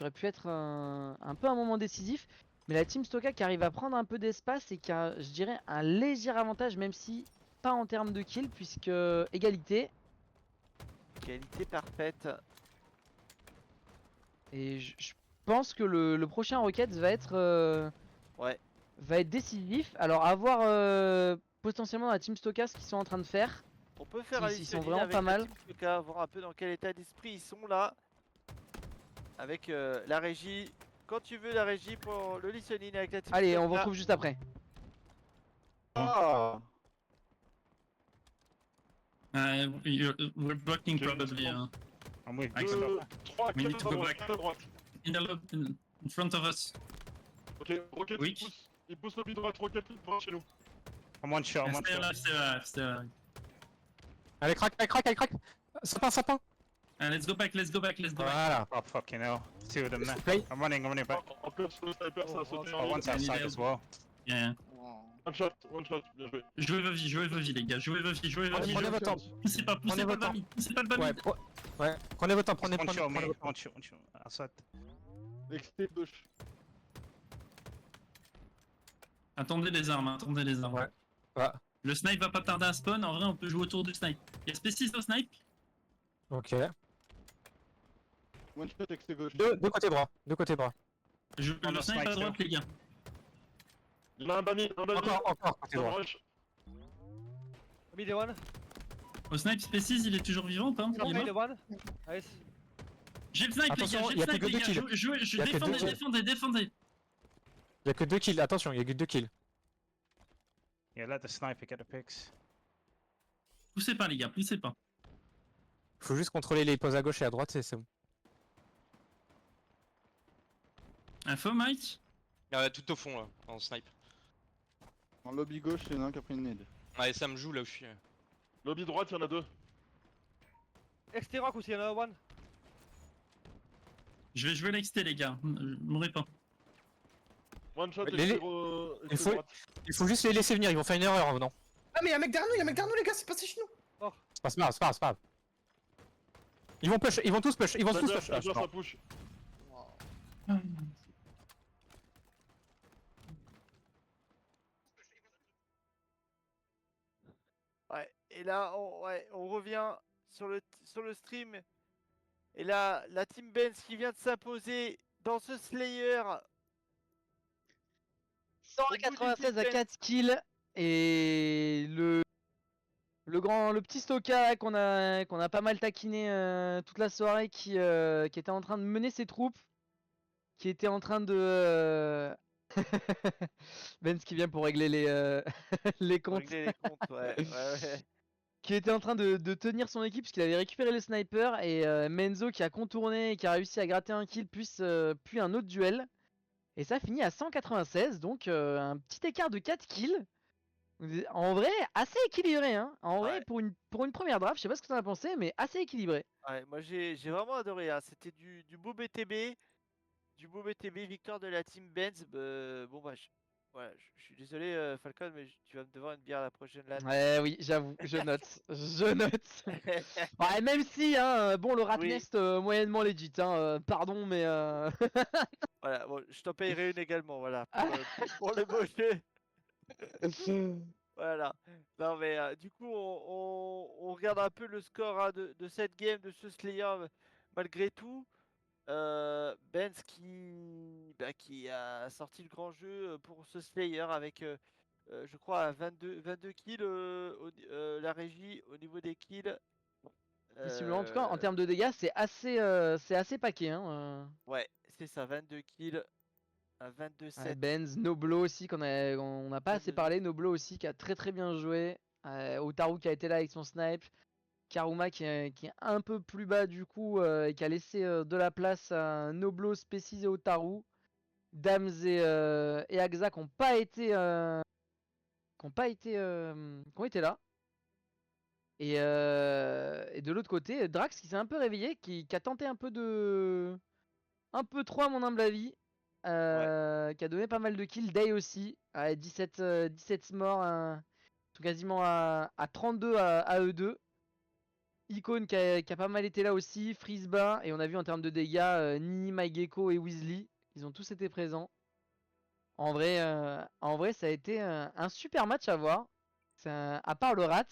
aurait pu être un peu un moment décisif. Mais la Team Stoka qui arrive à prendre un peu d'espace et qui a, je dirais, un léger avantage, même si pas en termes de kills, puisque égalité. Qualité parfaite. Et je pense que le prochain Rockets Ouais. va être décisif. Alors à voir potentiellement la Team Stoka ce qu'ils sont en train de faire. On peut faire un Ils sont listening vraiment avec pas la mal. Team Stoka, voir un peu dans quel état d'esprit ils sont là. Avec la régie. Quand tu veux la régie pour le listening avec la Team Allez, on vous Stoka. retrouve juste après. Ah. We're blocking probably. I'm with Thanks. 3, We need to go back. à droite. In front of us. Ok, Rocket Oui. il pousse lobby droite, Rocket droite chez nous. Stay alive, stay alive, stay alive. Allez, crack. Sapin. Let's go back, let's go back. Voilà. Oh fucking hell. Two of them there. Play. I'm running back. En plus, le sniper, ça a sauté Oh, en one's ligne. outside as well. Yeah. One shot, bien joué. Jouez vos vies, les gars, jouez vos vies. Prenez votre temps. Poussez pas Prenez le votre bami, poussez pas le bami. Ouais, prenez votre temps, prenez One votre shot, temps. mate. One shot. Outside. Exté gauche. Attendez les armes. Ouais. Ouais. Le snipe va pas tarder à spawn, en vrai on peut jouer autour du snipe. Y'a Spécis au snipe. Ok. One shot, exté gauche. Deux côtés droit. Le le snipe snipe, à droite les gars. Il y en a un bami, Encore, côté Dans le droit. rush. Au snipe Spécis il est toujours vivant ou pas? Il est mort. J'ai le snipe les Attention, gars, y a que deux kills. Y a que deux kills. défendez. Y'a que 2 kills, attention, y'a que 2 kills. Yeah, let the sniper get the picks. Poussez pas les gars, poussez pas. Faut juste contrôler les poses à gauche et à droite, c'est bon. Info Mike? Tout au fond là, en snipe. En lobby gauche, il y en a un qui a pris une nade. Ouais, ça me joue là où je suis. Lobby droite, il y en a deux. Extérieur aussi, il y en a one. Je vais jouer l'exté les gars, mourrez pas. One shot, Les- exté faut- droite. Il faut juste les laisser venir, ils vont faire une erreur en venant. Ah, mais y'a un mec derrière nous, les gars, c'est passé chez nous. C'est pas grave. Ils vont push, ils vont tous push. Sniper, ça push. Ouais, et là, on revient sur le stream. Et là, la Team Benz qui vient de s'imposer dans ce Slayer. 196 à 4 kills. Et le petit Stoka qu'on a pas mal taquiné toute la soirée qui était en train de mener ses troupes. Qui était en train de... Benz qui vient pour régler les Pour comptes. régler les comptes, ouais. Qui était en train de tenir son équipe parce qu'il avait récupéré le sniper. Et Menzo qui a contourné et qui a réussi à gratter un kill puis un autre duel. Et ça finit à 196, donc un petit écart de 4 kills. En vrai, assez équilibré, hein. En vrai, Ouais. pour une première draft, je sais pas ce que t'en as pensé, mais assez équilibré. Ouais, moi j'ai vraiment adoré, hein. C'était du beau BTB. Du beau BTB, victoire de la Team Benz. Bon bah, je suis désolé Falcon, mais tu vas me devoir une bière la prochaine là. Ouais, oui, j'avoue, je note. Je note. Ouais, même si, hein, bon, le rat Oui. nest moyennement legit, hein, pardon, mais Voilà, bon, je t'en payerai une également, voilà, pour le beau jeu. Voilà. Non mais du coup, on regarde un peu le score hein, de cette game, de ce Slayer, malgré tout. Benz qui a sorti le grand jeu pour ce Slayer avec, je crois, 22 kills, la régie au niveau des kills. visiblement, en tout cas, en termes de dégâts, c'est assez paquet, hein. Ouais, c'est ça, 22 kills à 22-7. Ouais, Benz, Noblo aussi, on n'a pas assez parlé. Noblo aussi, qui a très très bien joué. Otaru qui a été là avec son snipe. Karuma qui est un peu plus bas du coup et qui a laissé de la place à Noblo, Species et Otaru. Dams et Axa qui ont été là. Et de l'autre côté, Drax qui s'est un peu réveillé, qui a tenté un peu trop à mon humble avis. qui a donné pas mal de kills. Day aussi, 17 morts, sont quasiment à 32 à eux deux. Icon qui a pas mal été là aussi, Freezeba, et on a vu en termes de dégâts, Nini, MyGecko et Weasley, ils ont tous été présents. En vrai, ça a été un super match à voir, à part le Rats.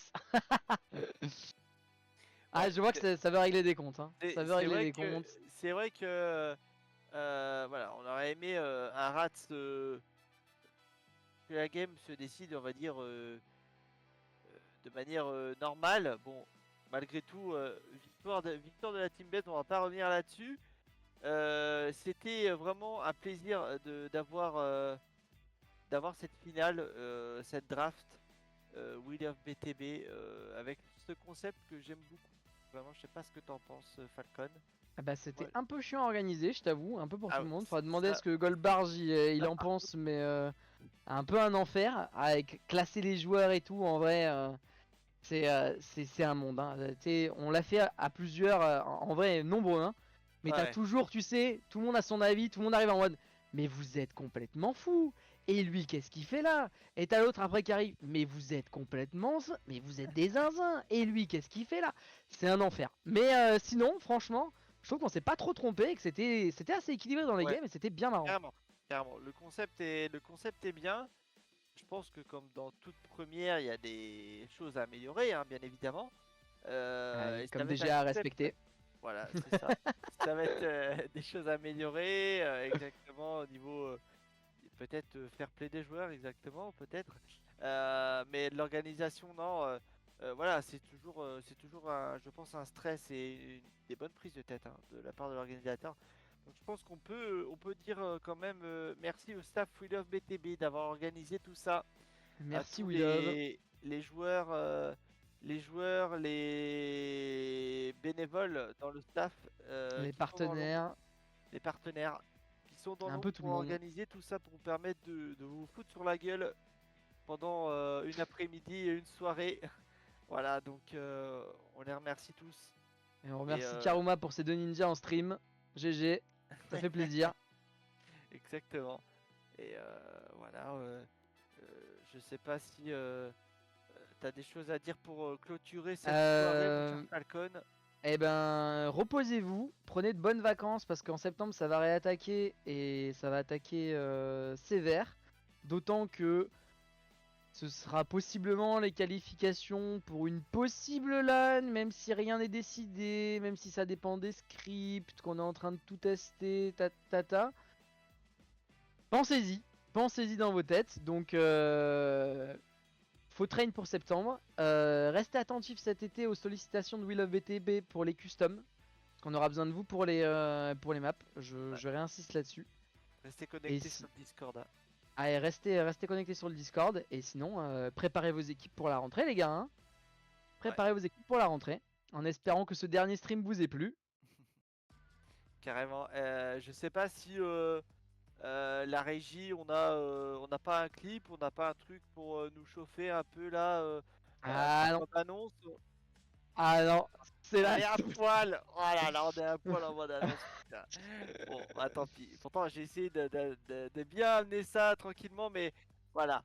Ah, je vois que ça veut régler des comptes. Hein. Ça veut régler des comptes. C'est vrai que voilà, on aurait aimé un Rats que la game se décide, on va dire, de manière normale. Bon, malgré tout, victoire de la Team Bet, on va pas revenir là-dessus. C'était vraiment un plaisir d'avoir cette finale, cette draft Wheel of BTB avec ce concept que j'aime beaucoup. Vraiment, je sais pas ce que t'en penses, Falcon. Ah bah, c'était un peu chiant à organiser, je t'avoue, un peu pour tout le monde. Faudra ça- demander à ce que Goldbarge il en pense, mais un peu un enfer avec classer les joueurs et tout. En vrai, c'est un monde. Hein. On l'a fait à plusieurs, en vrai nombreux. Hein. Mais t'as Ouais. toujours, tu sais, tout le monde a son avis, tout le monde arrive en mode mais vous êtes complètement fou. Et lui, qu'est-ce qu'il fait là? Et t'as l'autre après qui arrive, mais vous êtes mais vous êtes des zinzins. Et lui, qu'est-ce qu'il fait là? C'est un enfer. Mais sinon, franchement, je trouve qu'on s'est pas trop trompé et que c'était assez équilibré dans les Ouais. games et c'était bien marrant. Carrément. Le concept est bien. Je pense que comme dans toute première, il y a des choses à améliorer, hein, bien évidemment. Et ça Comme va être déjà un à concept- respecter. Voilà, c'est ça. Ça va être des choses à améliorer, exactement au niveau peut-être fair play des joueurs, exactement, peut-être. Mais de l'organisation, non. Voilà, c'est toujours je pense, un stress et des bonnes prises de tête hein, de la part de l'organisateur. Donc je pense qu'on peut dire quand même merci au staff We Love BTB d'avoir organisé tout ça. Merci à tous We Love. les joueurs, les bénévoles dans le staff, Les qui sont dans partenaires. l'ombre, les partenaires qui sont dans Un l'ombre peu tout pour le monde. organiser tout ça, pour vous permettre de vous foutre sur la gueule pendant une après-midi et une soirée. Voilà, donc on les remercie tous. Et on remercie Karuma pour ses 2 ninjas en stream. GG, ça fait plaisir. Exactement. Et voilà, je sais pas si t'as des choses à dire pour clôturer cette soirée, mon cher Falcon. Eh ben, reposez-vous, prenez de bonnes vacances parce qu'en septembre ça va réattaquer et ça va attaquer sévère. D'autant que ce sera possiblement les qualifications pour une possible LAN, même si rien n'est décidé, même si ça dépend des scripts, qu'on est en train de tout tester, Pensez-y dans vos têtes. Donc, faut train pour septembre. Restez attentifs cet été aux sollicitations de We Love BTB pour les customs. Qu'on aura besoin de vous pour les maps. Je réinsiste là-dessus. Restez connectés sur le Discord. Hein. Allez, restez connectés sur le Discord. Et sinon, préparez vos équipes pour la rentrée, les gars. Hein. Préparez vos équipes pour la rentrée. En espérant que ce dernier stream vous ait plu. Carrément. Je sais pas si la régie, on n'a pas un clip, on n'a pas un truc pour nous chauffer un peu là. Non. Annonce. Ah non, c'est là. On est à poil. Oh là là, on est à poil en mode annonce. Putain. Bon, bah tant pis. Pourtant, j'ai essayé de bien amener ça tranquillement, mais voilà.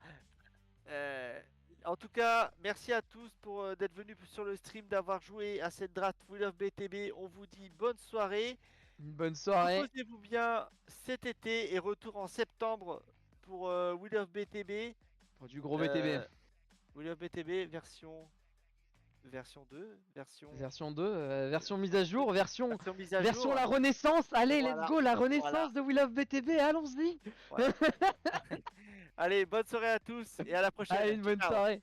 En tout cas, merci à tous pour d'être venus sur le stream, d'avoir joué à cette draft We Love BTB. On vous dit bonne soirée. Une bonne soirée. Reposez-vous bien cet été et retour en septembre pour We Love BTB. Pour du gros BTB. We Love BTB version 2, version 2, version mise à jour, version mise à jour. la renaissance. Allez, Voilà, let's go, la renaissance voilà. de We Love BTB, allons-y. Voilà. Allez, bonne soirée à tous et à la prochaine. Allez, une bonne Ciao. soirée.